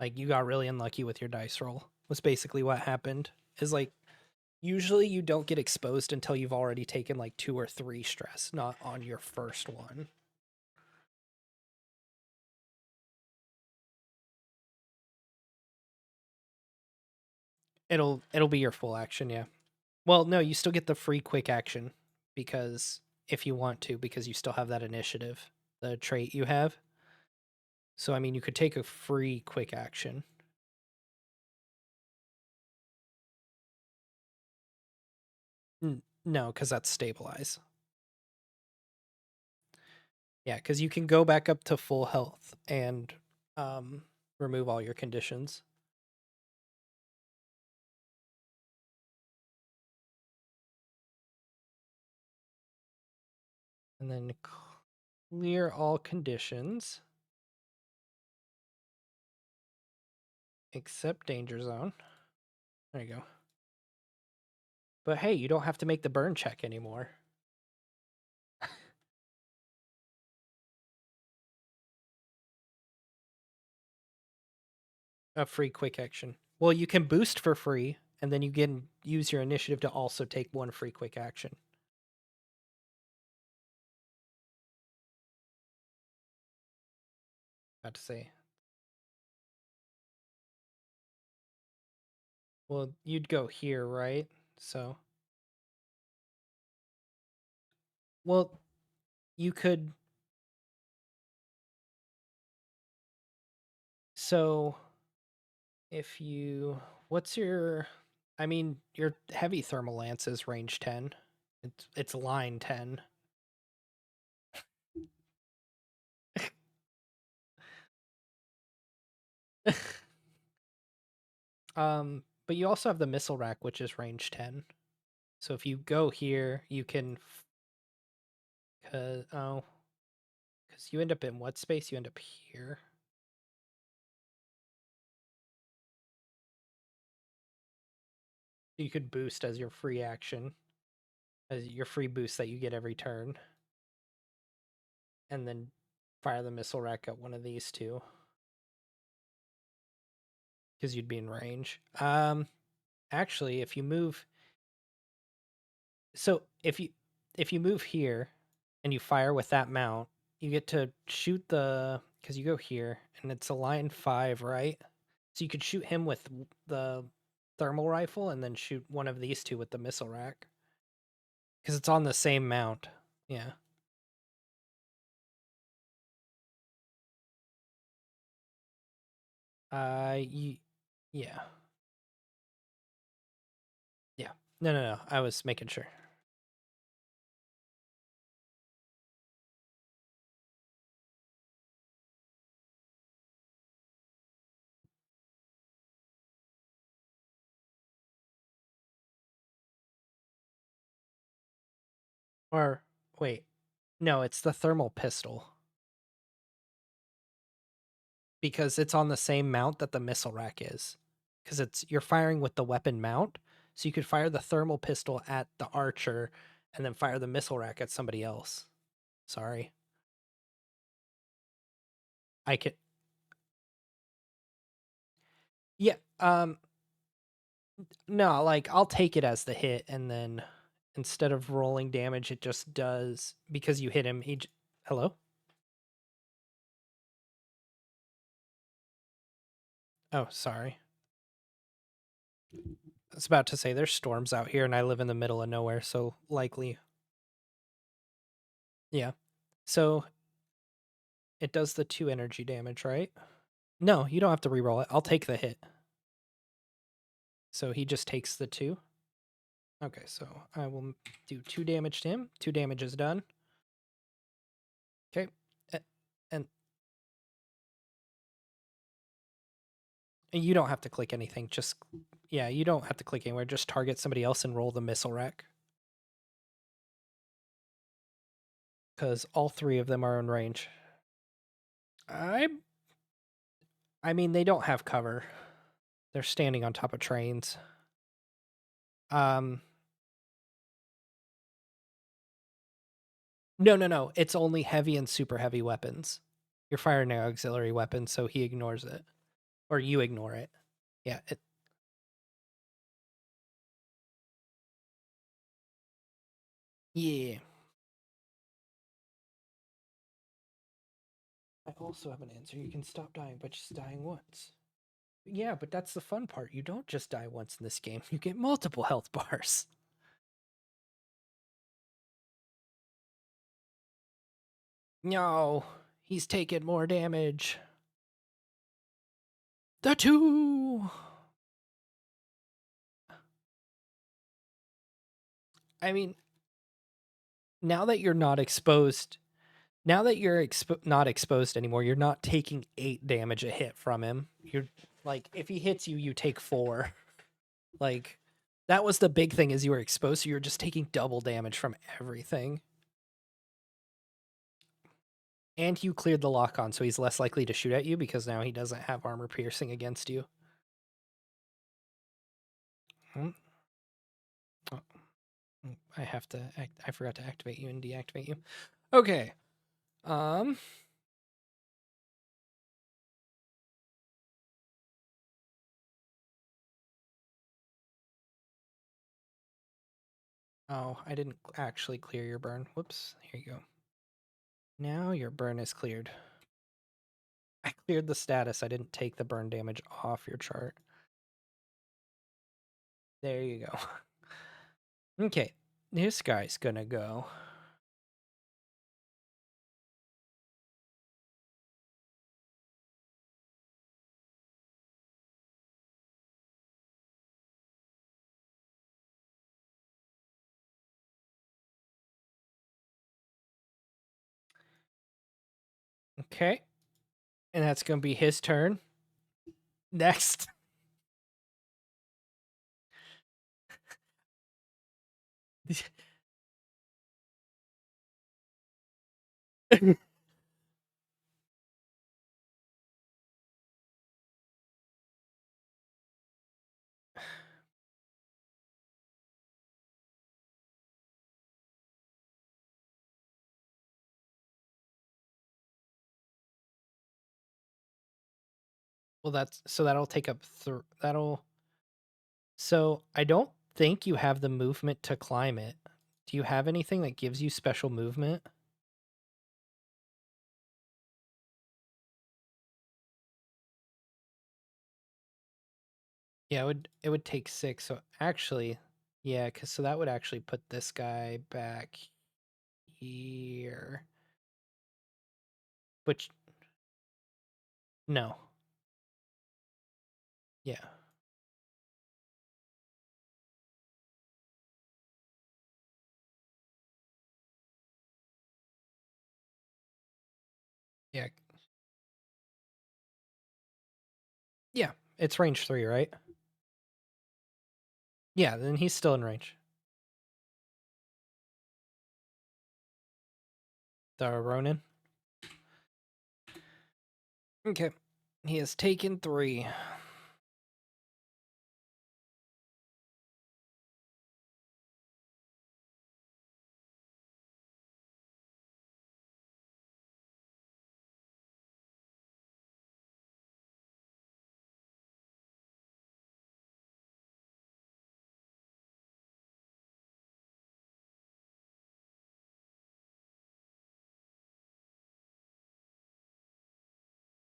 Like, you got really unlucky with your dice roll, was basically what happened. Is like, usually you don't get exposed until you've already taken like 2 or 3 stress, not on your first one. It'll be your full action, yeah. Well, no, you still get the free quick action, because if you want to, because you still have that initiative, the trait you have. So I mean, you could take a free quick action. No, because that's stabilize. Yeah, because you can go back up to full health and remove all your conditions. And then clear all conditions. Except danger zone. There you go. But hey, you don't have to make the burn check anymore. A free quick action. Well, you can boost for free, and then you can use your initiative to also take one free quick action. About to say. Well, you'd go here, right? So. Well, you could. So, if you. What's your. I mean, your heavy thermal lance is range 10. It's line 10. But you also have the missile rack, which is range 10. So if you go here, you can. Because you end up in what space? You end up here. You could boost as your free action, as your free boost that you get every turn, and then fire the missile rack at one of these two, because you'd be in range. Actually, if you move, so if you move here, and you fire with that mount, you get to shoot because you go here, and it's a line 5, right? So you could shoot him with the thermal rifle, and then shoot one of these two with the missile rack. Because it's on the same mount. Yeah. Yeah. Yeah. No. I was making sure. Or wait, no, it's the thermal pistol. Because it's on the same mount that the missile rack is. Because you're firing with the weapon mount, so you could fire the thermal pistol at the archer and then fire the missile rack at somebody else. Sorry. I could. Yeah. No, like I'll take it as the hit, and then instead of rolling damage, it just does because you hit him. Hello. Oh, sorry. I was about to say there's storms out here, and I live in the middle of nowhere, so likely. Yeah. So it does the 2 energy damage, right? No, you don't have to reroll it. I'll take the hit. So he just takes the 2. Okay, so I will do 2 damage to him. 2 damage is done. Okay. And you don't have to click anything. Just, yeah, you don't have to click anywhere. Just target somebody else and roll the missile rack. Because all 3 of them are in range. I mean, they don't have cover. They're standing on top of trains. No. It's only heavy and super heavy weapons. You're firing an auxiliary weapon, so he ignores it. Or you ignore it. Yeah. Yeah. I also have an answer. You can stop dying by just dying once. Yeah, but that's the fun part. You don't just die once in this game. You get multiple health bars. No, he's taking more damage. The 2. I mean, now that you're not exposed, not exposed anymore, you're not taking 8 damage a hit from him. You're like, if he hits you, you take 4. Like, that was the big thing, is you were exposed, so you were just taking double damage from everything. And you cleared the lock on, so he's less likely to shoot at you because now he doesn't have armor piercing against you. Hmm. Oh, I have to I forgot to activate you and deactivate you. Okay. Oh, I didn't actually clear your burn. Whoops. Here you go. Now your burn is cleared. I cleared the status. I didn't take the burn damage off your chart. There you go. Okay. This guy's gonna go. Okay. And that's gonna be his turn. Next. Well, that'll take up that'll. So I don't think you have the movement to climb it. Do you have anything that gives you special movement? Yeah, it would take 6. So actually, yeah, cuz so that would actually put this guy back here. Which no. Yeah. Yeah. Yeah, it's range 3, right? Yeah, then he's still in range. The Ronin. Okay. He has taken 3.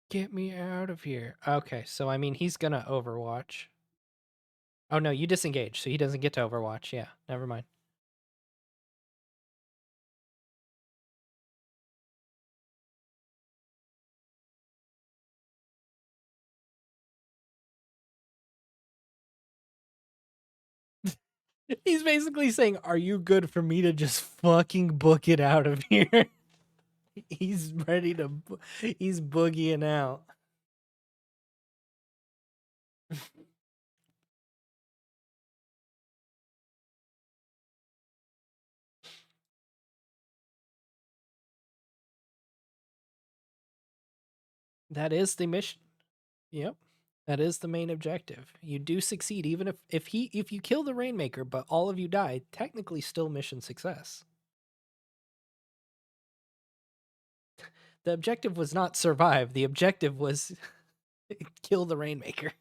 Get me out of here. Okay, so I mean he's gonna Overwatch. Oh no, you disengage, so he doesn't get to Overwatch. Yeah, never mind. He's basically saying, "Are you good for me to just fucking book it out of here?" He's ready to. He's boogieing out. That is the mission. Yep. That is the main objective. You do succeed, even if you kill the Rainmaker, but all of you die. Technically, still mission success. The objective was not survive. The objective was kill the Rainmaker.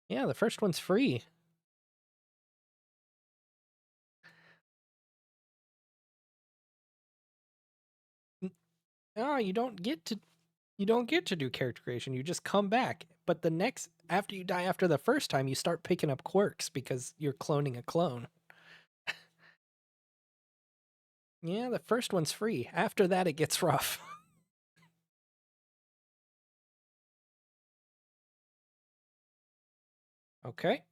Yeah, the first one's free. Oh, you don't get to do character creation. You just come back. But the next after you die after the first time, you start picking up quirks because you're cloning a clone. Yeah, the first one's free. After that it gets rough. Okay.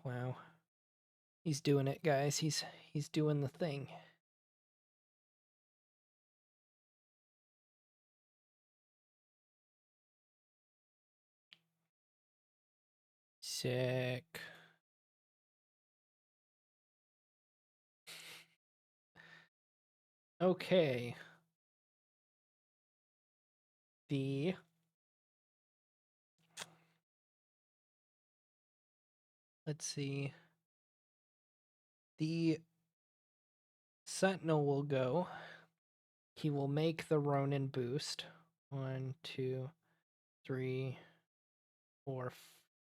Wow. He's doing it, guys. He's doing the thing. Sick. Okay. Let's see. The Sentinel will go. He will make the Ronin boost. 1, 2, 3, 4,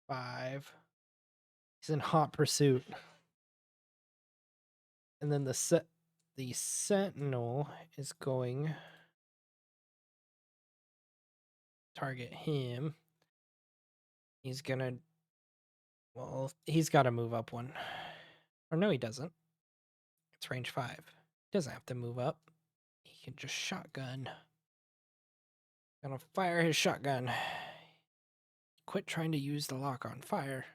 5. He's in hot pursuit. And then the Sentinel is going target him. He's gonna, well, he's got to move up one. Or no, he doesn't. It's range 5. He doesn't have to move up. He can just shotgun. Gonna fire his shotgun. Quit trying to use the lock on fire.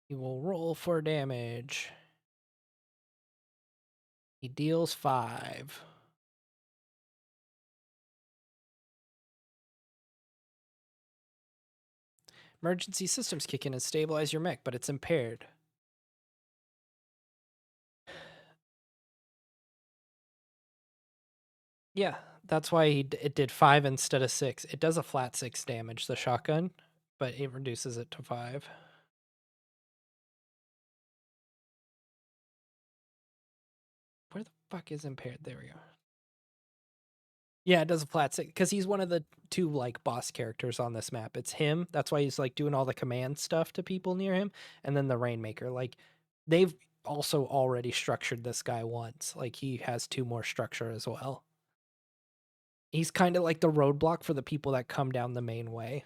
He will roll for damage. He deals 5. Emergency systems kick in and stabilize your mech, but it's impaired. Yeah, that's why it did 5 instead of 6. It does a flat 6 damage, the shotgun, but it reduces it to 5. Where the fuck is impaired? There we go. Yeah, it does a flat 6 because he's one of the 2 like boss characters on this map. It's him. That's why he's like doing all the command stuff to people near him, and then the Rainmaker. Like they've also already structured this guy once. Like he has 2 more structure as well. He's kind of like the roadblock for the people that come down the main way.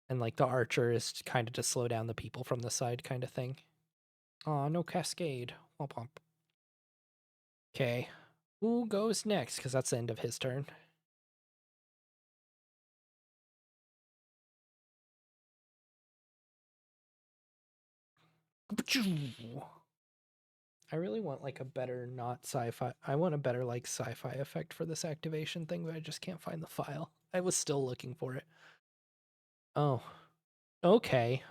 And like the archer is kind of to slow down the people from the side kind of thing. Aw, no cascade. Womp womp. Okay. Who goes next? Because that's the end of his turn. I really want like a better not sci-fi. I want a better like sci-fi effect for this activation thing, but I just can't find the file. I was still looking for it. Oh. Okay.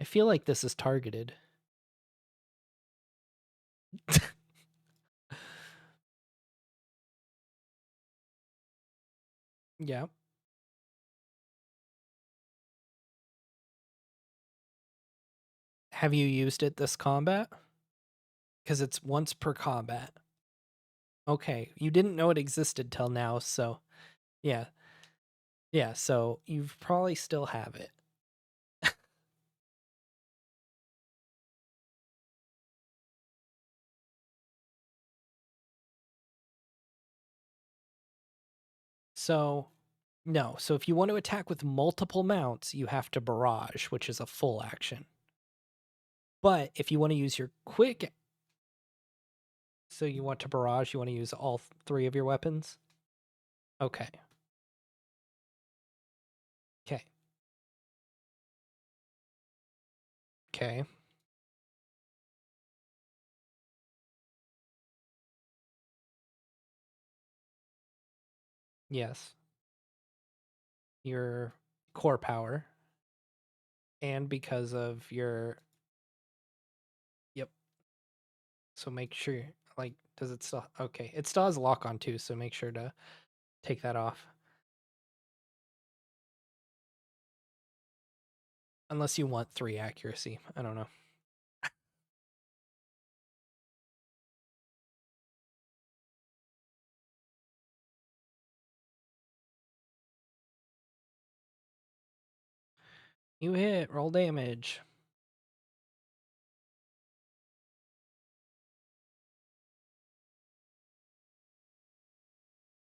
I feel like this is targeted. Yeah. Have you used it this combat? Because it's once per combat. Okay. You didn't know it existed till now, so yeah. Yeah, so you probably still have it. So, no. So if you want to attack with multiple mounts, you have to barrage, which is a full action. But if you want to use your quick, so you want to barrage, you want to use all 3 of your weapons? Okay. Okay. Okay. Yes. Your core power. And because of your... Yep. So make sure, like, does it still... Okay. It still has a lock on too, so make sure to take that off. Unless you want 3 accuracy. I don't know. You hit, roll damage.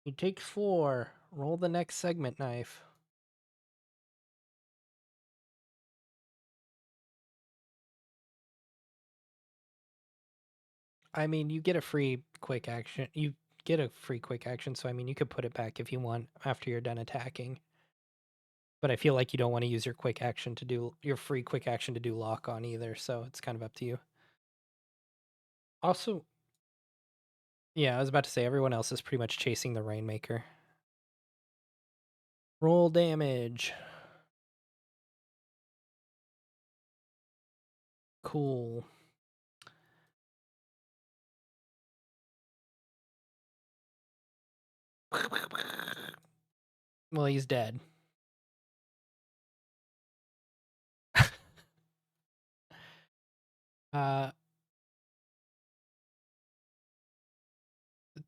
You take 4, roll the next segment knife. I mean, you get a free quick action. You get a free quick action, so I mean, you could put it back if you want after you're done attacking. But I feel like you don't want to use your quick action to do your free quick action to do lock on either, so it's kind of up to you. Also, yeah, I was about to say everyone else is pretty much chasing the Rainmaker. Roll damage. Cool. Well, he's dead.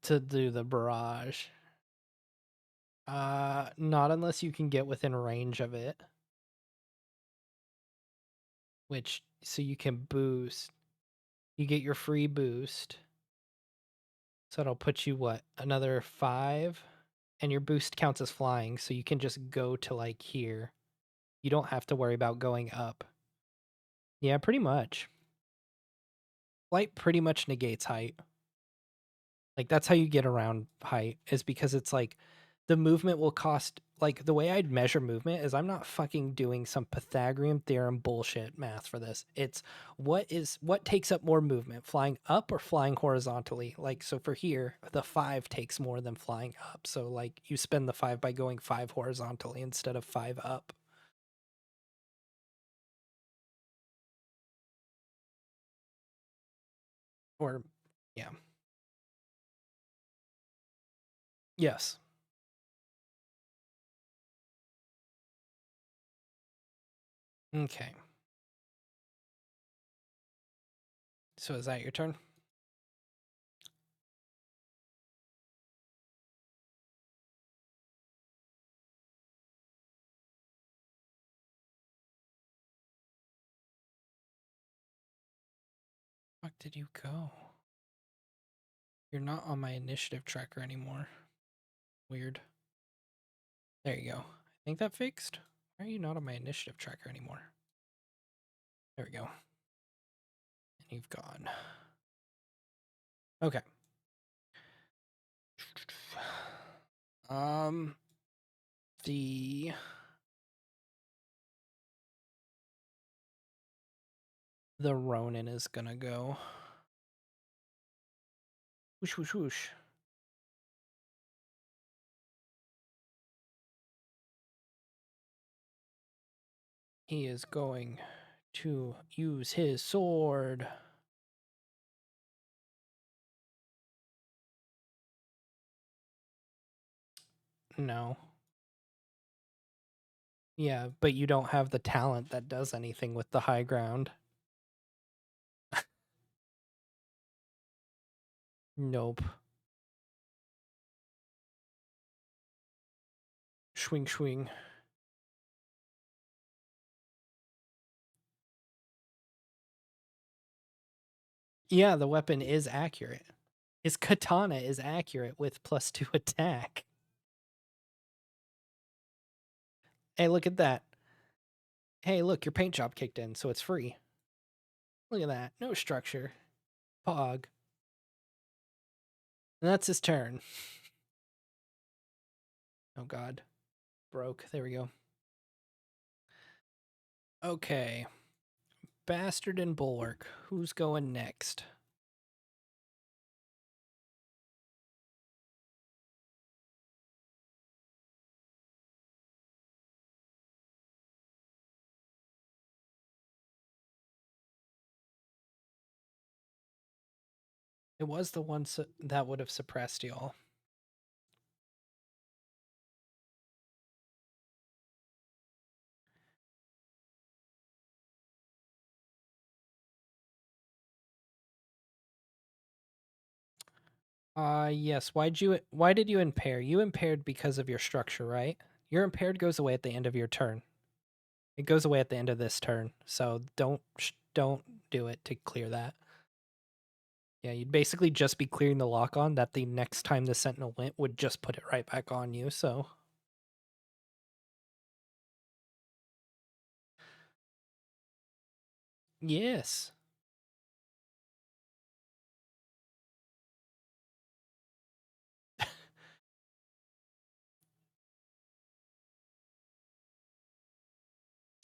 To do the barrage. Not unless you can get within range of it. Which, so you can boost. You get your free boost. So it'll put you, what, another 5? And your boost counts as flying, so you can just go to, like, here. You don't have to worry about going up. Yeah, pretty much. Flight pretty much negates height. Like, that's how you get around height, is because it's like the movement will cost, like, the way I'd measure movement is I'm not fucking doing some Pythagorean theorem bullshit math for this. It's what takes up more movement, flying up or flying horizontally? Like, so for here, the 5 takes more than flying up. So, like, you spend the 5 by going 5 horizontally instead of 5 up. Or, yeah. Yes. Okay. So is that your turn? Fuck did you go? You're not on my initiative tracker anymore. Weird. There you go. I think that fixed. Why are you not on my initiative tracker anymore? There we go. And you've gone. Okay. The Ronin is gonna go. Whoosh whoosh whoosh. He is going to use his sword. No. Yeah, but you don't have the talent that does anything with the high ground. Nope. Swing swing. Yeah, the weapon is accurate. His katana is accurate with +2 attack. Hey, look at that. Hey, look, your paint job kicked in, so it's free. Look at that. No structure. Pog. And that's his turn. Oh, God. Broke. There we go. Okay. Bastard and Bulwark. Who's going next? It was the one that would have suppressed y'all. Yes. Why did you impair? You impaired because of your structure, right? Your impaired goes away at the end of your turn. It goes away at the end of this turn. So don't do it to clear that. Yeah, you'd basically just be clearing the lock on that the next time the Sentinel went would just put it right back on you, so. Yes.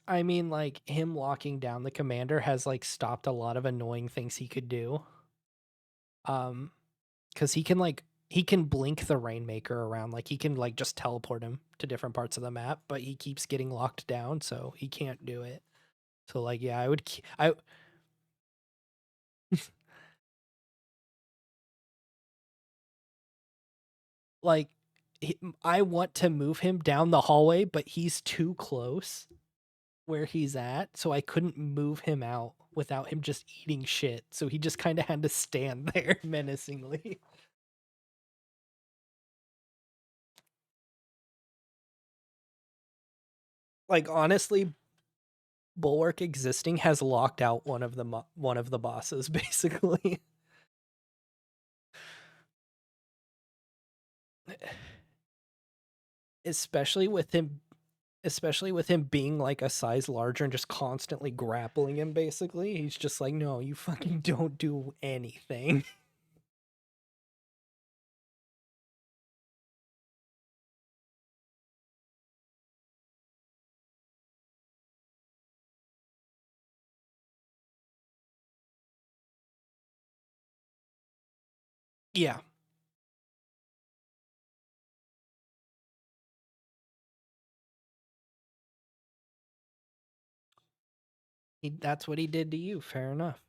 I mean, like, him locking down the commander has, like, stopped a lot of annoying things he could do. Because he can blink the Rainmaker around, like, he can, like, just teleport him to different parts of the map, but he keeps getting locked down, so he can't do it. So, like, yeah, like, I want to move him down the hallway, but he's too close where he's at, so I couldn't move him out without him just eating shit. So he just kind of had to stand there menacingly. Like honestly, Bulwark existing has locked out one of the bosses basically. especially with him especially with him being like a size larger and just constantly grappling him basically. He's just like, "No, you fucking don't do anything." Yeah. That's what he did to you. Fair enough.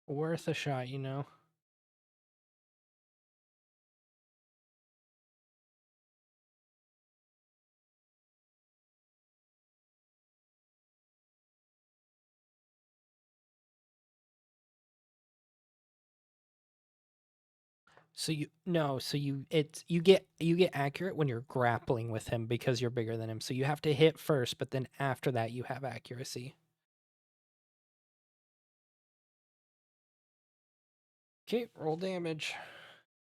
Worth a shot, you know. So you get accurate when you're grappling with him because you're bigger than him. So you have to hit first, but then after that you have accuracy. Okay, roll damage.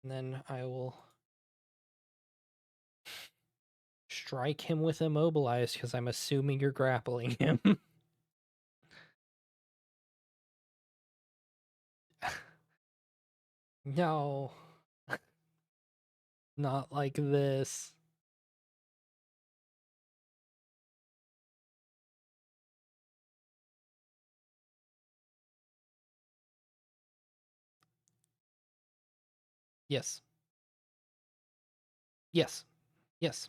And then I will strike him with immobilize because I'm assuming you're grappling him. No. Not like this. Yes. Yes. Yes.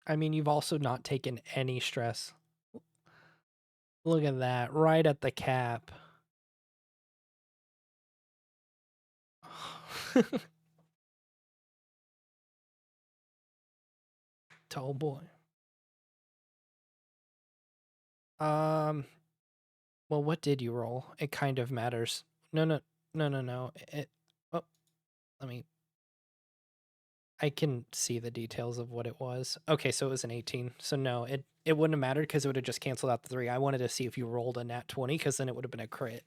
I mean, you've also not taken any stress. Look at that, right at the cap. Oh boy. Um, well, what did you roll? It kind of matters. No, no, no, no, no. Oh, let me. I can see the details of what it was. Okay, so it was an 18. So no, it wouldn't have mattered because it would have just canceled out the 3. I wanted to see if you rolled a nat 20 because then it would have been a crit.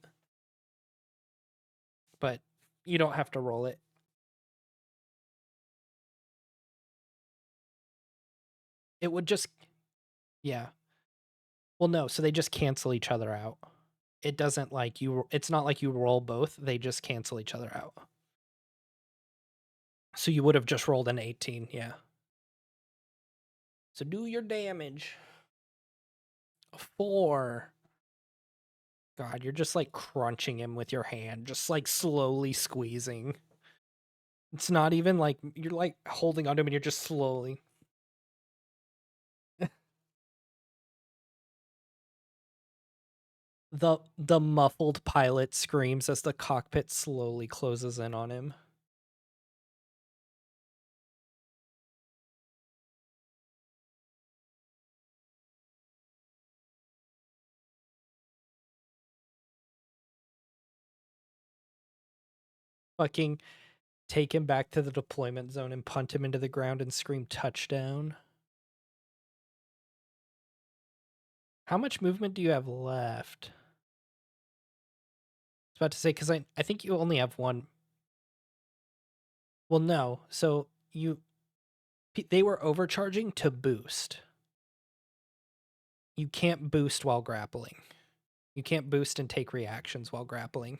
But you don't have to roll it. It would just, yeah. Well, no, so they just cancel each other out. It doesn't like you, it's not like you roll both, they just cancel each other out. So you would have just rolled an 18, yeah. So do your damage. 4. God, you're just like crunching him with your hand, just like slowly squeezing. It's not even like you're like holding onto him and you're just slowly. The muffled pilot screams as the cockpit slowly closes in on him. Fucking take him back to the deployment zone and punt him into the ground and scream touchdown. How much movement do you have left? I was about to say, because I think you only have one. Well, no. So they were overcharging to boost. You can't boost while grappling. You can't boost and take reactions while grappling.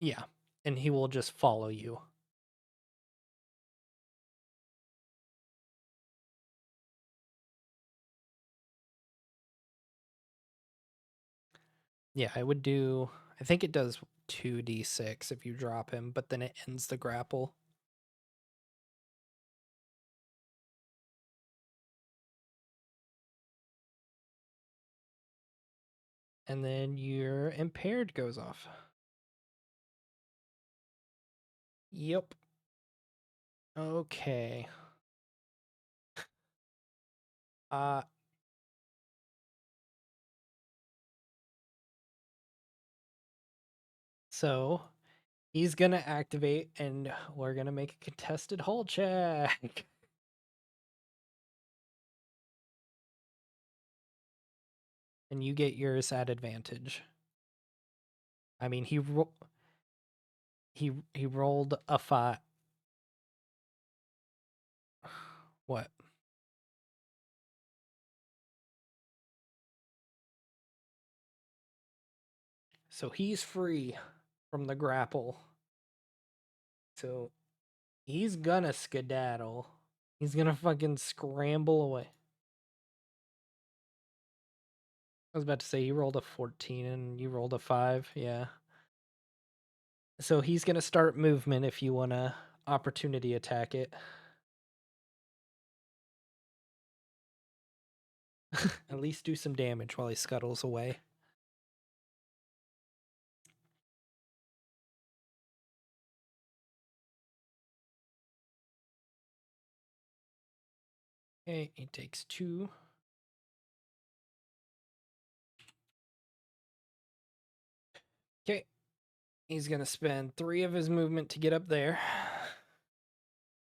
Yeah, and he will just follow you. Yeah, I would do. I think it does 2d6 if you drop him, but then it ends the grapple. And then your impaired goes off. Yep. Okay. Uh so he's gonna activate and we're gonna make a contested hull check. And you get yours at advantage. I mean he rolled a 5. What? So he's free from the grapple. So he's gonna skedaddle. He's gonna fucking scramble away. I was about to say he rolled a 14 and you rolled a 5. Yeah. So he's gonna start movement if you wanna opportunity attack it. At least do some damage while he scuttles away. Okay, he takes 2. Okay. He's gonna spend 3 of his movement to get up there.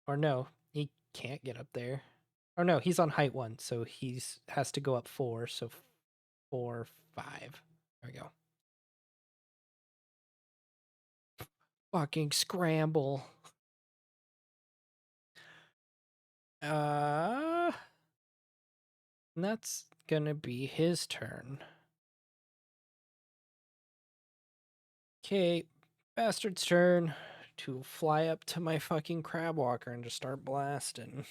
Or no, he can't get up there. Or no, he's on height 1, so he's has to go up 4, so 4, 5. There we go. Fucking scramble. And that's gonna be his turn. Okay, bastard's turn to fly up to my fucking crab walker and just start blasting.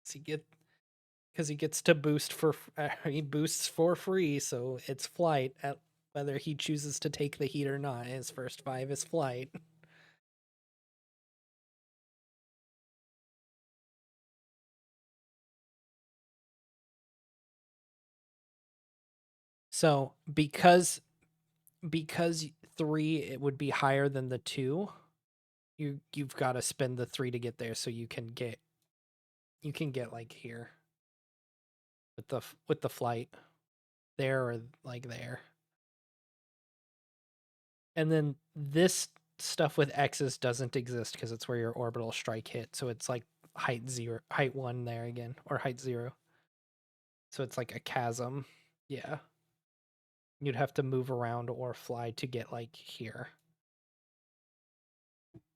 Because he gets to boost he boosts for free, so it's flight at whether he chooses to take the heat or not. His first 5 is flight. So because 3 it would be higher than the 2, you've got to spend the 3 to get there, so you can get like here with the flight there or like there. And then this stuff with X's doesn't exist because it's where your orbital strike hit. So it's like height 1 there again, or height 0. So it's like a chasm. Yeah. You'd have to move around or fly to get like here,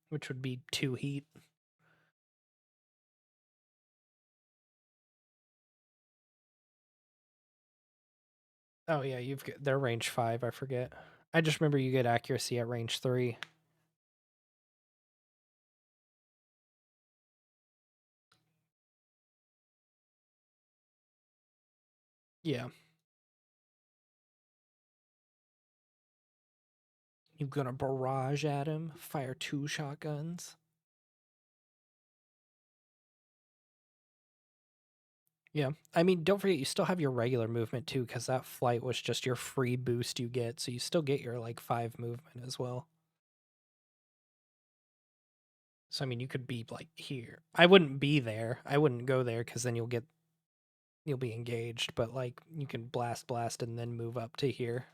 which would be 2 heat. Oh yeah, you've got their range 5, I forget. I just remember you get accuracy at range 3. Yeah. You're gonna barrage at him, fire 2 shotguns. Yeah. I mean, don't forget you still have your regular movement too, because that flight was just your free boost you get, so you still get your like 5 movement as well. So I mean, you could be like here. I wouldn't be there. I wouldn't go there because then you'll be engaged. But like you can blast, and then move up to here.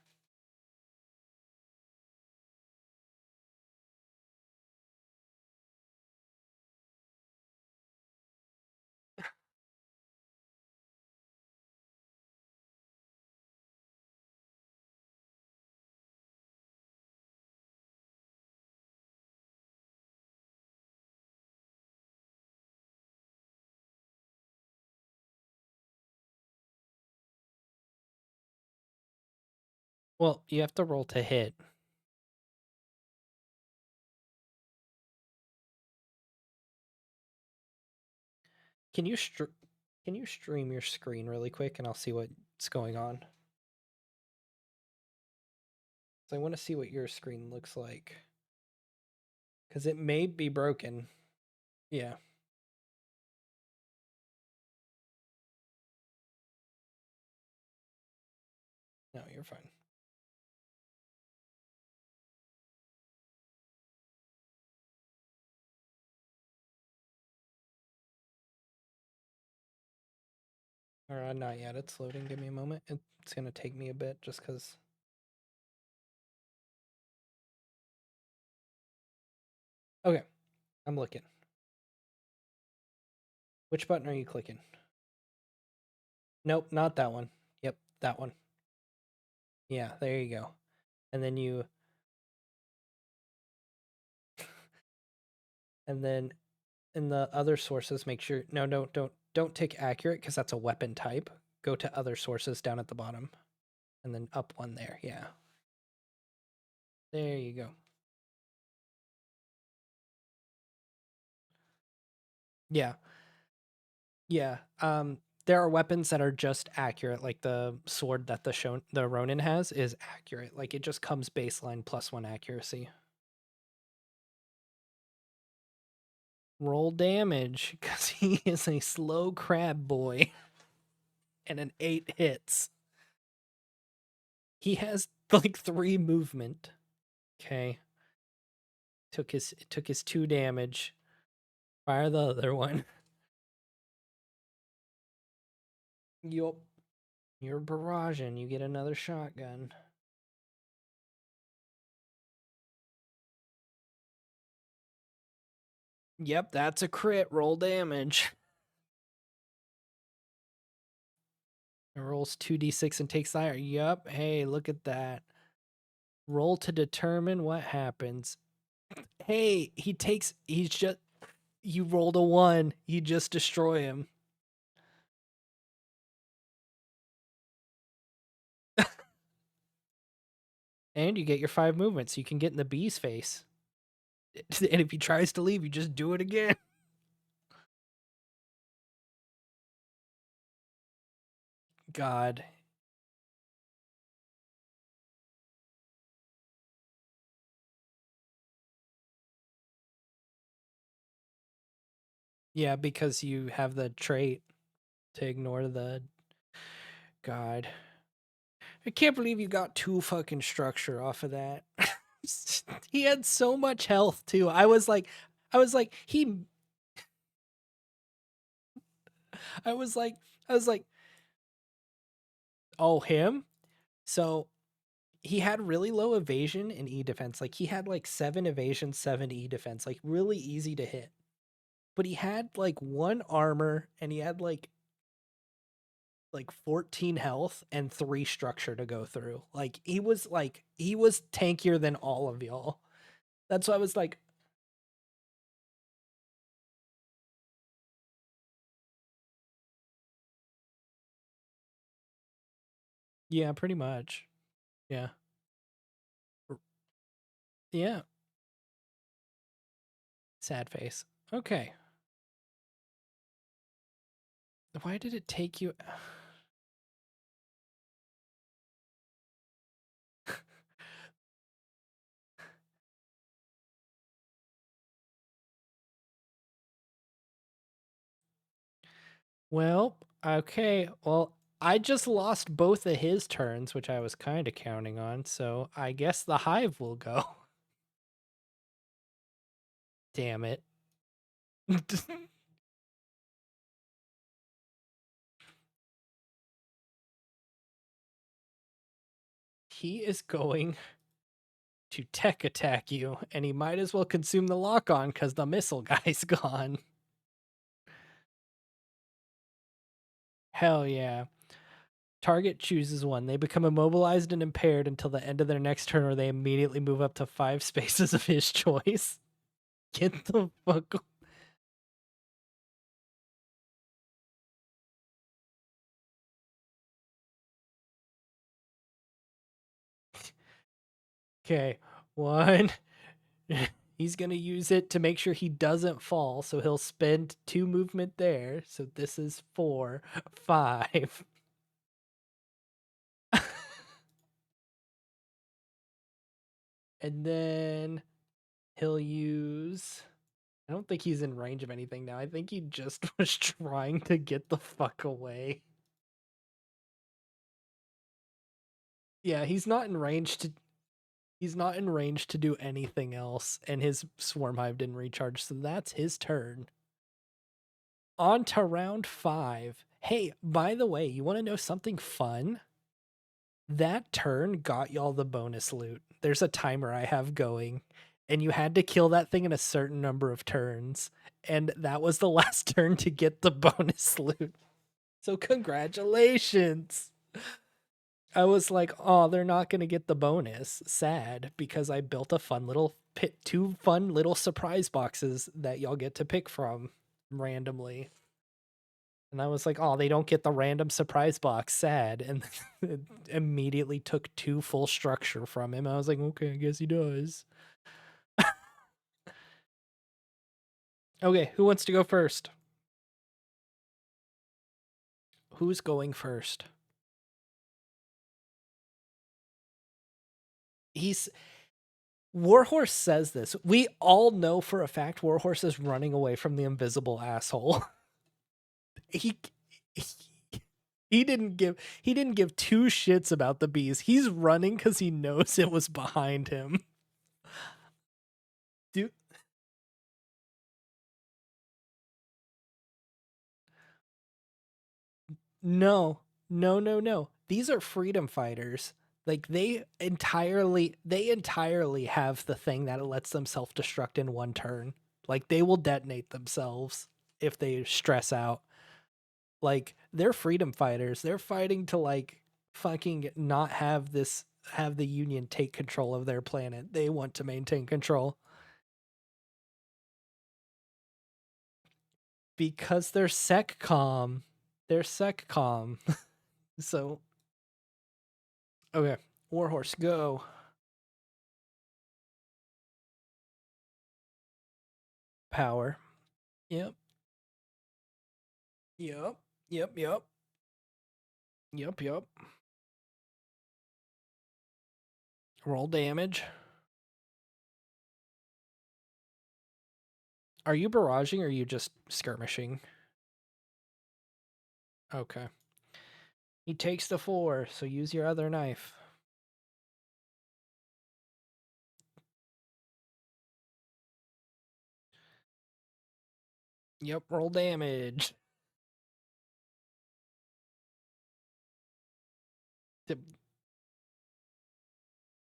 Well, you have to roll to hit. Can you stream your screen really quick, and I'll see what's going on. So I want to see what your screen looks like. Because it may be broken. Yeah. No, you're fine. Not yet. It's loading. Give me a moment. It's going to take me a bit just because. Okay. I'm looking. Which button are you clicking? Nope, not that one. Yep, that one. Yeah, there you go. And then you. And then in the other sources, make sure. No, don't tick accurate because that's a weapon type. Go to other sources down at the bottom. And then up one there. Yeah. There you go. Yeah. Yeah. There are weapons that are just accurate, like the sword that the Ronin has is accurate. Like it just comes baseline +1 accuracy. Roll damage, because he is a slow crab boy. And an 8 hits. He has like 3 movement. Okay. Took his 2 damage. Fire the other one. Yup. You're barraging. You get another shotgun. Yep, that's a crit. Roll damage. It rolls 2d6 and takes fire. Yup. Hey, look at that. Roll to determine what happens. Hey, you rolled a 1. You just destroy him. And you get your 5 movements, so you can get in the bee's face. And if he tries to leave, you just do it again. God. Yeah, because you have the trait to ignore the... God. I can't believe you got 2 fucking structure off of that. He had so much health, too. I was like, he... I was like, oh, him? So he had really low evasion and E defense. Like he had like 7 evasion, 7 E defense, like really easy to hit. But he had like 1 armor and he had like 14 health and 3 structure to go through. Like he was tankier than all of y'all. That's why I was like, yeah, pretty much. Yeah. Yeah. Sad face. Okay. Why did it take you? Well, okay. Well, I just lost both of his turns, which I was kind of counting on. So I guess the hive will go. Damn it. He is going to tech attack you, and he might as well consume the lock on because the missile guy's gone. Hell yeah. Target chooses one. They become immobilized and impaired until the end of their next turn, or they immediately move up to 5 spaces of his choice. Get the fuck. Okay, 1. He's going to use it to make sure he doesn't fall, so he'll spend 2 movement there. So this is 4, 5. And then he'll use... I don't think he's in range of anything now. I think he just was trying to get the fuck away. Yeah, he's not in range to do anything else, and his Swarm Hive didn't recharge, so that's his turn. On to round 5. Hey, by the way, you want to know something fun? That turn got y'all the bonus loot. There's a timer I have going, and you had to kill that thing in a certain number of turns, and that was the last turn to get the bonus loot. So congratulations. I was like, oh, they're not going to get the bonus. Sad, because I built a fun little pit, 2 fun little surprise boxes that y'all get to pick from randomly. And I was like, oh, they don't get the random surprise box. Sad. And it immediately took 2 full structure from him. I was like, okay, I guess he does. Okay, who wants to go first? Who's going first? Warhorse says this. We all know for a fact Warhorse is running away from the invisible asshole. he didn't give 2 shits about the bees. He's running because he knows it was behind him. Dude. No. These are freedom fighters. Like they entirely have the thing that lets them self-destruct in 1 turn. Like they will detonate themselves if they stress out. Like they're freedom fighters. They're fighting to like fucking not have the Union take control of their planet. They want to maintain control. Because they're SecCom. They're SecCom. So okay. Warhorse, go. Power. Yep. Yep. Roll damage. Are you barraging or are you just skirmishing? Okay. He takes the 4, so use your other knife. Yep, roll damage.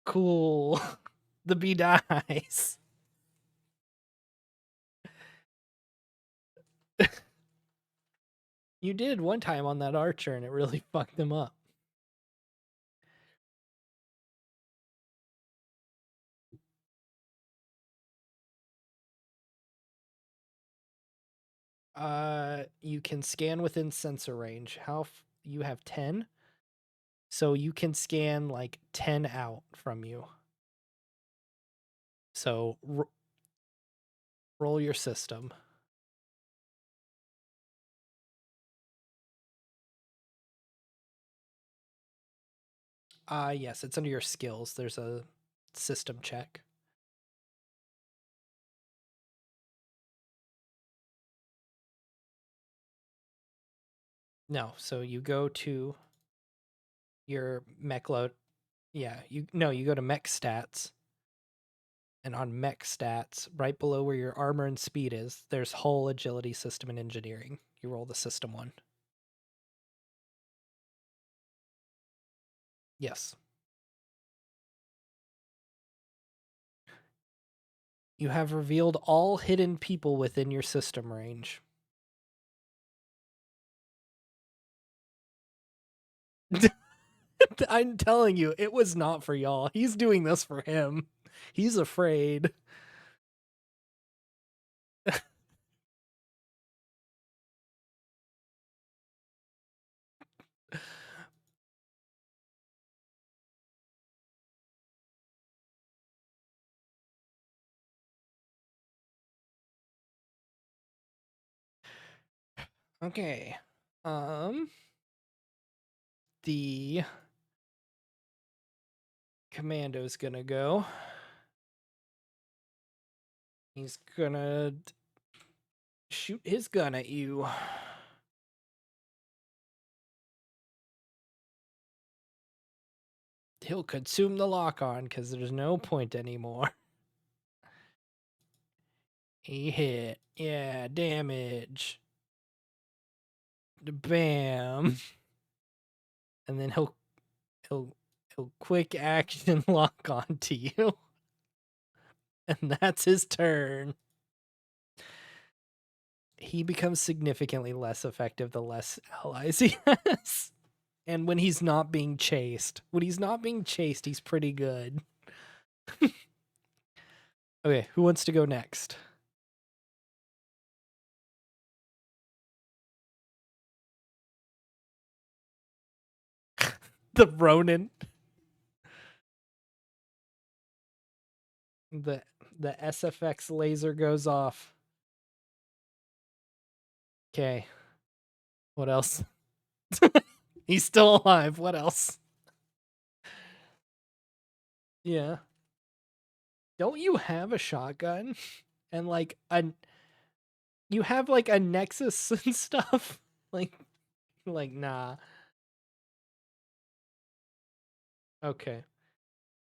Cool. The bee dies. You did one time on that archer and it really fucked him up. You can scan within sensor range. You have 10? So you can scan like 10 out from you. So roll your system. Yes, it's under your skills. There's a system check. No, so you go to your mech load. Yeah, you go to mech stats. And on mech stats, right below where your armor and speed is, there's hull, agility, system, and engineering. You roll the system one. Yes. You have revealed all hidden people within your system range. I'm telling you, it was not for y'all. He's doing this for him. He's afraid. Okay. The commando's gonna go. He's gonna shoot his gun at you. He'll consume the lock-on because there's no point anymore. He hit. Yeah, damage. Bam. And then he'll quick action lock onto you. And that's his turn. He becomes significantly less effective the less allies he has. And when he's not being chased. When he's not being chased, he's pretty good. Okay, who wants to go next? The Ronin. The SFX laser goes off. Okay. What else? He's still alive. What else? Yeah. Don't you have a shotgun? And like you have like a Nexus and stuff? Like nah. Okay.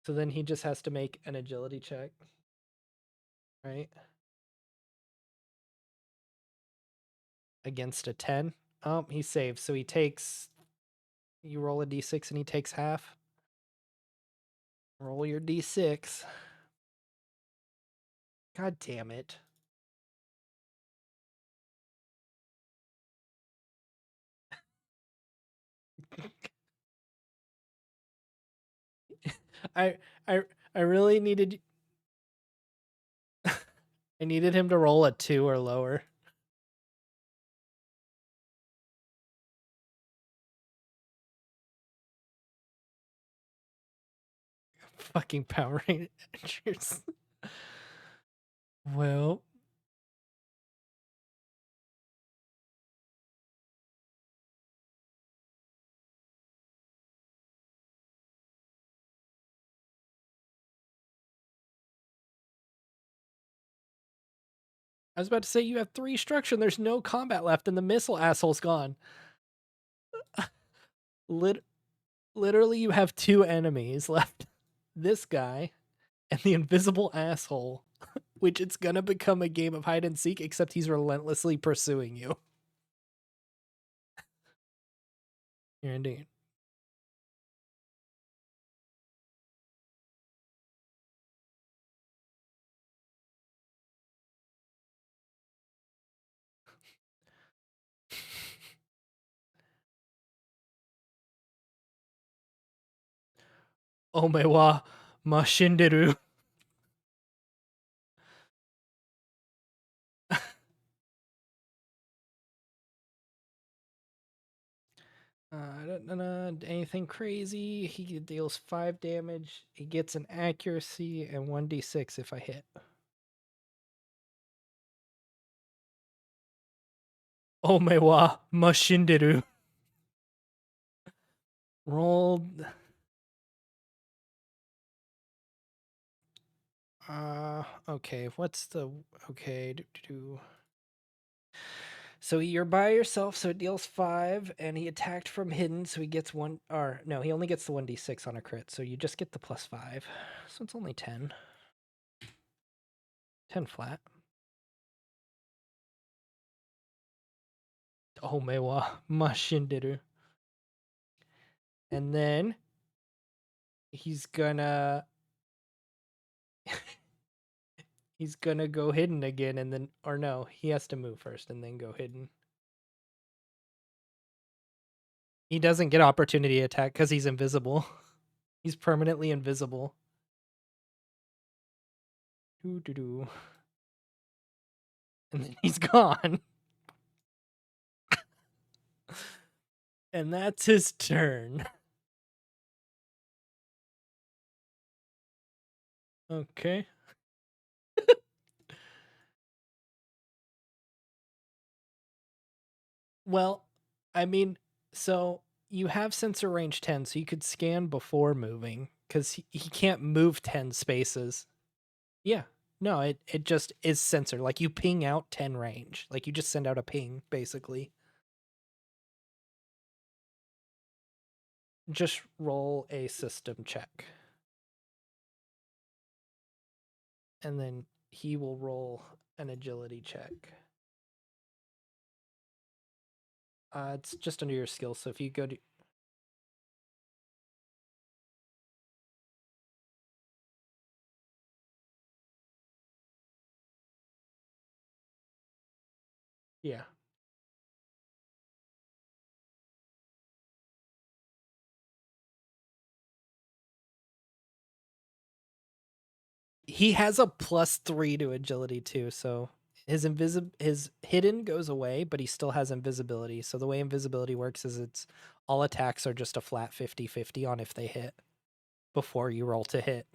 So then he just has to make an agility check. Right? Against a 10. Oh, he saves. So he takes, you roll a d6 and he takes half. Roll your d6. God damn it. I really needed I needed him to roll a 2 or lower. Fucking Power Rangers. Well, I was about to say you have 3 structure and there's no combat left and the missile asshole's gone. Literally you have 2 enemies left. This guy and the invisible asshole, which it's gonna become a game of hide and seek, except he's relentlessly pursuing you. You're indeed. Ome wa mashinderu. Anything crazy. He deals 5 damage. He gets an accuracy and 1d6 if I hit. Ome wa mashinderu. Rolled. Okay. What's the okay? So you're by yourself, so it deals 5, and he attacked from hidden, so he gets 1. Or no, he only gets the 1d6 on a crit, so you just get the +5. So it's only 10. 10 flat. Ome wa mashinderu. And then he's gonna he's gonna go hidden again, and then, or no, he has to move first and then go hidden. He doesn't get opportunity attack because he's invisible. He's permanently invisible. And then he's gone. And that's his turn. Okay. Well, I mean, so you have sensor range 10, so you could scan before moving, because he can't move 10 spaces. Yeah. No, it just is sensor. Like you ping out 10 range. Like you just send out a ping, basically. Just roll a system check. And then he will roll an agility check. It's just under your skill, so if you go to... Yeah. He has a +3 to agility too, so his hidden goes away, but he still has invisibility. So the way invisibility works is it's all attacks are just a flat 50-50 on if they hit before you roll to hit.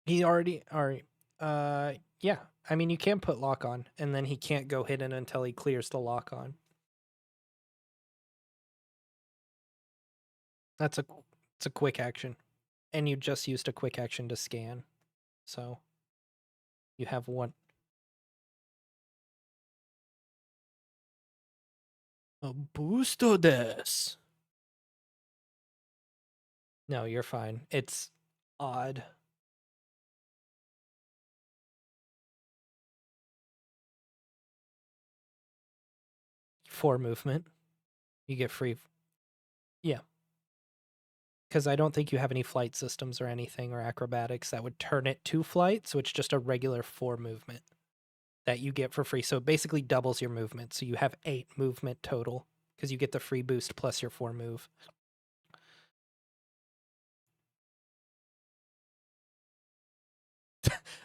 He already yeah. I mean you can put lock on, and then he can't go hidden until he clears the lock on. It's a quick action. And you just used a quick action to scan. So you have one. A boosto des. No, you're fine. It's odd. 4 movement. You get free. Yeah. Because I don't think you have any flight systems or anything or acrobatics that would turn it to flight. So it's just a regular 4 movement that you get for free. So it basically doubles your movement. So you have 8 movement total because you get the free boost plus your 4 move.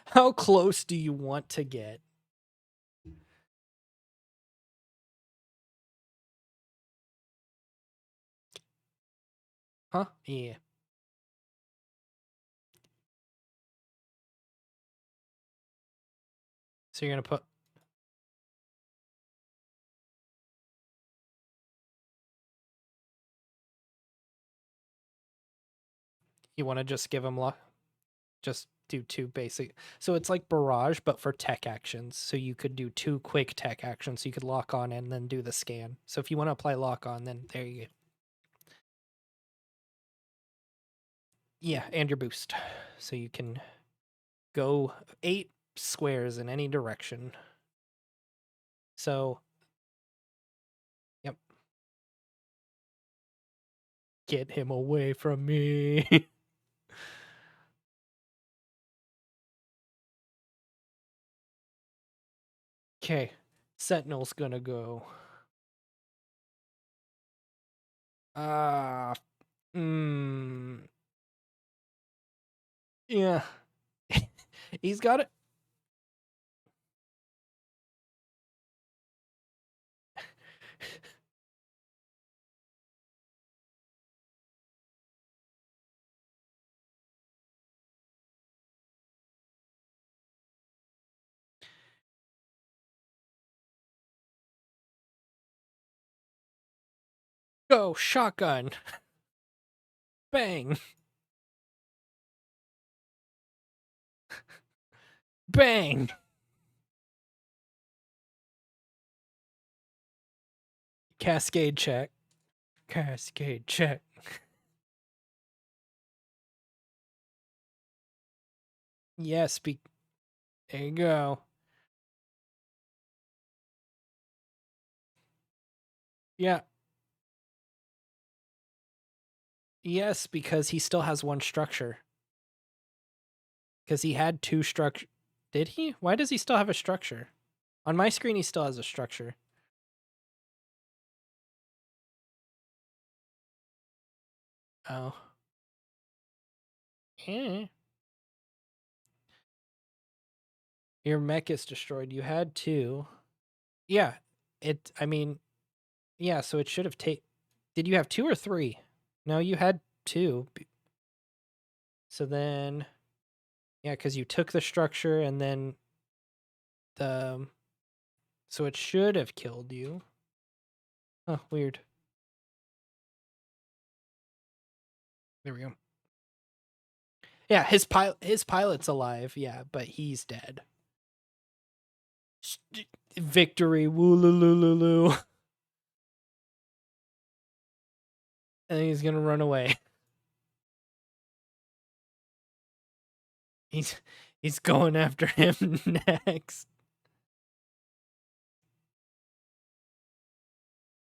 How close do you want to get? Huh? Yeah. So you're going to put... You want to just give him luck? Just do 2 basic. So it's like barrage, but for tech actions. So you could do 2 quick tech actions. So you could lock on and then do the scan. So if you want to apply lock on, then there you go. Yeah, and your boost. So you can go 8 squares in any direction. So, yep. Get him away from me. Okay. Sentinel's gonna go. Yeah. He's got it. Go, shotgun. Bang. Bang. Cascade check. Cascade check. Yes, there you go. Yeah. Yes, because he still has 1 structure. Because he had 2 structure. Did he? Why does he still have a structure? On my screen, he still has a structure. Oh. Eh. Your mech is destroyed. You had 2. Yeah. I mean, yeah, so it should have taken... Did you have 2 or 3? No, you had 2. So then... Yeah, because you took the structure and then the... So it should have killed you. Oh, weird. There we go. Yeah, his pilot's alive, yeah, but he's dead. Victory, woo-loo-loo-loo-loo. And he's gonna run away. He's going after him next.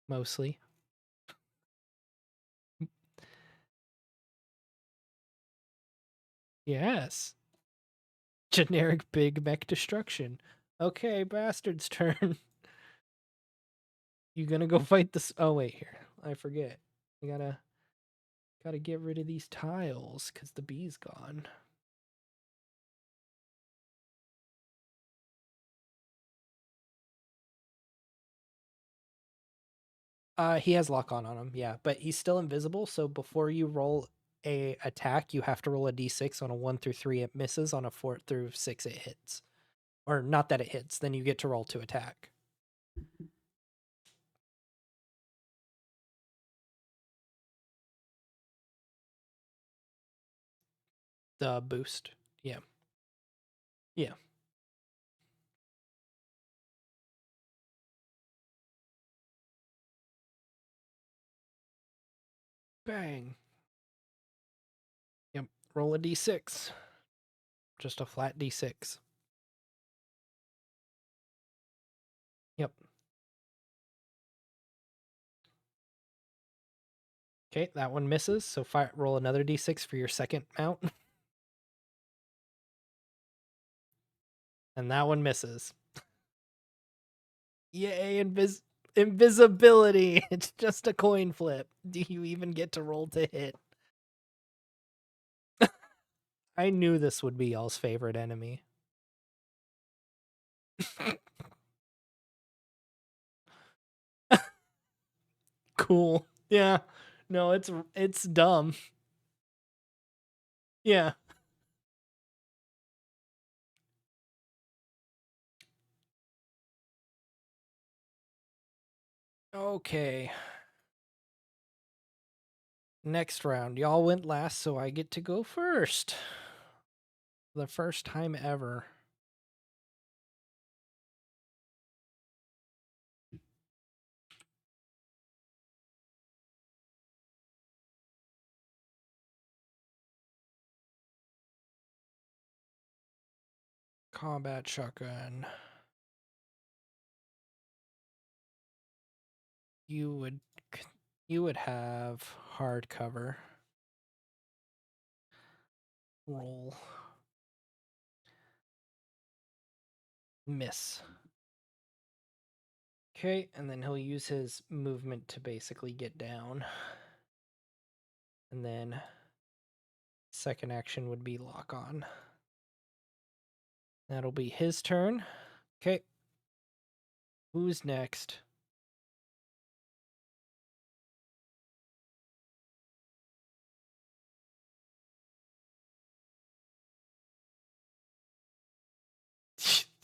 Mostly. Yes. Generic big mech destruction. Okay, bastard's turn. You gonna go fight this? Oh wait, here. I forget. You gotta get rid of these tiles because the bee's gone. He has lock on him, yeah, but he's still invisible. So before you roll a attack, you have to roll a d6. On a 1 through 3, it misses. On a 4 through 6, it hits. Or not that it hits. Then you get to roll to attack. The boost, yeah, yeah. Bang. Yep. Roll a d6. Just a flat d6. Yep. Okay, that one misses. So roll another d6 for your second mount. And that one misses. Yay, invisibility. It's just a coin flip. Do you even get to roll to hit? I knew this would be y'all's favorite enemy. Cool. Yeah. No, it's dumb. Yeah. Okay. Next round. Y'all went last, so I get to go first. The first time ever. Combat shotgun. You would have hardcover. Roll. Miss. Okay, and then he'll use his movement to basically get down. And then second action would be lock on. That'll be his turn. Okay. Who's next?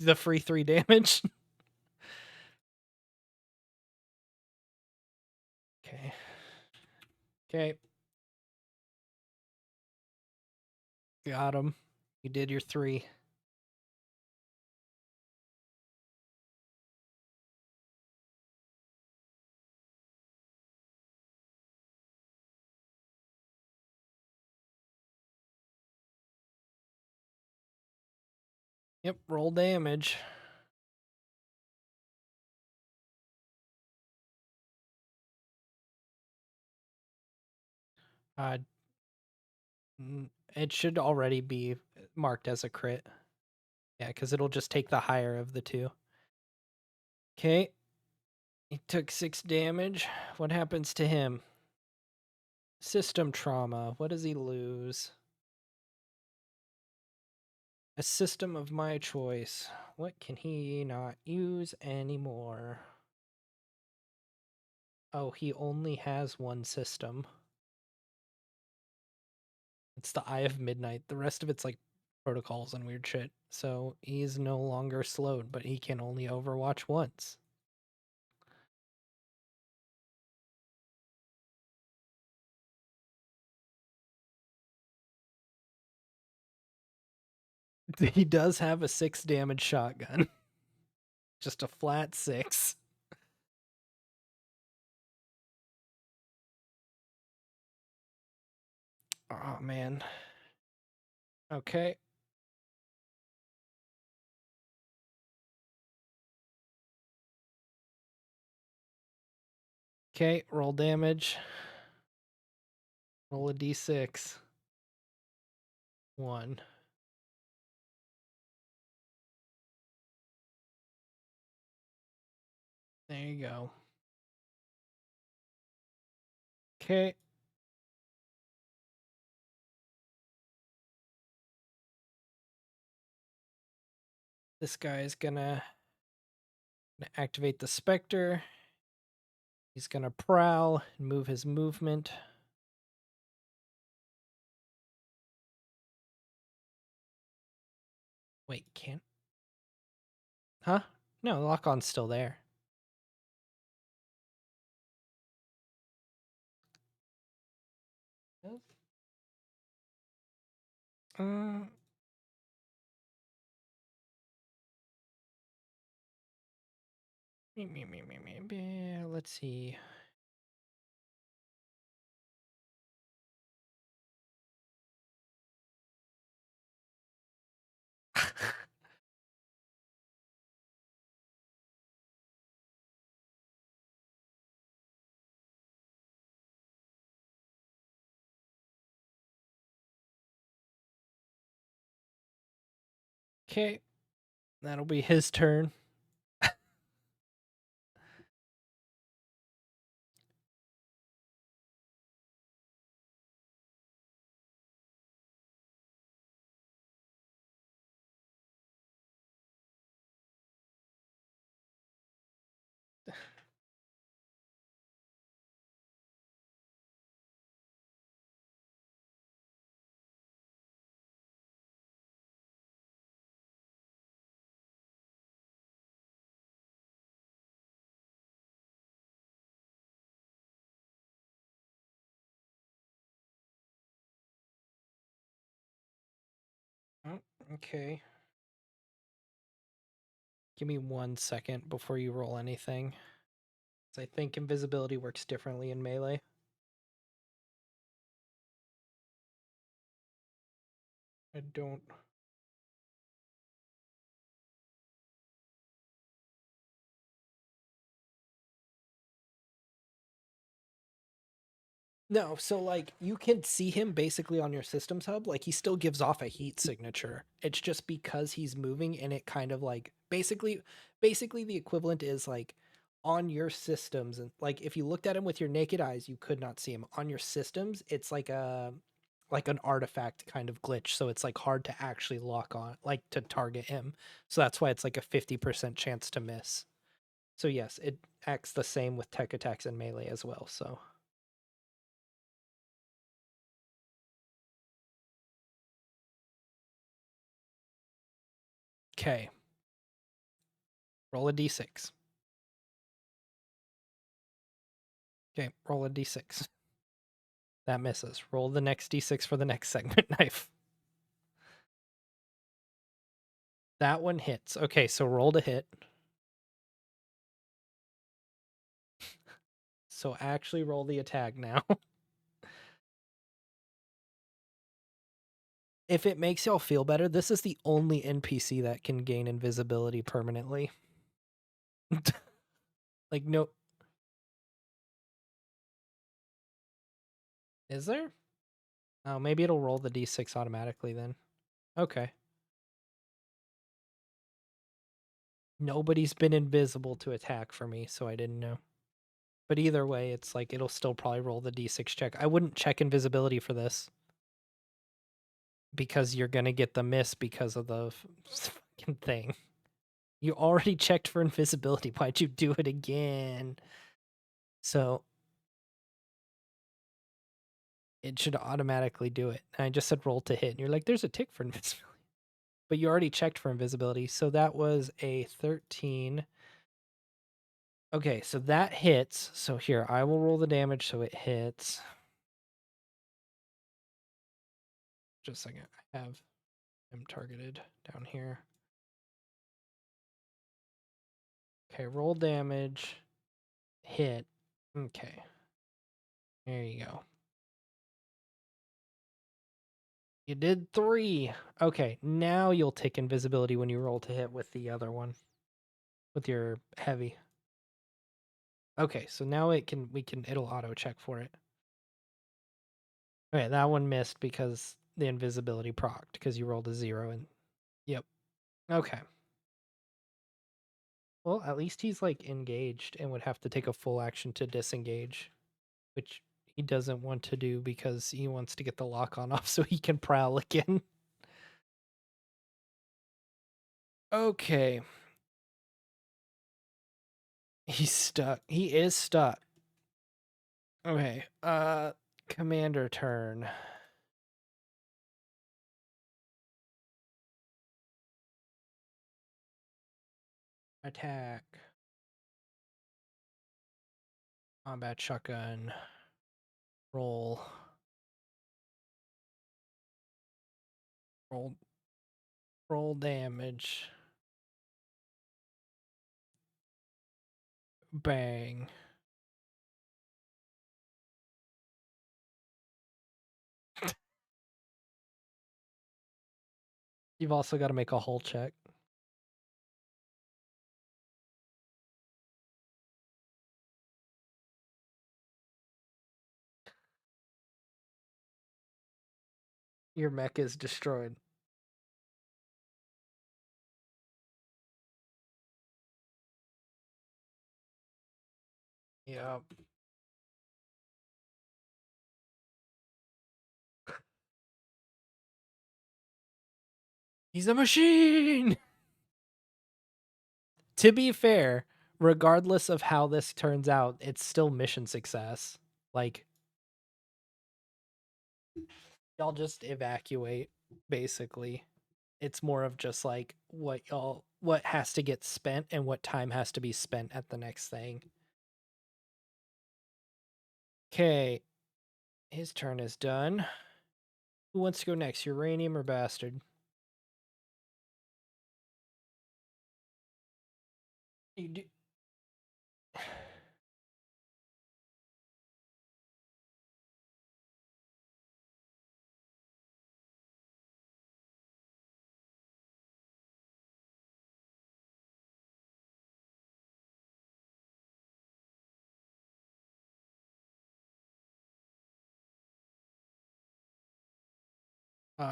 The free 3 damage. Okay. Okay. Got him. You did your 3. Yep, roll damage. It should already be marked as a crit. Yeah, because it'll just take the higher of the 2. Okay. He took 6 damage. What happens to him? System trauma. What does he lose? A system of my choice. What can he not use anymore? Oh, he only has one system. It's the Eye of Midnight. The rest of it's like protocols and weird shit. So he's no longer slowed, but he can only overwatch once. He does have a 6 damage shotgun. Just a flat 6. Oh, man. Okay. Okay, roll damage. Roll a d6. 1. There you go. Okay. This guy is gonna activate the Spectre. He's gonna prowl and move his movement. Wait, can't? Huh? No, the lock-on's still there. Uh, let's see. Okay, that'll be his turn. Oh, okay. Give me 1 second before you roll anything. I think invisibility works differently in melee. I don't... No, so like you can see him basically on your systems hub. Like he still gives off a heat signature. It's just because he's moving and it kind of like basically the equivalent is like on your systems, and like if you looked at him with your naked eyes, you could not see him. On your systems, it's like an artifact kind of glitch. So it's like hard to actually lock on, like to target him. So that's why it's like a 50% chance to miss. So yes, it acts the same with tech attacks and melee as well. So okay. Roll a d6. Okay, roll a d6. That misses. Roll the next d6 for the next segment knife. That one hits. Okay, so roll to hit. So actually roll the attack now. If it makes y'all feel better, this is the only NPC that can gain invisibility permanently. Like, no. Is there? Oh, maybe it'll roll the d6 automatically then. Okay. Nobody's been invisible to attack for me, so I didn't know. But either way, it's like it'll still probably roll the d6 check. I wouldn't check invisibility for this, because you're gonna get the miss because of the fucking thing. You already checked for invisibility. Why'd you do it again? So it should automatically do it. And I just said roll to hit, and you're like, there's a tick for invisibility. But you already checked for invisibility, so that was a 13. Okay, so that hits. So here, I will roll the damage so it hits. Just a second. I have I'm targeted down here. Okay, roll damage. Hit. Okay. There you go. You did 3. Okay, now you'll take invisibility when you roll to hit with the other one. With your heavy. Okay, so now it'll auto check for it. Okay, that one missed because the invisibility procced because you rolled a 0 and yep. Okay. Well, at least he's like engaged and would have to take a full action to disengage, which he doesn't want to do because he wants to get the lock on off so he can prowl again. Okay. He's stuck. He is stuck. Okay. Commander turn. Attack. Combat shotgun. Roll. Roll damage. Bang. You've also got to make a hull check. Your mech is destroyed. Yep. He's a machine! To be fair, regardless of how this turns out, it's still mission success. Like, y'all just evacuate, basically. It's more of just like what has to get spent and what time has to be spent at the next thing. Okay. His turn is done. Who wants to go next? Uranium or Bastard? You do.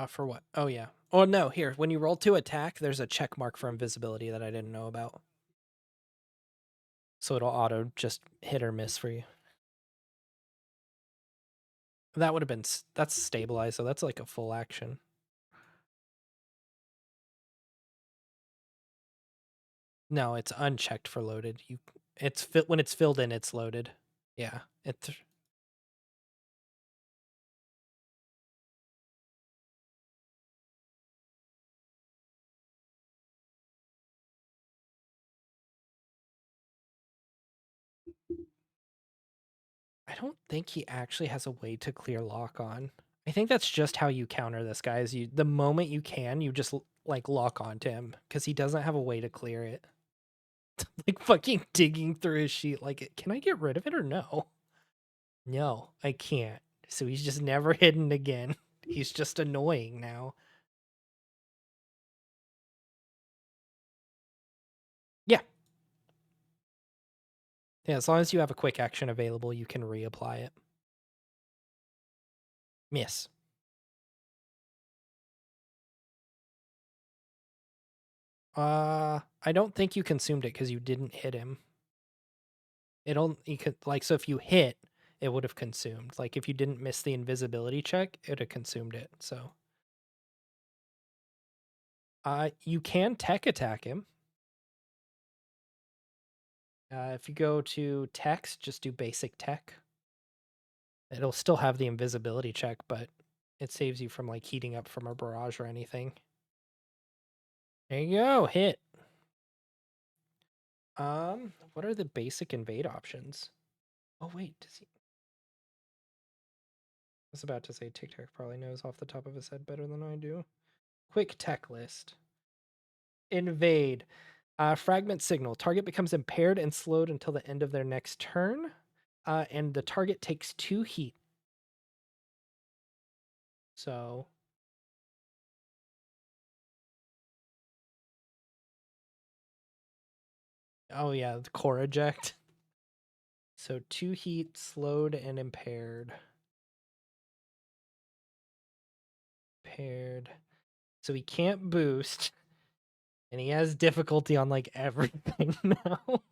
For what? Oh, yeah. Oh, no, here. When you roll to attack, there's a check mark for invisibility that I didn't know about. So it'll auto just hit or miss for you. That would have been... That's stabilized, so that's like a full action. No, it's unchecked for loaded. When it's filled in, it's loaded. Yeah, I don't think he actually has a way to clear lock on. I think that's just how you counter this guy. Is the moment you can, you just like lock onto him because he doesn't have a way to clear it. Like fucking digging through his sheet. Like, can I get rid of it or no? No, I can't. So he's just never hidden again. He's just annoying now. Yeah. Yeah, as long as you have a quick action available, you can reapply it. Miss. I don't think you consumed it because you didn't hit him. You could like so if you hit, it would have consumed. Like if you didn't miss the invisibility check, it would have consumed it. So you can tech attack him. If you go to text, just do basic tech. It'll still have the invisibility check, but it saves you from like heating up from a barrage or anything. There you go, hit. What are the basic invade options? Oh wait, does he? I was about to say TikTok probably knows off the top of his head better than I do. quick tech list. Invade. Fragment signal. Target becomes impaired and slowed until the end of their next turn. And the target takes 2 heat. So. Oh, yeah, the core eject. So 2 heat, slowed, and impaired. Impaired. So he can't boost. And he has difficulty on like everything now.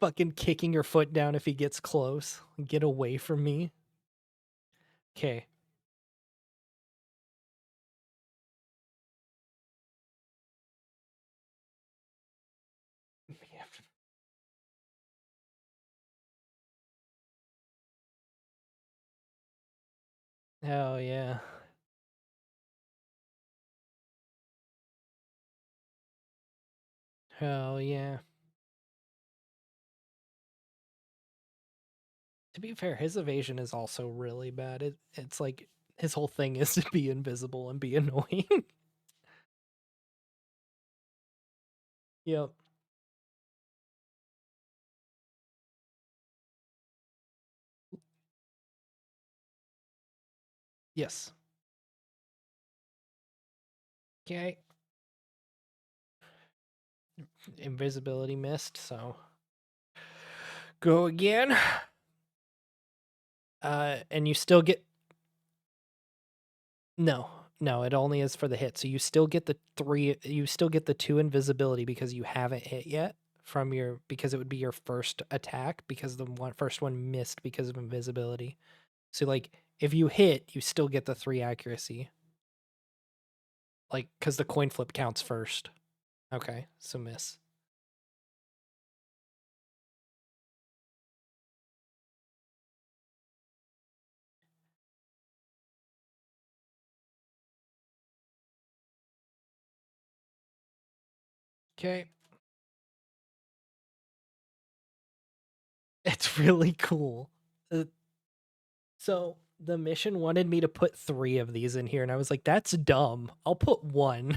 Fucking kicking your foot down if he gets close. Get away from me. Okay. Hell yeah. Hell yeah. To be fair, his evasion is also really bad. It's like his whole thing is to be invisible and be annoying. Yep. Yes. Okay. Invisibility missed, so go again. And you still get no, it only is for the hit. So you still get the 3, you still get the 2 invisibility because you haven't hit yet from your, because it would be your first attack because the first one missed because of invisibility. So like if you hit, you still get the 3 accuracy. Like cuz the coin flip counts first. Okay, so miss. Okay. It's really cool. So the mission wanted me to put 3 of these in here, and I was like, that's dumb. I'll put 1.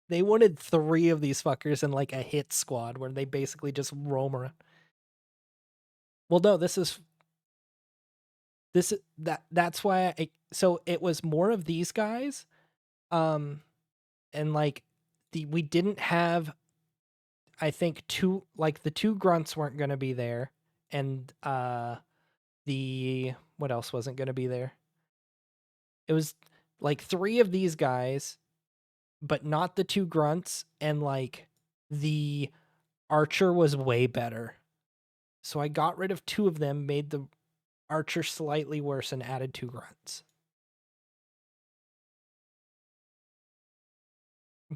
They wanted 3 of these fuckers in like a hit squad where they basically just roam around. Well, no, that's why so it was more of these guys. And like we didn't have, I think, 2, like the 2 grunts weren't going to be there, and the what else wasn't going to be there? It was like 3 of these guys, but not the 2 grunts, and like the archer was way better. So I got rid of 2 of them, made the archer slightly worse, and added 2 grunts.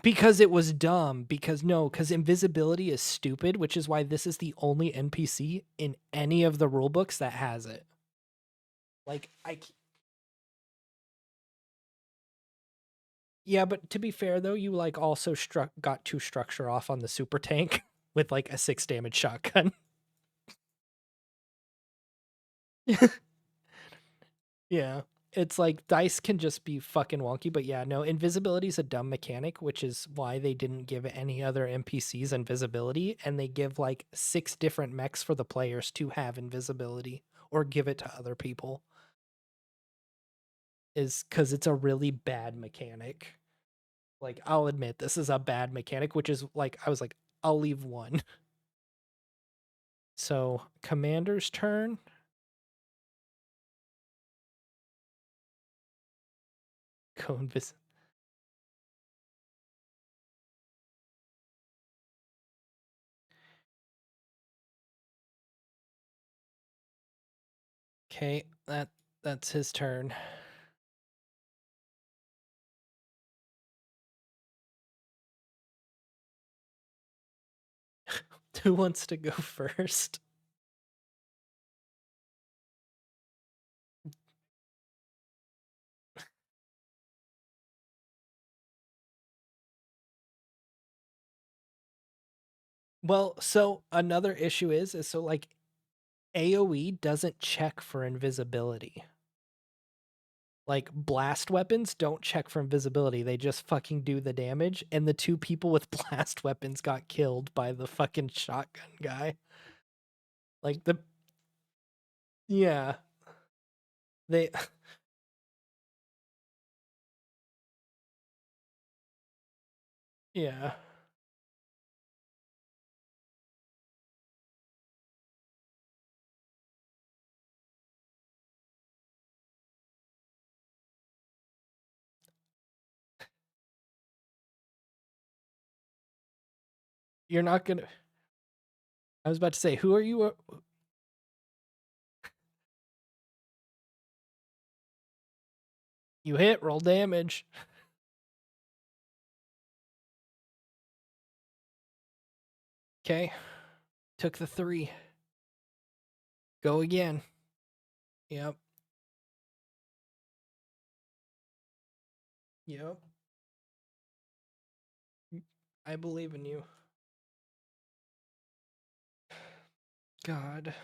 Because it was dumb. Because invisibility is stupid, which is why this is the only NPC in any of the rulebooks that has it. Like yeah, but to be fair though, you like also got 2 structure off on the super tank with like a 6 damage shotgun. Yeah. It's like dice can just be fucking wonky, but yeah, no, invisibility is a dumb mechanic, which is why they didn't give any other NPCs invisibility, and they give like 6 different mechs for the players to have invisibility or give it to other people. Is because it's a really bad mechanic. Like, I'll admit this is a bad mechanic, which is like, I was like, I'll leave 1. So, commander's turn. Go invis. Okay, that's his turn. Who wants to go first? Well, so another issue is so like AoE doesn't check for invisibility. Like blast weapons don't check for invisibility. They just fucking do the damage. And the two people with blast weapons got killed by the fucking shotgun guy. Like yeah. They yeah. You're not gonna I was about to say, who are you? You hit, roll damage. Okay. Took the 3. Go again. Yep. Yep. I believe in you. God.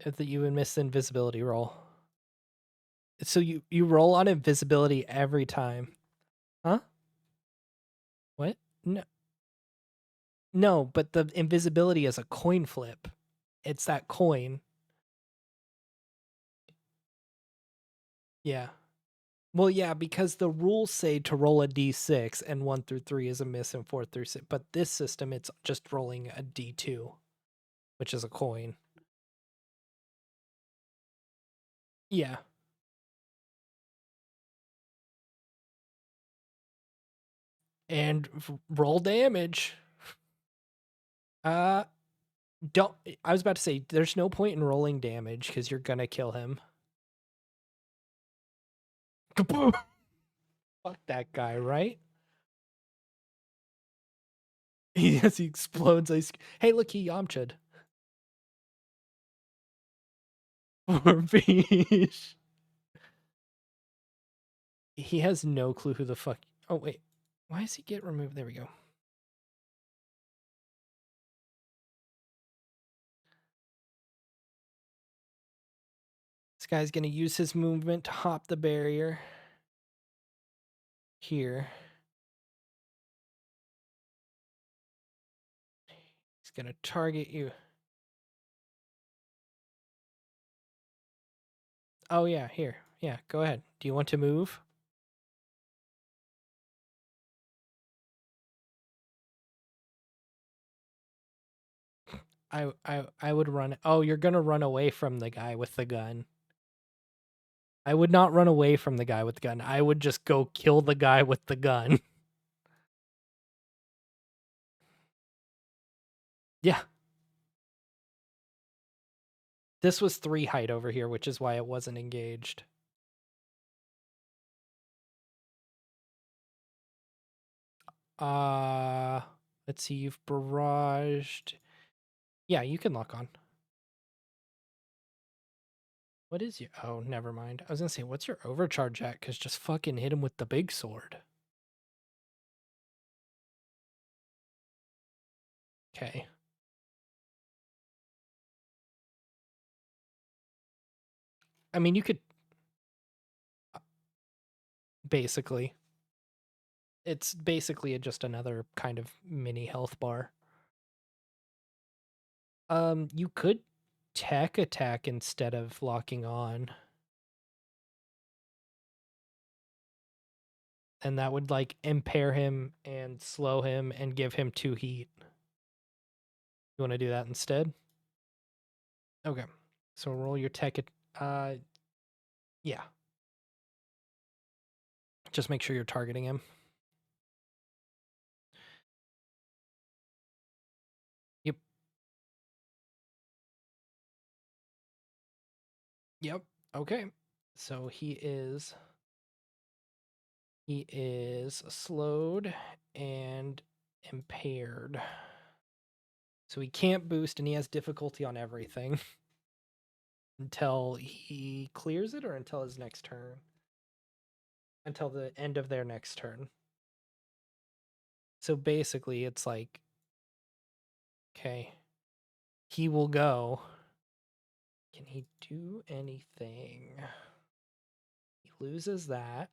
That you would miss the invisibility roll. So you roll on invisibility every time. Huh? What? No. No, but the invisibility is a coin flip. It's that coin. Yeah. Well, yeah, because the rules say to roll a d6 and 1 through 3 is a miss and 4 through 6. But this system, it's just rolling a d2, which is a coin. Yeah. And roll damage. Don't. I was about to say, there's no point in rolling damage because you're gonna kill him. Kaboom! Fuck that guy, right? As he explodes, hey, look, he Yamcha'd. Poor fish. He has no clue who the fuck. Oh, wait. Why does he get removed? There we go. This guy's gonna use his movement to hop the barrier. Here. He's gonna target you. Oh, yeah, here. Yeah, go ahead. Do you want to move? I would run. Oh, you're gonna run away from the guy with the gun. I would not run away from the guy with the gun. I would just go kill the guy with the gun. Yeah. This was 3 height over here, which is why it wasn't engaged. Let's see, you've barraged. Yeah, you can lock on. What is your... Oh, never mind. I was gonna say, what's your overcharge at? Because just fucking hit him with the big sword. Okay. I mean, you could... Basically. It's basically just another kind of mini health bar. You could tech attack instead of locking on. And that would, like, impair him and slow him and give him 2 heat. You want to do that instead? Okay. So roll your tech. Yeah. Just make sure you're targeting him. Yep. Yep. Okay. So he is slowed and impaired. So he can't boost and he has difficulty on everything. until he clears it or until his next turn? Until the end of their next turn. So basically, it's like, okay, he will go. Can he do anything? He loses that.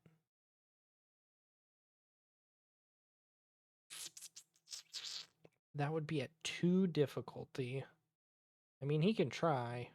That would be at 2 difficulty. I mean, he can try.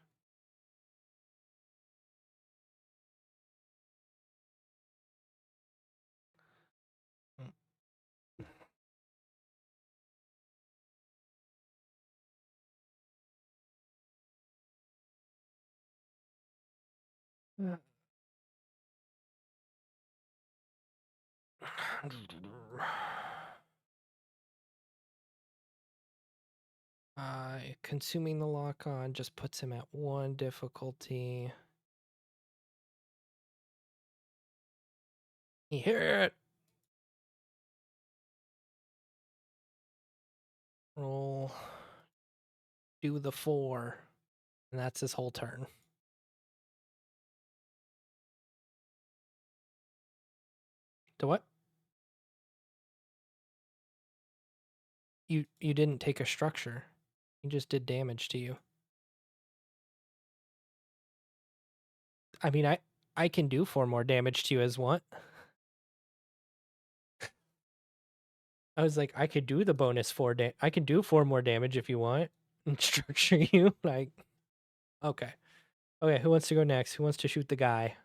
Consuming the lock on just puts him at 1 difficulty. He hit. Roll. Do the 4. And that's his whole turn. To what? You didn't take a structure. He just did damage to you. I mean, I can do 4 more damage to you as what? I was like, I could do the bonus 4 I can do 4 more damage if you want. And structure you. Like, okay. Okay, who wants to go next? Who wants to shoot the guy?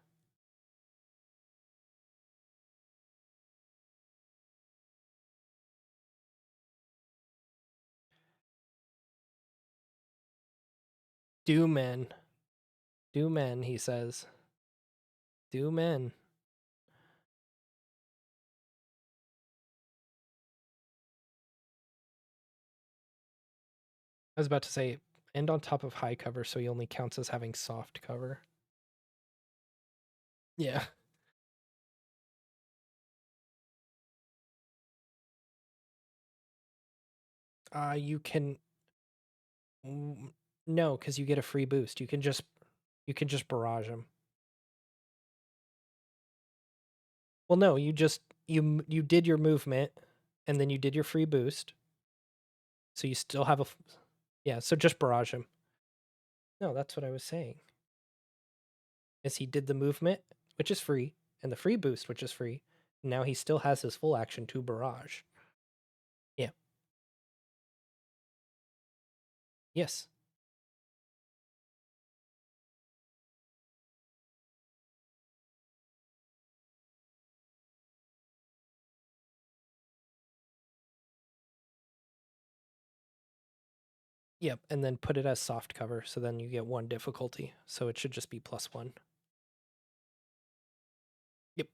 Do men. Do men, he says. Do men. I was about to say, end on top of high cover, so he only counts as having soft cover. Yeah. You can... No, because you get a free boost. You can just barrage him. Well, no, you did your movement, and then you did your free boost. So you still have a... Yeah, so just barrage him. No, that's what I was saying. Is he did the movement, which is free, and the free boost, which is free. Now he still has his full action to barrage. Yeah. Yes. Yep, and then put it as soft cover, so then you get 1 difficulty. So it should just be +1. Yep.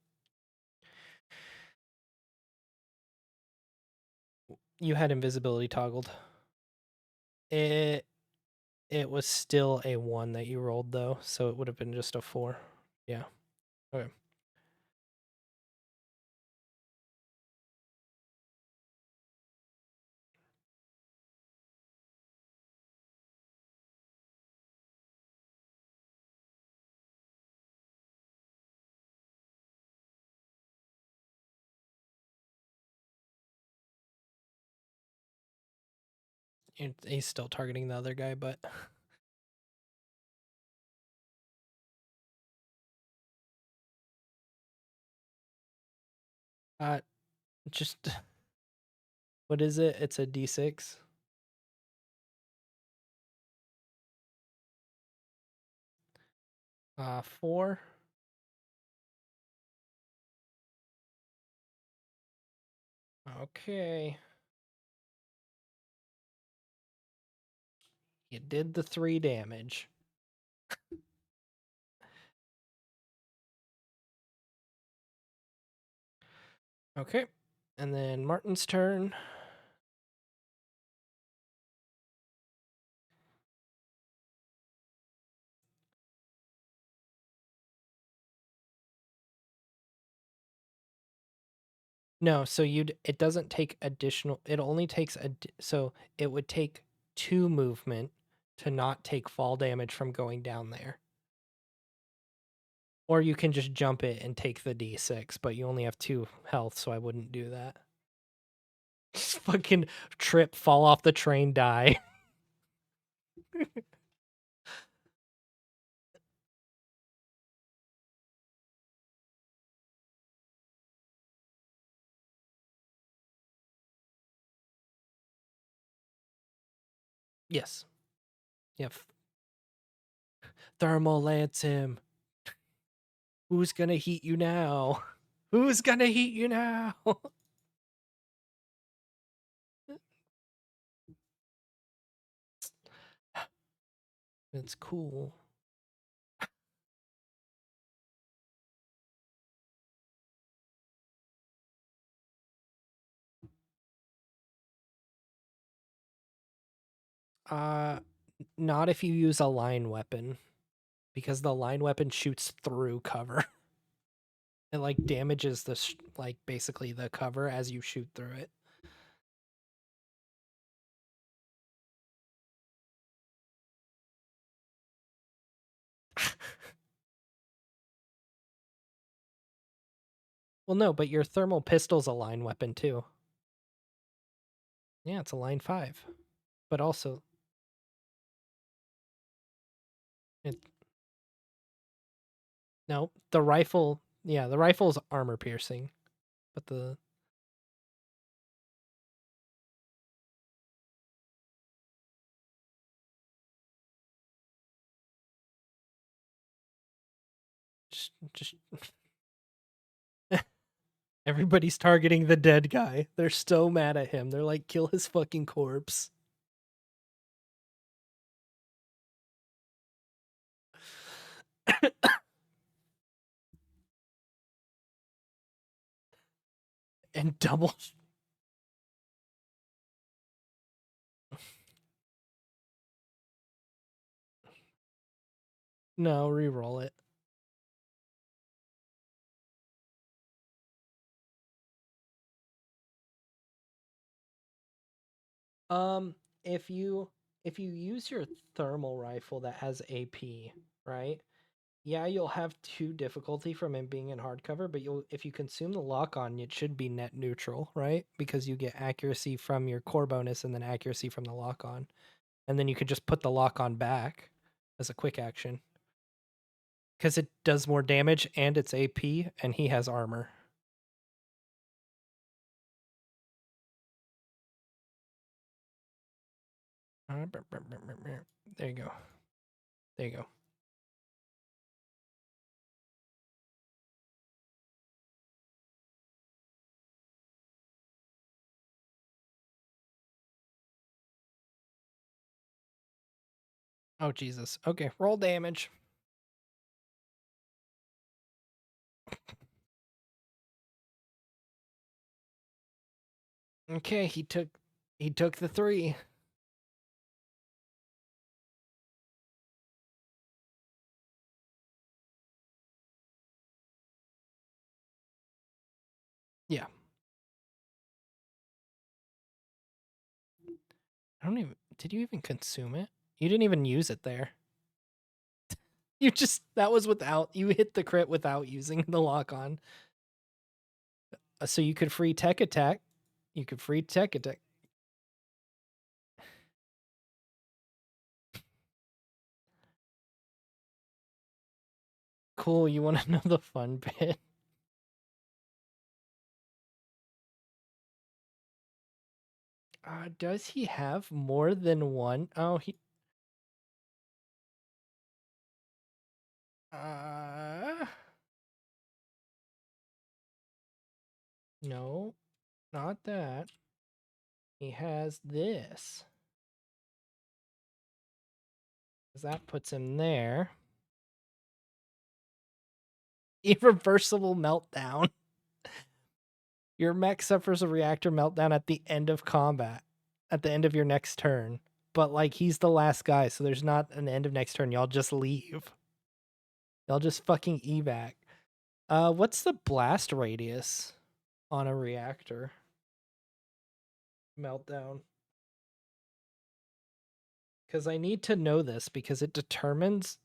You had invisibility toggled. It was still a 1 that you rolled, though, so it would have been just a 4. Yeah. Okay. He's still targeting the other guy, but... Just... What is it? It's a D6. 4. Okay. You did the 3 damage. Okay. And then Martin's turn. No, so it doesn't take additional, it only takes so it would take 2 movement to not take fall damage from going down there. Or you can just jump it and take the D6, but you only have 2 health, so I wouldn't do that. Just fucking trip, fall off the train, die. Yes. Yep. Thermal lance him. Who's gonna heat you now? Who's gonna heat you now? It's cool. Not if you use a line weapon, because the line weapon shoots through cover. It like damages the like basically the cover as you shoot through it. Well, no, but your thermal pistol's a line weapon too. Yeah, it's a line 5. But also it no, the rifle, yeah, the rifle's armor piercing. But the just everybody's targeting the dead guy. They're so mad at him. They're like, kill his fucking corpse. And double. No, re-roll it. If you use your thermal rifle that has AP, right? Yeah, you'll have 2 difficulty from him being in hardcover, but if you consume the lock on, it should be net neutral, right? Because you get accuracy from your core bonus and then accuracy from the lock on. And then you could just put the lock on back as a quick action. Because it does more damage and it's AP and he has armor. There you go. There you go. Oh, Jesus. Okay, roll damage. Okay, he took the 3. Yeah. I don't even did you even consume it? You didn't even use it there. You just that was without you hit the crit without using the lock on. So you could free tech attack. You could free tech attack. Cool, you want to know the fun bit? Does he have more than one? Oh, he no, not that. He has this. 'Cause that puts him there. Irreversible meltdown. Your mech suffers a reactor meltdown at the end of combat, at the end of your next turn. But like he's the last guy, so there's not an end of next turn. Y'all just leave. Y'all just fucking evac. What's the blast radius on a reactor meltdown? Because I need to know this because it determines.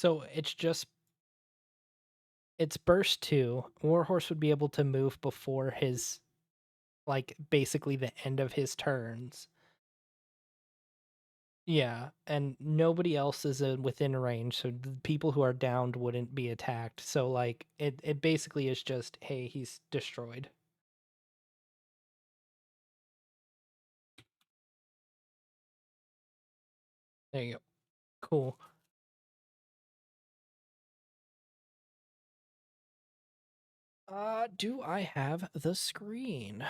So it's burst 2. Warhorse would be able to move before his, like, basically the end of his turns. Yeah, and nobody else is within range, so the people who are downed wouldn't be attacked. So like it basically is just, hey, he's destroyed. There you go. Cool. Do I have the screen?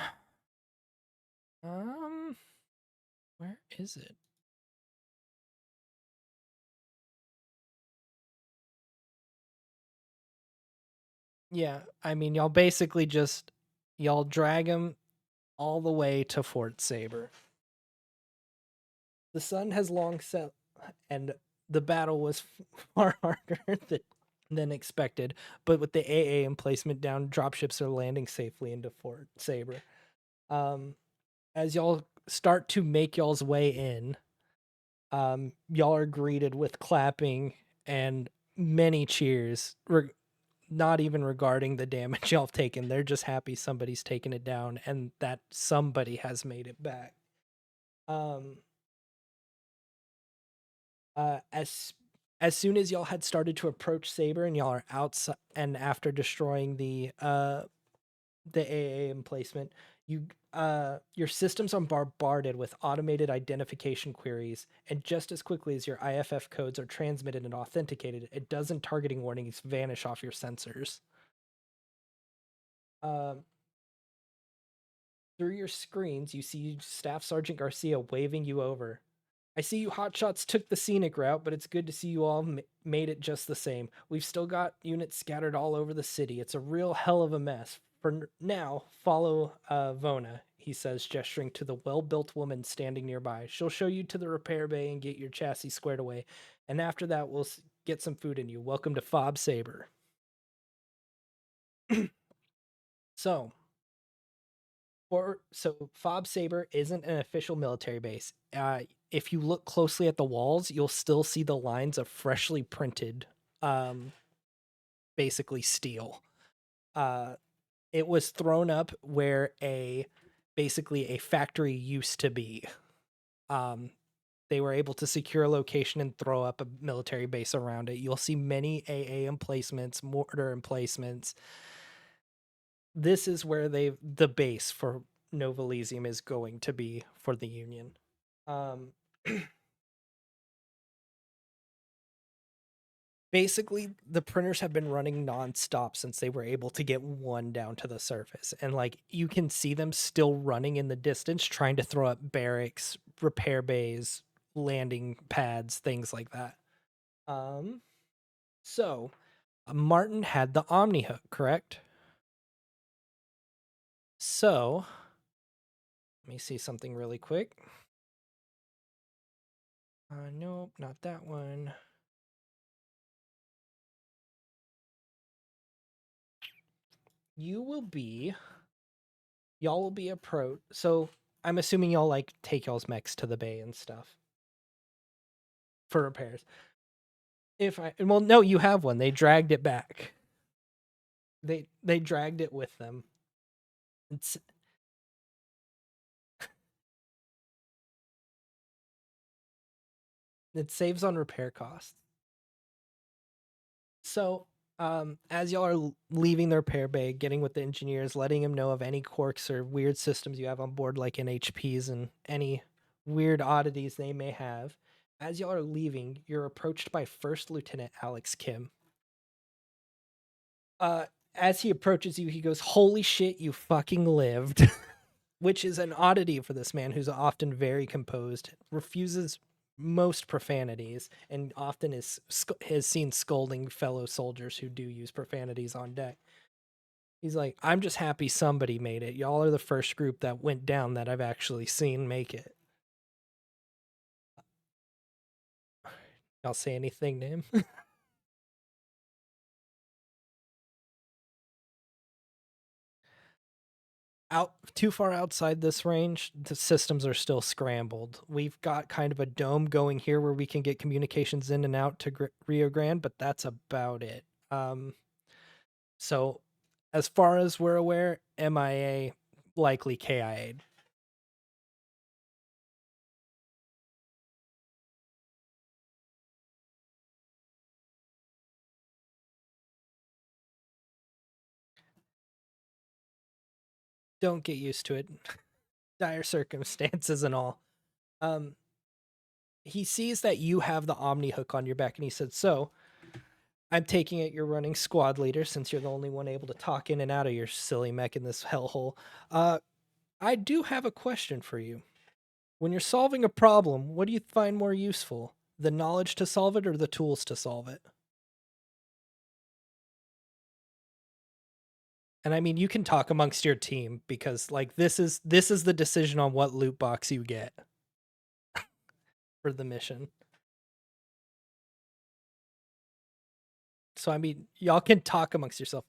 Where is it? Yeah, I mean, y'all basically just y'all drag him all the way to Fort Saber. The sun has long set, and the battle was far harder than expected. But with the AA emplacement down, dropships are landing safely into Fort Saber. As y'all start to make y'all's way in, y'all are greeted with clapping and many cheers. Not even regarding the damage y'all have taken. They're just happy somebody's taken it down and that somebody has made it back. Um, as soon as y'all had started to approach Saber and y'all are outside, and after destroying the AA emplacement, your systems are bombarded with automated identification queries, and just as quickly as your IFF codes are transmitted and authenticated, a dozen targeting warnings vanish off your sensors. Um, Through your screens, you see Staff Sergeant Garcia waving you over. I see you hotshots took the scenic route, but it's good to see you all made it just the same. We've still got units scattered all over the city. It's a real hell of a mess. For now, follow Vona, he says, gesturing to the well-built woman standing nearby. She'll show you to the repair bay and get your chassis squared away. And after that, we'll get some food in you. Welcome to Fob Saber. So, Fob Saber isn't an official military base. If you look closely at the walls, you'll still see the lines of freshly printed, um, basically steel. It was thrown up where basically a factory used to be. Um, they were able to secure a location and throw up a military base around it. You'll see many AA emplacements, mortar emplacements. This is where the base for Nova Elysium is going to be for the Union. Um, Basically, the printers have been running nonstop since they were able to get one down to the surface. And like you can see them still running in the distance, trying to throw up barracks, repair bays, landing pads, things like that. So Martin had the Omni hook, correct? So let me see something really quick. Nope, not that one. Y'all will be approached. So I'm assuming y'all like take y'all's mechs to the bay and stuff for repairs. Well, no, you have one. They dragged it back. They dragged it with them. It saves on repair costs. So, as y'all are leaving the repair bay, getting with the engineers, letting them know of any quirks or weird systems you have on board, like NHPs and any weird oddities they may have. As y'all are leaving, you're approached by First Lieutenant Alex Kim. As he approaches you, he goes, "Holy shit, you fucking lived," which is an oddity for this man who's often very composed, refuses most profanities, and often has seen scolding fellow soldiers who do use profanities on deck. He's like, "I'm just happy somebody made it. Y'all are the first group that went down that I've actually seen make it." Y'all say anything to him? too far outside this range, the systems are still scrambled. We've got kind of a dome going here where we can get communications in and out to Rio Grande, but that's about it. So as far as we're aware, MIA, likely KIA'd. Don't get used to it. Dire circumstances and all. He sees that you have the Omni hook on your back, and he said, "So, I'm taking it you're running squad leader since you're the only one able to talk in and out of your silly mech in this hellhole. I do have a question for you. When you're solving a problem, what do you find more useful? The knowledge to solve it or the tools to solve it?" And I mean, you can talk amongst your team because like this is the decision on what loot box you get for the mission. So I mean, y'all can talk amongst yourself.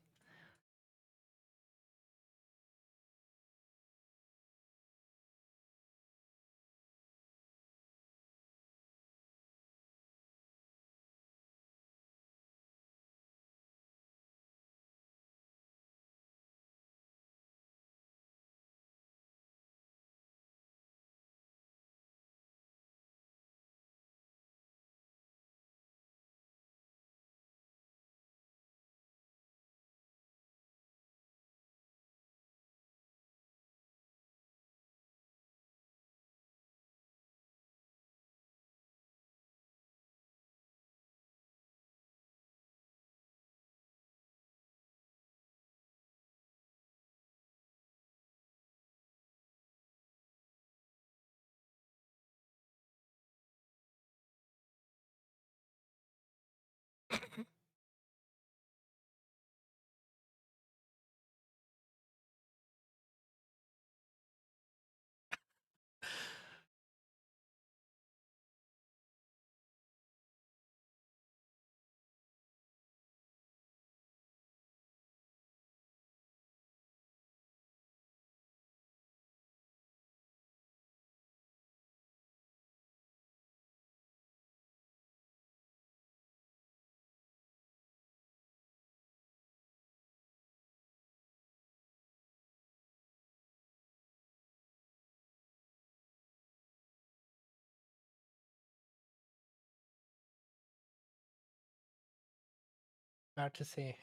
About to say,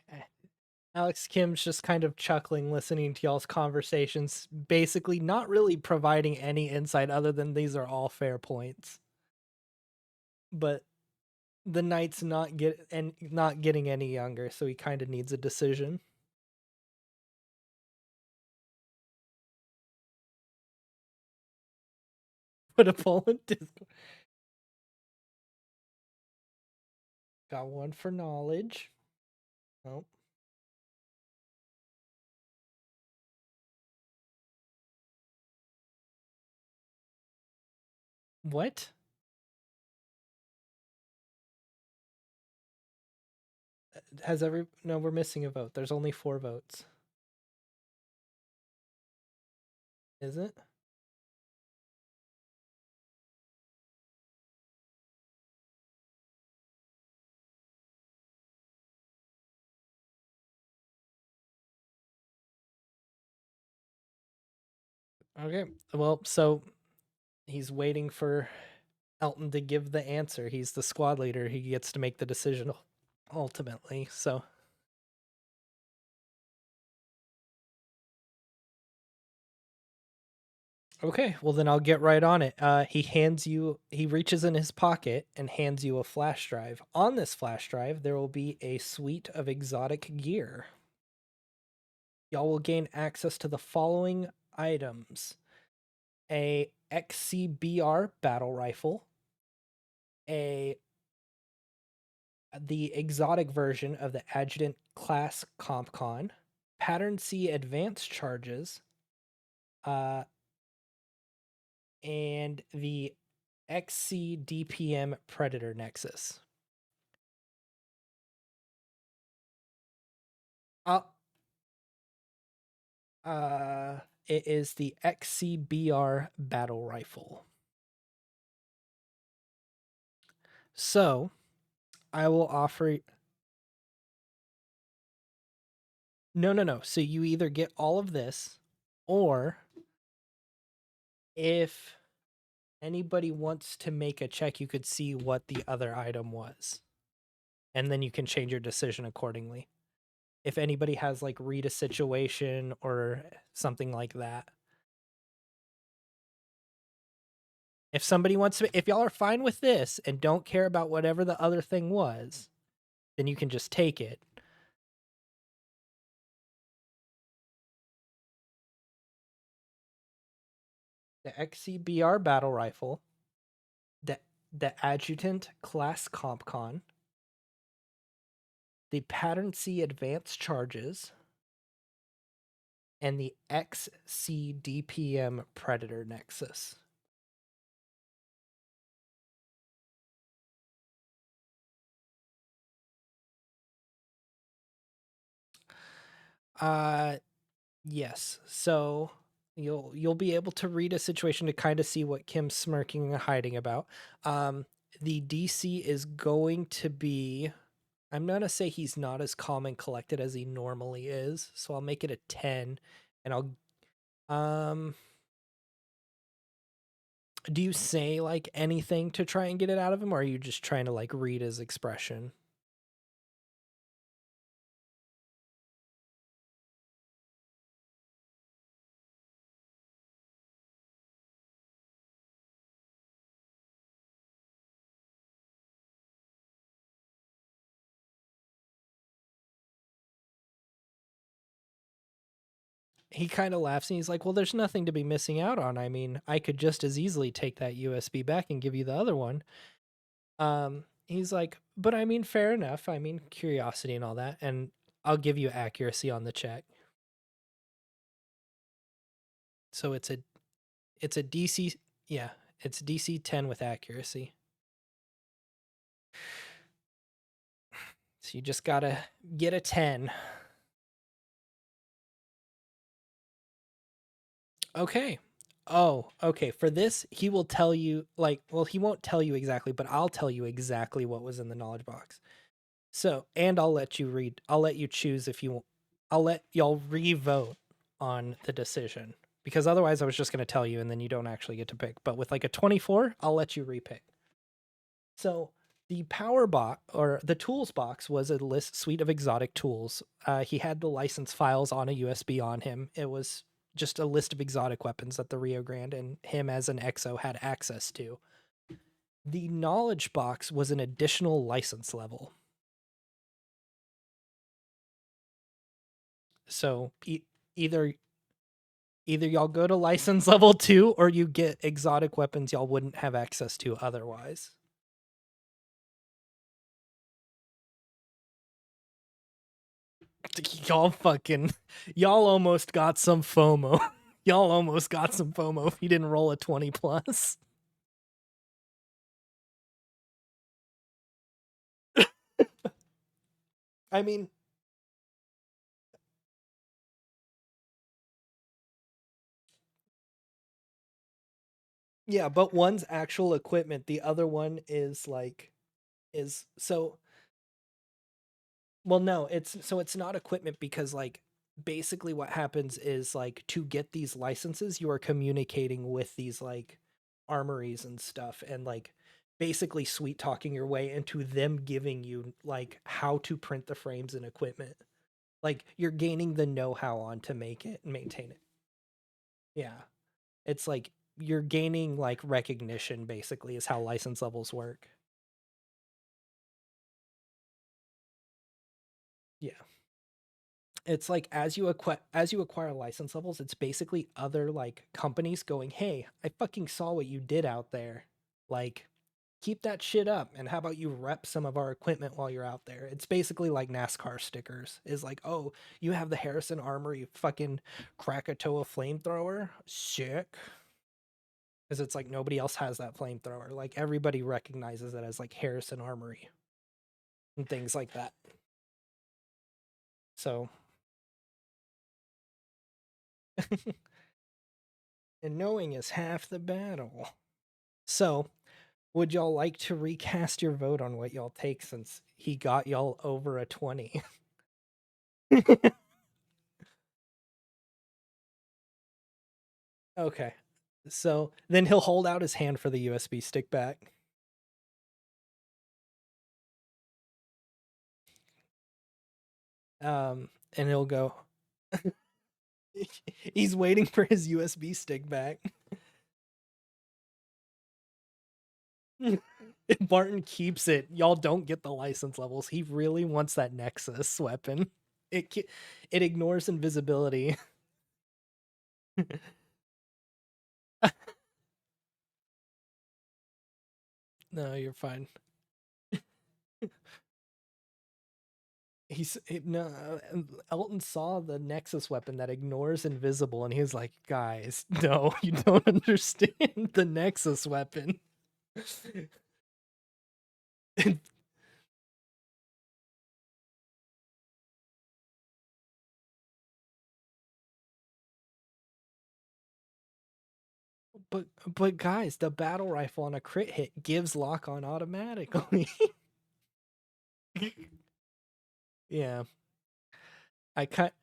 Alex Kim's just kind of chuckling, listening to y'all's conversations, basically not really providing any insight other than these are all fair points. But the knight's not getting any younger, so he kind of needs a decision. Put a poll in Discord. Got one for knowledge. Oh. What? No, we're missing a vote. There's only 4 votes. Is it? Okay. Well, so he's waiting for Elton to give the answer. He's the squad leader. He gets to make the decision ultimately. So okay, well then I'll get right on it. He reaches in his pocket and hands you a flash drive. On this flash drive, there will be a suite of exotic gear. Y'all will gain access to the following items: a XCBR battle rifle, the exotic version of the Adjutant class CompCon, Pattern C advanced charges, and the XC-DPM Predator Nexus. Uh, It is the XCBR battle rifle. So I will offer. No. So you either get all of this, or if anybody wants to make a check, you could see what the other item was. And then you can change your decision accordingly. If anybody has like read a situation or something like that. If somebody wants to, if y'all are fine with this and don't care about whatever the other thing was, then you can just take it. The XCBR battle rifle, the adjutant class compcon, the pattern C advanced charges, and the XCDPM predator nexus. Yes. So you'll be able to read a situation to kind of see what Kim's smirking and hiding about. The DC is going to be, I'm gonna say he's not as calm and collected as he normally is, so I'll make it a 10, and I'll do you say like anything to try and get it out of him, or are you just trying to like read his expression? He kind of laughs and he's like, "Well, there's nothing to be missing out on. I mean, I could just as easily take that USB back and give you the other one." He's like, "But I mean, fair enough. I mean, curiosity and all that, and I'll give you accuracy on the check." So it's a DC, yeah, it's DC 10 with accuracy. So you just gotta get a 10. Okay. Oh, okay. For this, he will tell you, like, well, he won't tell you exactly, but I'll tell you exactly what was in the knowledge box. So, and I'll let you read, I'll let you choose if you, I'll let y'all re-vote on the decision, because otherwise I was just going to tell you and then you don't actually get to pick. But with like a 24, I'll let you repick. So the power box, or the tools box, was a list suite of exotic tools. He had the license files on a USB on him. It was just a list of exotic weapons that the Rio Grande and him as an EXO had access to. The knowledge box was an additional license level. So either y'all go to license level 2 or you get exotic weapons y'all wouldn't have access to otherwise. Y'all almost got some FOMO. Y'all almost got some FOMO if you didn't roll a 20 plus. I mean, yeah, but one's actual equipment, the other one is like is so well, no, it's not equipment because like basically what happens is like to get these licenses, you are communicating with these like armories and stuff and like basically sweet talking your way into them giving you like how to print the frames and equipment. Like you're gaining the know-how on to make it and maintain it. Yeah. It's like you're gaining like recognition basically is how license levels work. Yeah. It's like as you acquire license levels, it's basically other like companies going, "Hey, I fucking saw what you did out there. Like, keep that shit up. And how about you rep some of our equipment while you're out there?" It's basically like NASCAR stickers. Is like, "Oh, you have the Harrison Armory fucking Krakatoa flamethrower? Sick." Because it's like nobody else has that flamethrower. Like everybody recognizes it as like Harrison Armory and things like that. So And knowing is half the battle. So, would y'all like to recast your vote on what y'all take since he got y'all over a 20? Okay. So then he'll hold out his hand for the USB stick back. And he'll go. He's waiting for his USB stick back. If Barton keeps it, y'all don't get the license levels. He really wants that Nexus weapon. It ignores invisibility. No, you're fine. No. Elton saw the Nexus weapon that ignores invisible, and he was like, "Guys, no, you don't understand the Nexus weapon." But guys, the battle rifle on a crit hit gives lock on automatically. Yeah, I cut.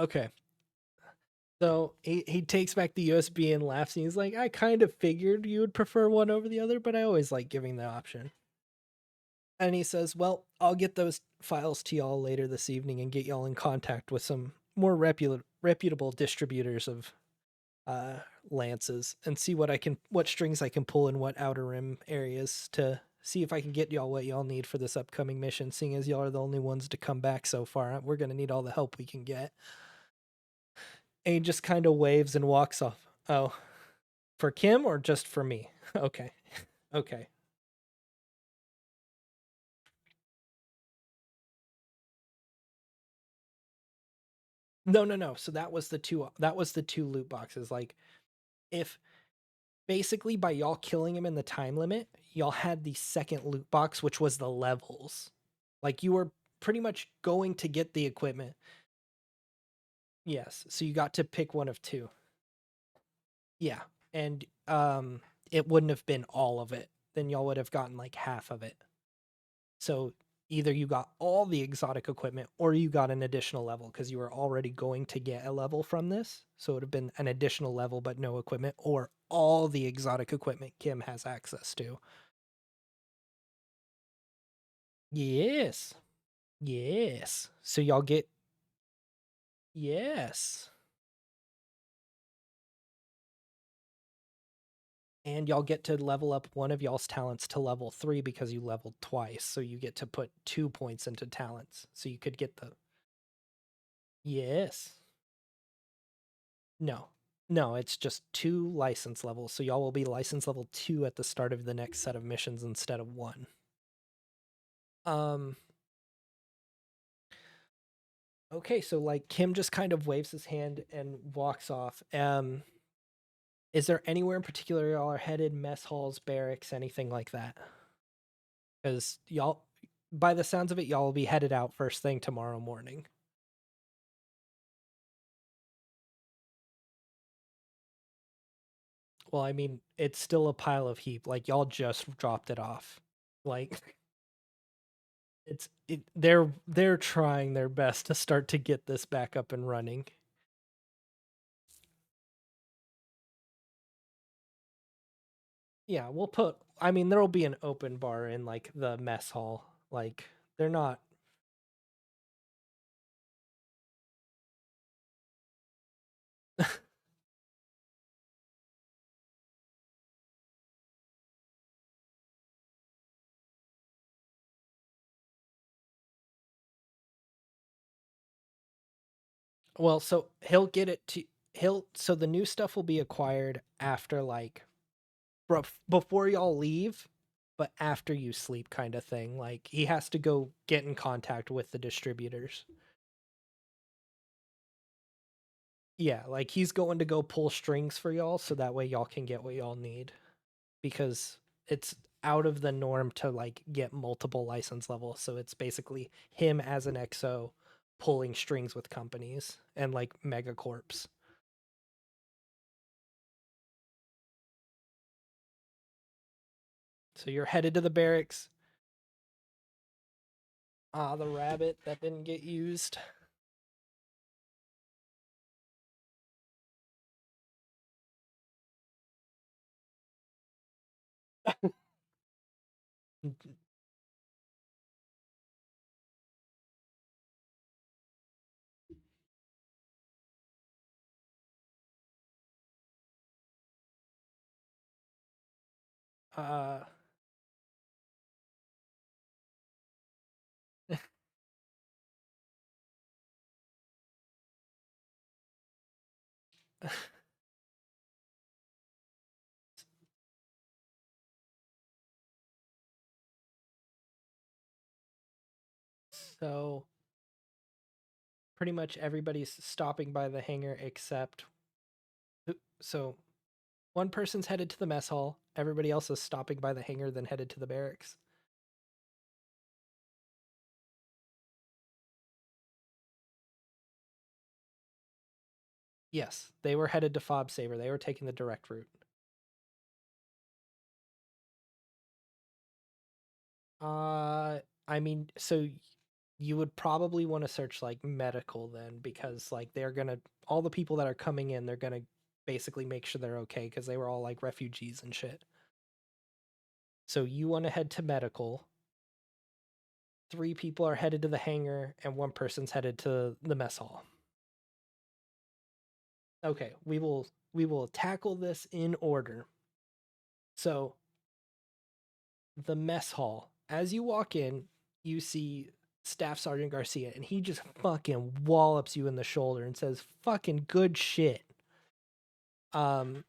Okay, so he takes back the USB and laughs, and he's like, "I kind of figured you would prefer one over the other, but I always like giving the option." And he says, "Well, I'll get those files to y'all later this evening and get y'all in contact with some more reputable distributors of lances and see what strings I can pull in what outer rim areas to see if I can get y'all what y'all need for this upcoming mission. Seeing as y'all are the only ones to come back so far, we're gonna need all the help we can get." And he just kind of waves and walks off. Oh, for Kim or just for me? Okay, okay. No. So that was the two. That was the two loot boxes. Like, if basically by y'all killing him in the time limit, y'all had the second loot box, which was the levels. Like, you were pretty much going to get the equipment. Yes, so you got to pick one of two. Yeah, and it wouldn't have been all of it. Then y'all would have gotten like half of it. So either you got all the exotic equipment or you got an additional level because you were already going to get a level from this. So it would have been an additional level but no equipment, or all the exotic equipment Kim has access to. Yes. Yes. So y'all get. Yes. And y'all get to level up one of y'all's talents to level 3 because you leveled twice. So you get to put 2 points into talents. So you could get the. Yes. No. No, it's just 2 license levels. So y'all will be license level 2 at the start of the next set of missions instead of 1. Um okay, so like Kim just kind of waves his hand and walks off. Is there anywhere in particular y'all are headed? Mess halls, barracks, anything like that? Because y'all, by the sounds of it, y'all will be headed out first thing tomorrow morning. Well, I mean, it's still a pile of heap. Like, y'all just dropped it off. Like, they're trying their best to start to get this back up and running. Yeah, we'll put. I mean, there'll be an open bar in like the mess hall. Like, they're not. Well, so he'll get it to. He'll. So the new stuff will be acquired after like before y'all leave, but after you sleep, kind of thing. Like, he has to go get in contact with the distributors. Yeah, like he's going to go pull strings for y'all so that way y'all can get what y'all need. Because it's out of the norm to like get multiple license levels. So it's basically him as an XO pulling strings with companies and like megacorps. So you're headed to the barracks. Ah, the rabbit that didn't get used. Uh, so pretty much everybody's stopping by the hangar except so one person's headed to the mess hall, everybody else is stopping by the hangar then headed to the barracks. Yes, they were headed to Fob Saber. They were taking the direct route. I mean, so you would probably want to search like medical then because like they're gonna all the people that are coming in, they're gonna basically make sure they're okay because they were all like refugees and shit. So you want to head to medical. 3 people are headed to the hangar, and 1 person's headed to the mess hall. Okay, we will tackle this in order. So the mess hall. As you walk in, you see Staff Sergeant Garcia, and he just fucking wallops you in the shoulder and says, "Fucking good shit." Um,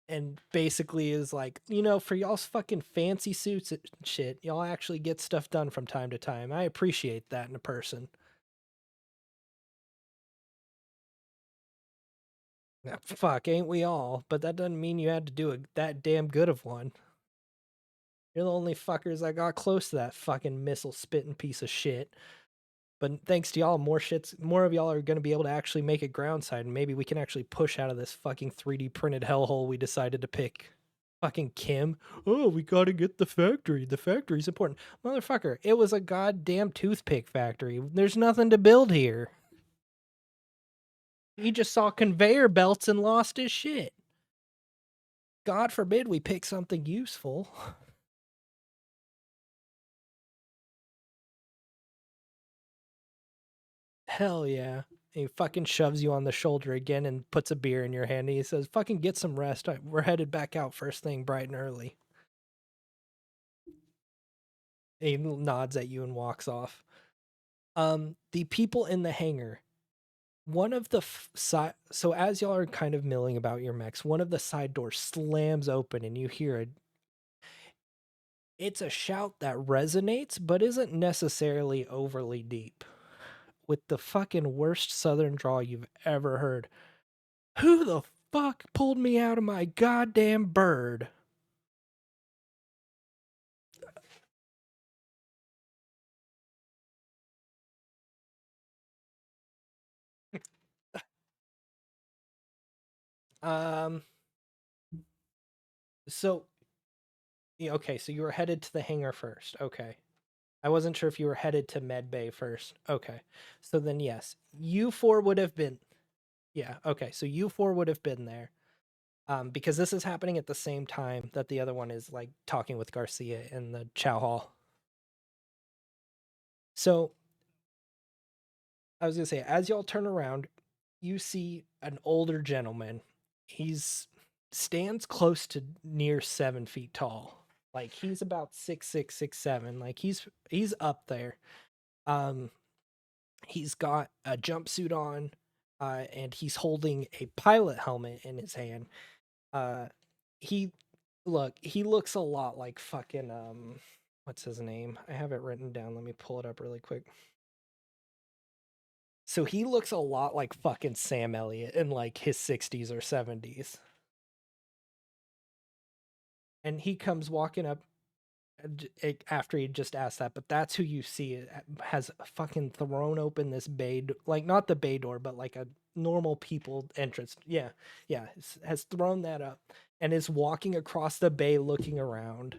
and basically is like, for y'all's fucking fancy suits and shit, y'all actually get stuff done from time to time. I appreciate that in a person. Fuck, ain't we all? But that doesn't mean you had to do that damn good of one. You're the only fuckers that got close to that fucking missile spitting piece of shit. But thanks to y'all, more of y'all are going to be able to actually make it groundside, and maybe we can actually push out of this fucking 3D printed hellhole we decided to pick. Fucking Kim. Oh, we gotta get the factory. The factory's important. Motherfucker, it was a goddamn toothpick factory. There's nothing to build here. He just saw conveyor belts and lost his shit. God forbid we pick something useful. Hell yeah. He fucking shoves you on the shoulder again and puts a beer in your hand. And he says, fucking get some rest. We're headed back out first thing bright and early. And he nods at you and walks off. The people in the hangar, one of the side. So as y'all are kind of milling about your mechs, one of the side doors slams open and you hear it. It's a shout that resonates, but isn't necessarily overly deep. With the fucking worst southern drawl you've ever heard. Who the fuck pulled me out of my goddamn bird? Um, so, yeah, okay, so you were headed to the hangar first. Okay. I wasn't sure if you were headed to Med Bay first. Okay. So then, yes, you four would have been. Yeah. Okay. So you four would have been there. Because this is happening at the same time that the other one is like talking with Garcia in the Chow Hall. So I was gonna say, as y'all turn around, you see an older gentleman. He's stands close to near 7 feet tall. Like he's about 6'6", 6'7". Like he's up there. Um, he's got a jumpsuit on, and he's holding a pilot helmet in his hand. Uh, he he looks a lot like fucking what's his name? I have it written down. Let me pull it up really quick. So he looks a lot like fucking Sam Elliott in like his 60s or 70s. And he comes walking up after he just asked that, but that's who you see has fucking thrown open this like not the bay door, but like a normal people entrance. Yeah, yeah, has thrown that up and is walking across the bay looking around.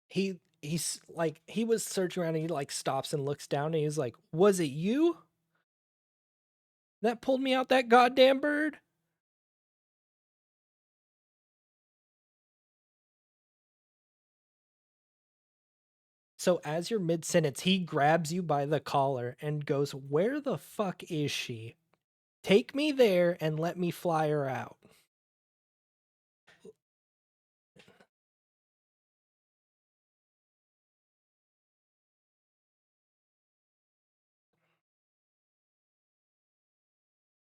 He's like he was searching around and he like stops and looks down and he's like, "Was it you that pulled me out that goddamn bird?" So as you're mid sentence, he grabs you by the collar and goes, "Where the fuck is she? Take me there and let me fly her out."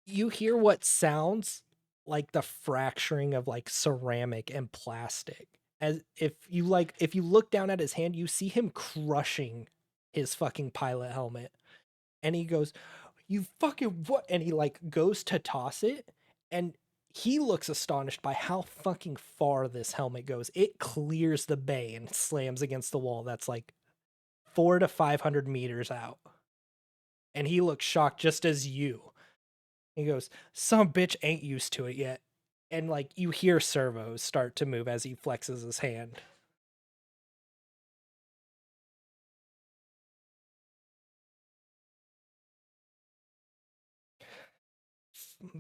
You hear what sounds like the fracturing of like ceramic and plastic. As if you look down at his hand, you see him crushing his fucking pilot helmet. And he goes, "You fucking what?" And he like goes to toss it and he looks astonished by how fucking far this helmet goes. It clears the bay and slams against the wall that's like 400 to 500 meters out. And he looks shocked just as you. He goes, "Some bitch ain't used to it yet." And like you hear servos start to move as he flexes his hand.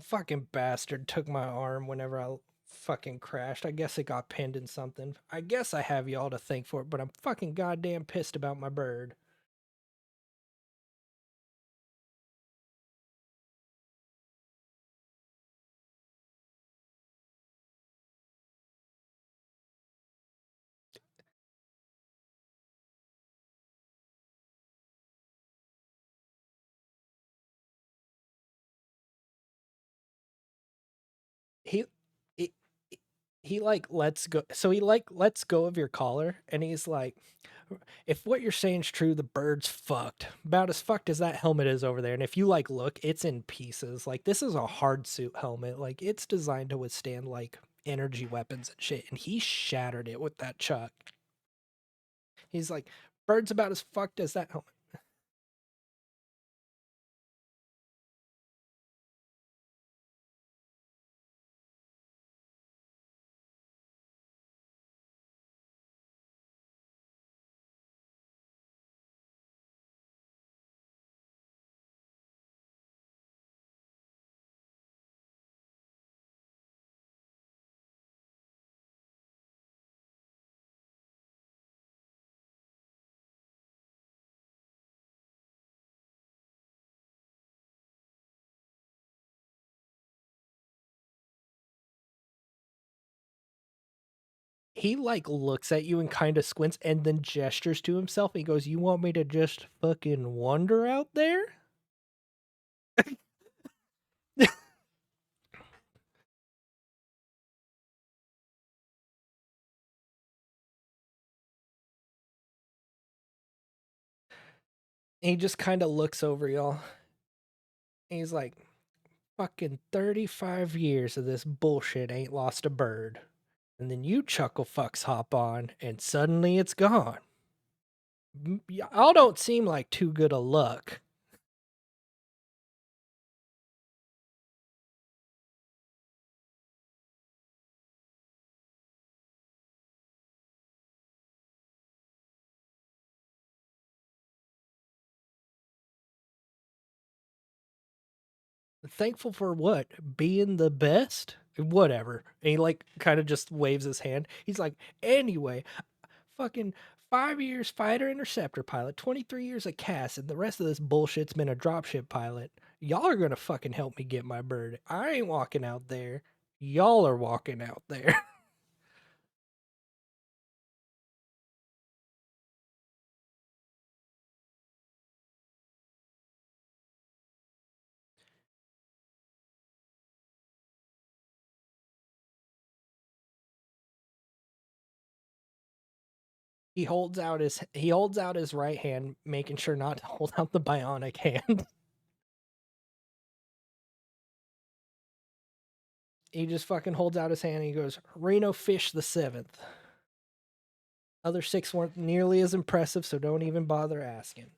Fucking bastard took my arm whenever I fucking crashed. I guess it got pinned in something. I guess I have y'all to thank for it, but I'm fucking goddamn pissed about my bird. He, he, he like lets go. So he like lets go of your collar, and he's like, "If what you're saying's true, the bird's fucked. About as fucked as that helmet is over there. And if you like look, it's in pieces. Like this is a hard suit helmet. Like it's designed to withstand like energy weapons and shit. And he shattered it with that chuck." He's like, "Bird's about as fucked as that helmet." He like looks at you and kind of squints and then gestures to himself. He goes, "You want me to just fucking wander out there?" He just kind of looks over y'all. And he's like, "Fucking 35 years of this bullshit ain't lost a bird." And then you chuckle fucks hop on, and suddenly it's gone. Y'all don't seem like too good a luck. Thankful for what? Being the best? Whatever. And he like kind of just waves his hand. He's like, "Anyway, fucking 5 years fighter interceptor pilot, 23 years of CAS, and the rest of this bullshit's been a dropship pilot. Y'all are gonna fucking help me get my bird. I ain't walking out there." Y'all are walking out there. He holds out his right hand, making sure not to hold out the bionic hand. He just fucking holds out his hand and he goes, Reno Fish the 7th. Other 6 weren't nearly as impressive, so don't even bother asking.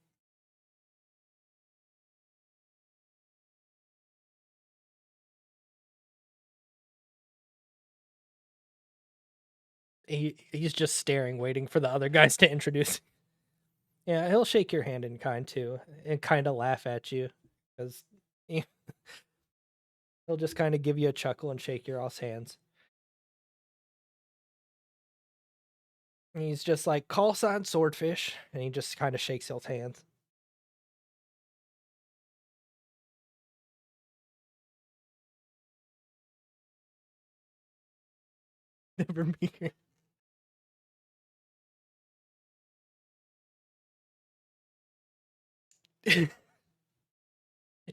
He's just staring, waiting for the other guys to introduce. Yeah, he'll shake your hand in kind too, and kind of laugh at you, because he'll just kind of give you a chuckle and shake your all's hands. And he's just like, call sign Swordfish, and he just kind of shakes y'all's hands. Never meet.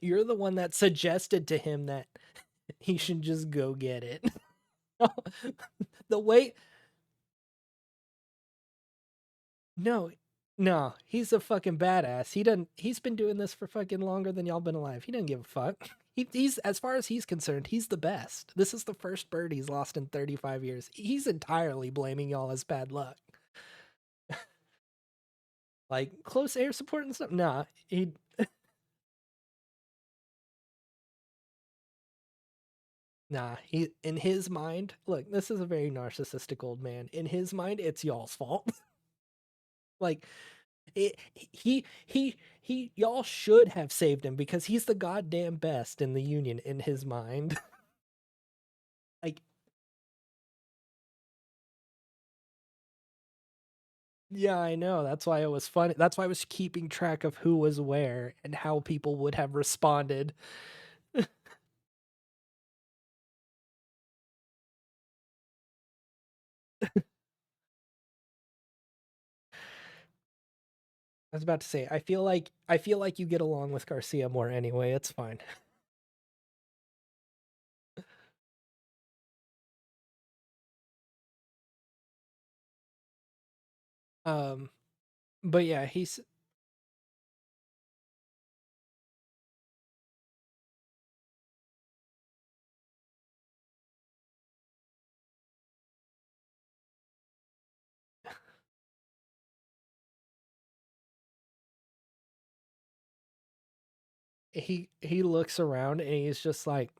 You're the one that suggested to him that he should just go get it. The way. No, no, he's a fucking badass. He's been doing this for fucking longer than y'all been alive. He doesn't give a fuck. He's, as far as he's concerned, he's the best. This is the first bird he's lost in 35 years. He's entirely blaming y'all as bad luck. Like close air support and stuff. Nah, he. Nah, he, in his mind, look, this is a very narcissistic old man. In his mind, it's y'all's fault. Like, y'all should have saved him because he's the goddamn best in the Union in his mind. Like, yeah, I know. That's why it was funny. That's why I was keeping track of who was where and how people would have responded. I was about to say, I feel like you get along with Garcia more anyway. It's fine. Um, but yeah, he's he looks around and he's just like,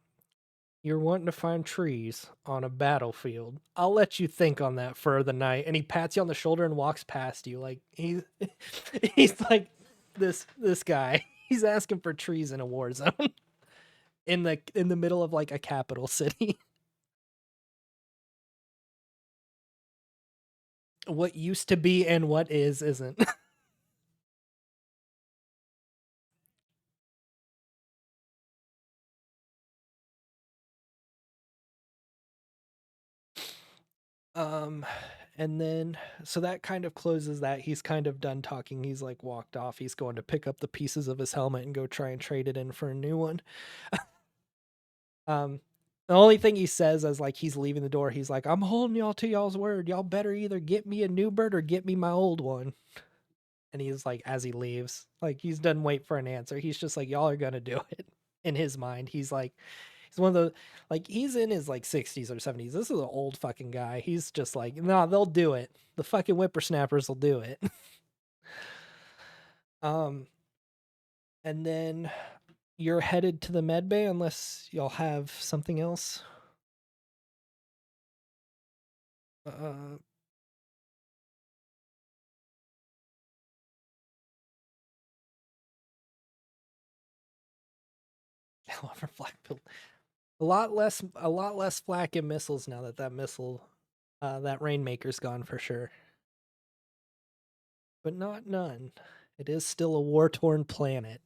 you're wanting to find trees on a battlefield. I'll let you think on that for the night. And he pats you on the shoulder and walks past you. Like he's like this guy. He's asking for trees in a war zone in the middle of like a capital city. What used to be and what is isn't. Um and then so that kind of closes that. He's kind of done talking. He's like walked off. He's going to pick up the pieces of his helmet and go try and trade it in for a new one. Um, the only thing he says as like he's leaving the door, he's like, "I'm holding y'all to y'all's word. Y'all better either get me a new bird or get me my old one." And he's like, as he leaves, like he's done wait for an answer. He's just like, "Y'all are gonna do it." In his mind, he's like, he's one of the like he's in his like 60s or 70s. This is an old fucking guy. He's just like, "Nah, they'll do it. The fucking whippersnappers will do it." um, and then you're headed to the med bay unless y'all have something else. Uh, however, a lot less flak and missiles now that missile, that Rainmaker's gone for sure. But not none. It is still a war-torn planet.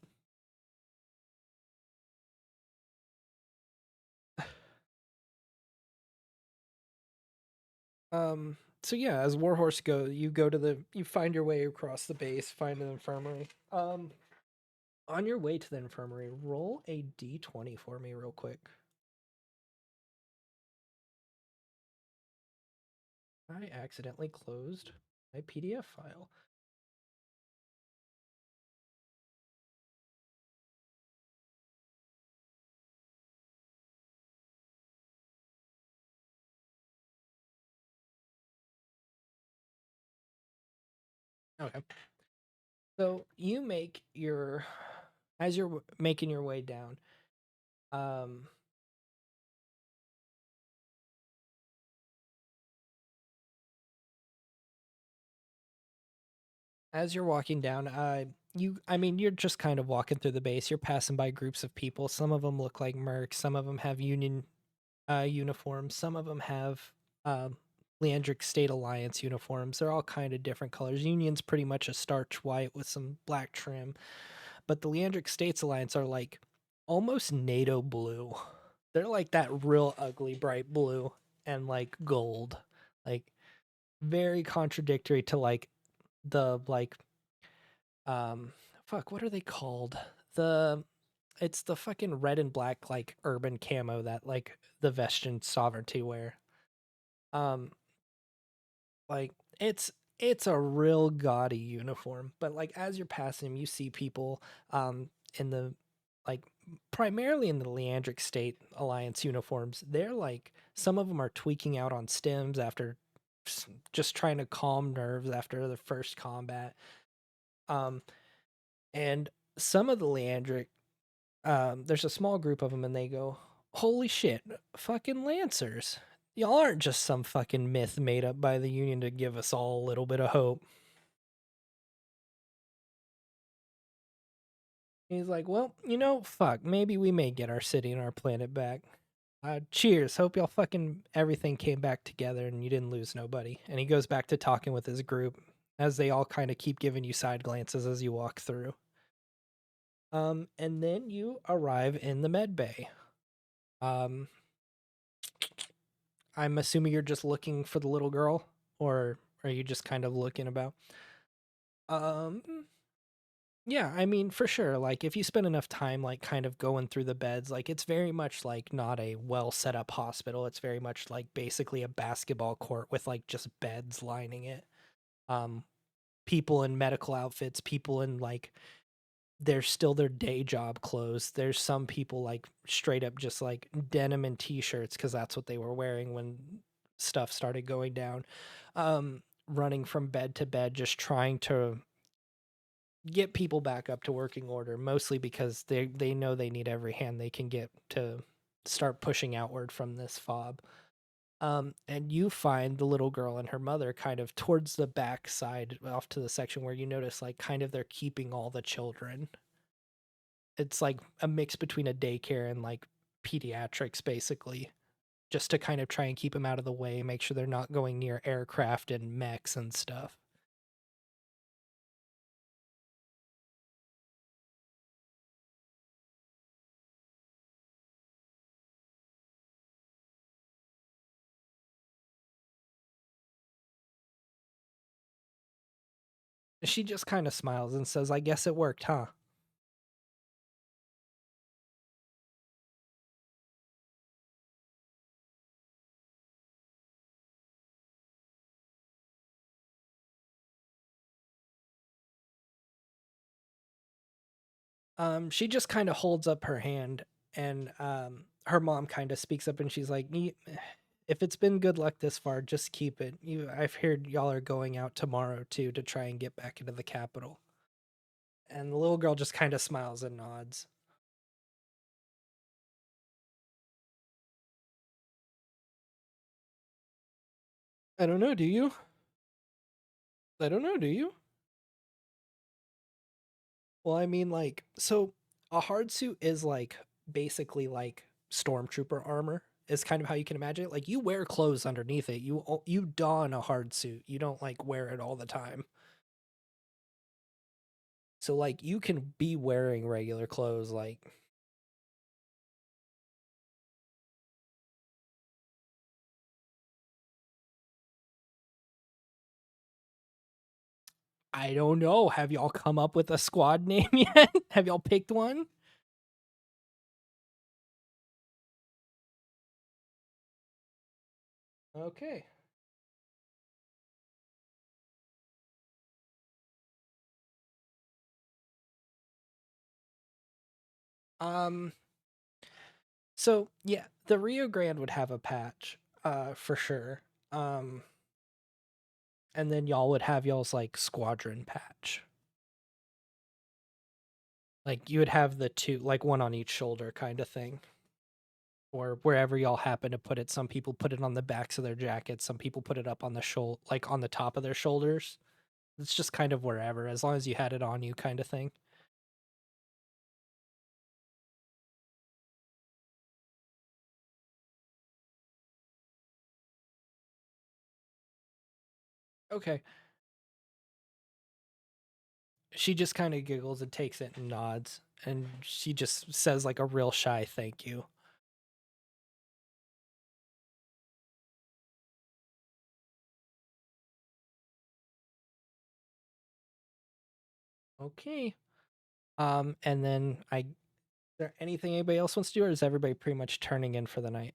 So yeah, as Warhorse go, you find your way across the base, find an infirmary. On your way to the infirmary, roll a d20 for me real quick. I accidentally closed my PDF file. Okay. So you as you're making your way down, um, as you're walking down, you're just kind of walking through the base. You're passing by groups of people. Some of them look like mercs. Some of them have Union uniforms. Some of them have um, Leandric State Alliance uniforms. They're all kind of different colors. Union's pretty much a starch white with some black trim, but the Leandric States Alliance are like almost NATO blue. They're like that real ugly bright blue and like gold, like very contradictory to like the like fuck, what are they called? The It's the fucking red and black like urban camo that like the Vestian sovereignty wear. Um like it's it's a real gaudy uniform, but like as you're passing them, you see people in the like primarily in the Leandric State Alliance uniforms. They're like some of them are tweaking out on stims after just trying to calm nerves after the first combat. Um and some of the Leandric there's a small group of them and they go, "Holy shit, fucking Lancers. Y'all aren't just some fucking myth made up by the Union to give us all a little bit of hope." He's like, "Well, fuck, maybe we may get our city and our planet back. Cheers. Hope y'all fucking everything came back together and you didn't lose nobody." And he goes back to talking with his group as they all kind of keep giving you side glances as you walk through. And then you arrive in the med bay. Um, I'm assuming you're just looking for the little girl, or are you just kind of looking about? Um, yeah, I mean, for sure. Like, if you spend enough time, like, kind of going through the beds, like, it's very much like not a well set up hospital. It's very much like basically a basketball court with like just beds lining it. Um, People in medical outfits, people in like there's still their day job clothes. There's some people like straight up just like denim and t-shirts because that's what they were wearing when stuff started going down. Running from bed to bed, just trying to get people back up to working order, mostly because they know they need every hand they can get to start pushing outward from this fob. And you find the little girl and her mother kind of towards the back side off to the section where you notice like kind of they're keeping all the children. It's like a mix between a daycare and like pediatrics, basically, just to kind of try and keep them out of the way, make sure they're not going near aircraft and mechs and stuff. She just kind of smiles and says, "I guess it worked, huh?" She just kind of holds up her hand, and her mom kind of speaks up, and she's like, If it's been good luck this far, just keep it. I've heard y'all are going out tomorrow too to try and get back into the capital." And the little girl just kind of smiles and nods. "I don't know, do you? I don't know, do you?" Well, I mean, like, so a hard suit is like basically like stormtrooper armor is kind of how you can imagine it. Like you wear clothes underneath it. You don a hard suit. You don't like wear it all the time. So like you can be wearing regular clothes like I don't know. Have y'all come up with a squad name yet? Have y'all picked one? Okay. Um so yeah, the Rio Grande would have a patch, for sure. Um and then y'all would have y'all's like squadron patch. Like you would have the two, like one on each shoulder kind of thing. Or wherever y'all happen to put it. Some people put it on the backs of their jackets, some people put it up on the like on the top of their shoulders. It's just kind of wherever, as long as you had it on you kind of thing. Okay. She just kind of giggles and takes it and nods, and she just says like a real shy thank you. Okay. And then is there anything anybody else wants to do, or is everybody pretty much turning in for the night?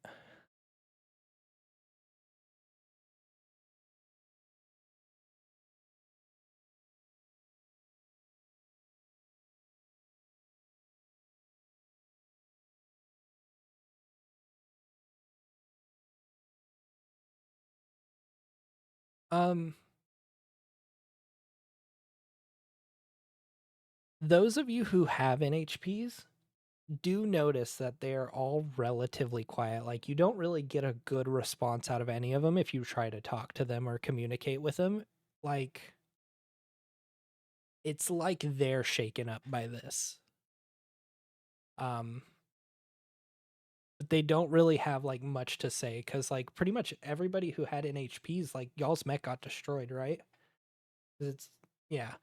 Um, those of you who have NHPs do notice that they are all relatively quiet. Like you don't really get a good response out of any of them if you try to talk to them or communicate with them. Like it's like they're shaken up by this. Um, but they don't really have like much to say because like pretty much everybody who had NHPs, like y'all's mech got destroyed, right? 'Cause it's yeah.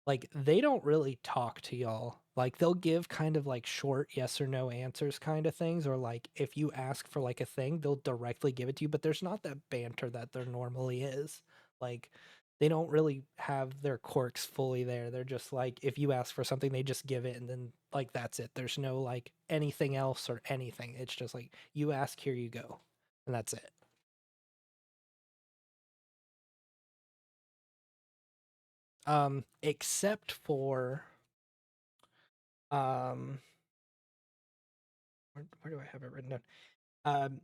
Like they don't really talk to y'all. Like they'll give kind of like short yes or no answers kind of things, or like if you ask for like a thing, they'll directly give it to you, but there's not that banter that there normally is. Like they don't really have their quirks fully there. They're just like if you ask for something, they just give it and then like that's it. There's no like anything else or anything. It's just like you ask, here you go. And that's it. Except for um where do I have it written down? Um,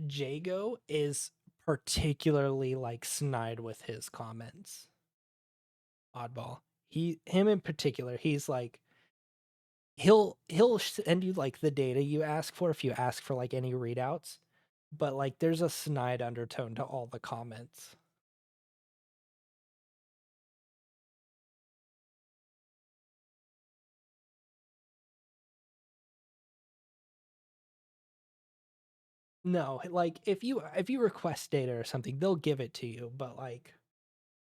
Jago is particularly like snide with his comments. Oddball. Him in particular, he's like he'll send you like the data you ask for if you ask for like any readouts, but like there's a snide undertone to all the comments. No, like if you request data or something, they'll give it to you, but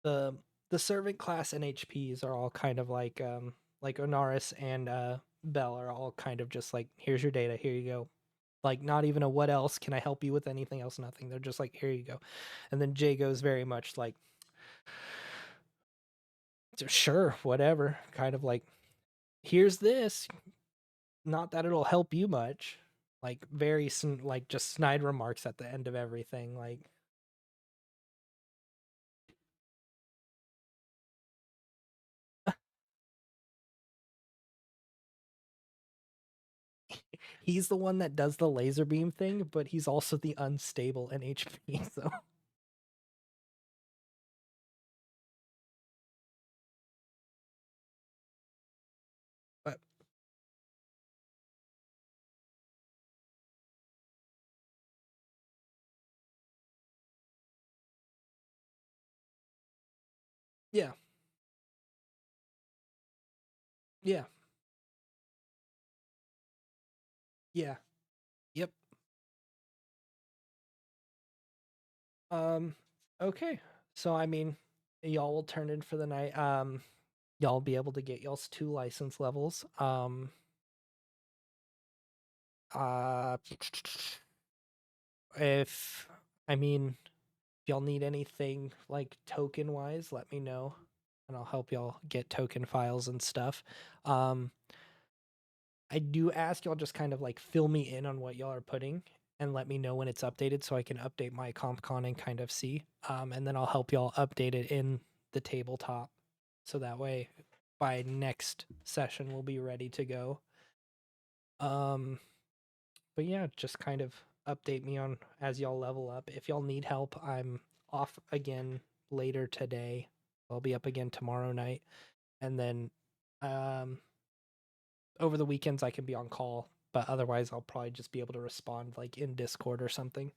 the the servant class NHPs are all kind of like Onaris and Bell are all kind of just like here's your data, here you go. Like not even a what else, can I help you with anything else, nothing. They're just like here you go. And then Jago's very much like sure, whatever, kind of like here's this, not that it'll help you much. Like very like just snide remarks at the end of everything like he's the one that does the laser beam thing, but he's also the unstable NHP. So but yeah, yeah, yeah, yep. Um, okay. So I mean, y'all will turn in for the night. Y'all be able to get y'all's 2 license levels. Uh, if I mean, if y'all need anything like token wise, let me know. and I'll help y'all get token files and stuff. I do ask y'all just kind of like fill me in on what y'all are putting and let me know when it's updated so I can update my CompCon and kind of see. And then I'll help y'all update it in the tabletop so that way by next session we'll be ready to go. But yeah, just kind of update me on as y'all level up. If y'all need help, I'm off again later today. I'll be up again tomorrow night. And then over the weekends I can be on call, but otherwise I'll probably just be able to respond like in Discord or something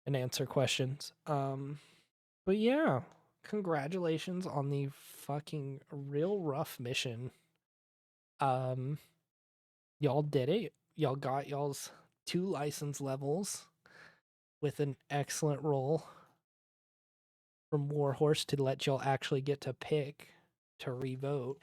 and answer questions. But yeah, congratulations on the fucking real rough mission. Y'all did it. Y'all got y'all's 2 license levels with an excellent roll from Warhorse to let y'all actually get to pick to revote.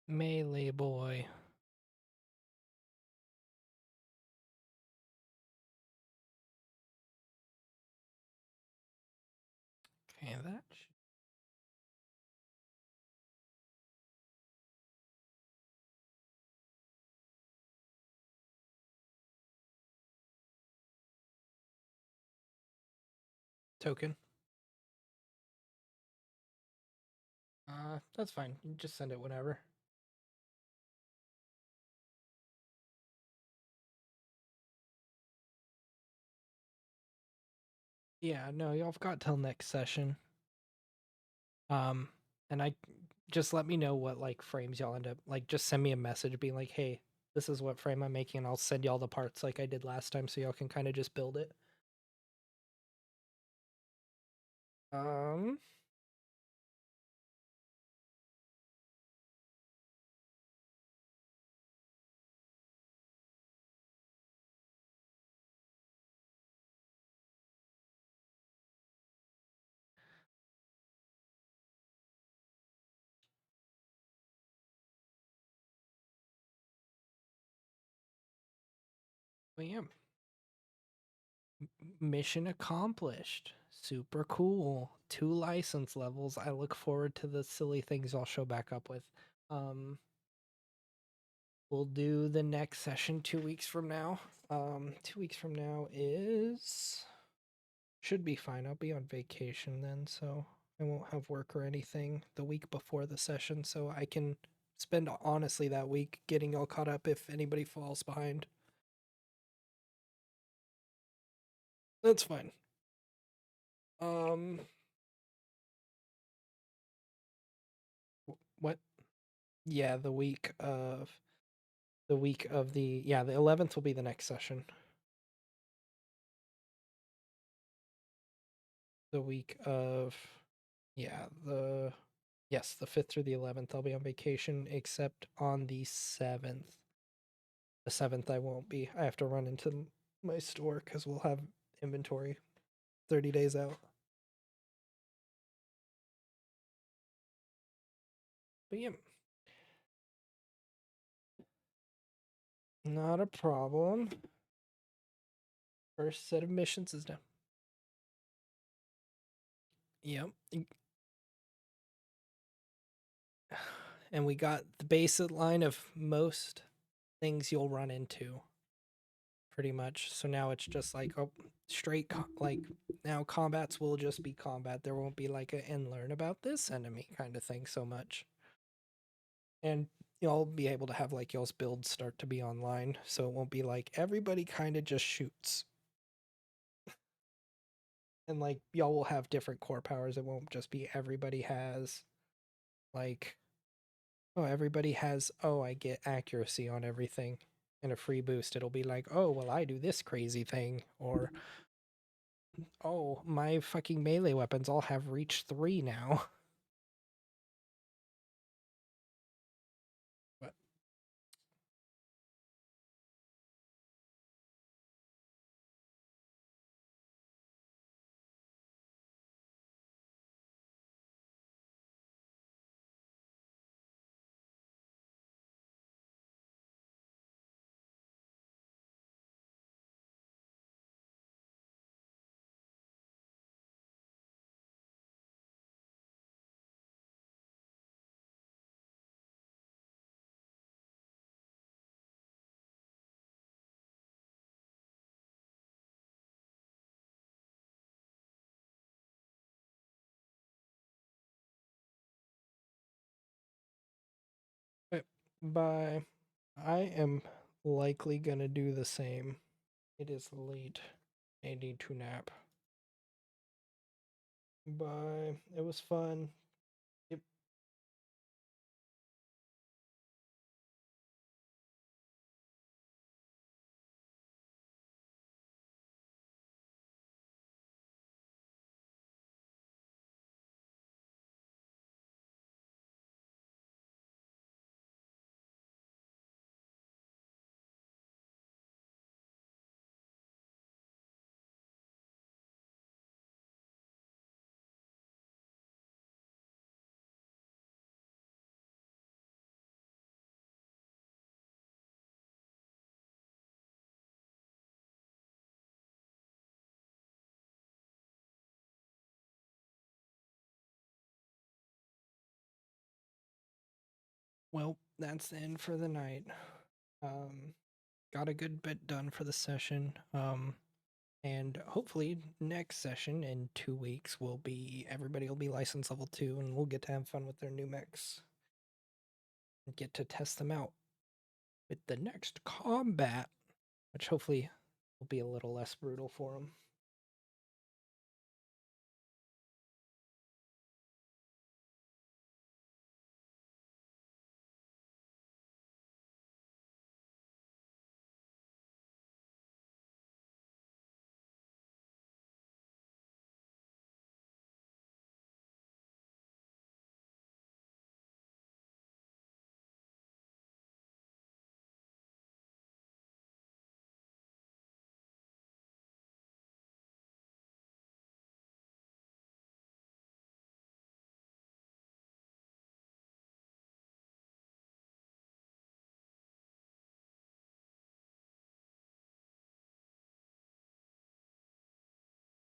Melee boy. Okay, that token. That's fine. You just send it whenever. Yeah, no, y'all've got till next session. And I just let me know what like frames y'all end up like. Just send me a message being like, "Hey, this is what frame I'm making," and I'll send y'all the parts like I did last time, so y'all can kind of just build it. Um, But yeah. Mission accomplished. Super cool. 2 license levels. I look forward to the silly things I'll show back up with. We'll do the next session 2 weeks from now. 2 weeks from now should be fine. I'll be on vacation then, so I won't have work or anything the week before the session, so I can spend honestly that week getting all caught up if anybody falls behind. That's fine. What? Yeah, the week of the 11th will be the next session. The week of the 5th through the 11th I'll be on vacation, except on the 7th. The 7th I won't be. I have to run into my store because we'll have inventory 30 days out. But yeah. Not a problem. First set of missions is done. Yep. And we got the baseline of most things you'll run into. Pretty much. So now it's just like straight now combats will just be combat. There won't be like and learn about this enemy kind of thing so much. And you'll be able to have like y'all's builds start to be online, so it won't be like everybody kind of just shoots. And like y'all will have different core powers. It won't just be everybody has like everybody has I get accuracy on everything and a free boost. It'll be like, oh well, I do this crazy thing, or oh, my fucking melee weapons all have reach 3 now. But bye. I am likely gonna do the same. It is late. I need to nap. Bye. It was fun. Yep. Well, that's the end for the night. Got a good bit done for the session. And hopefully next session in 2 weeks will be everybody will be license level 2 and we'll get to have fun with their new mechs. And get to test them out with the next combat, which hopefully will be a little less brutal for them.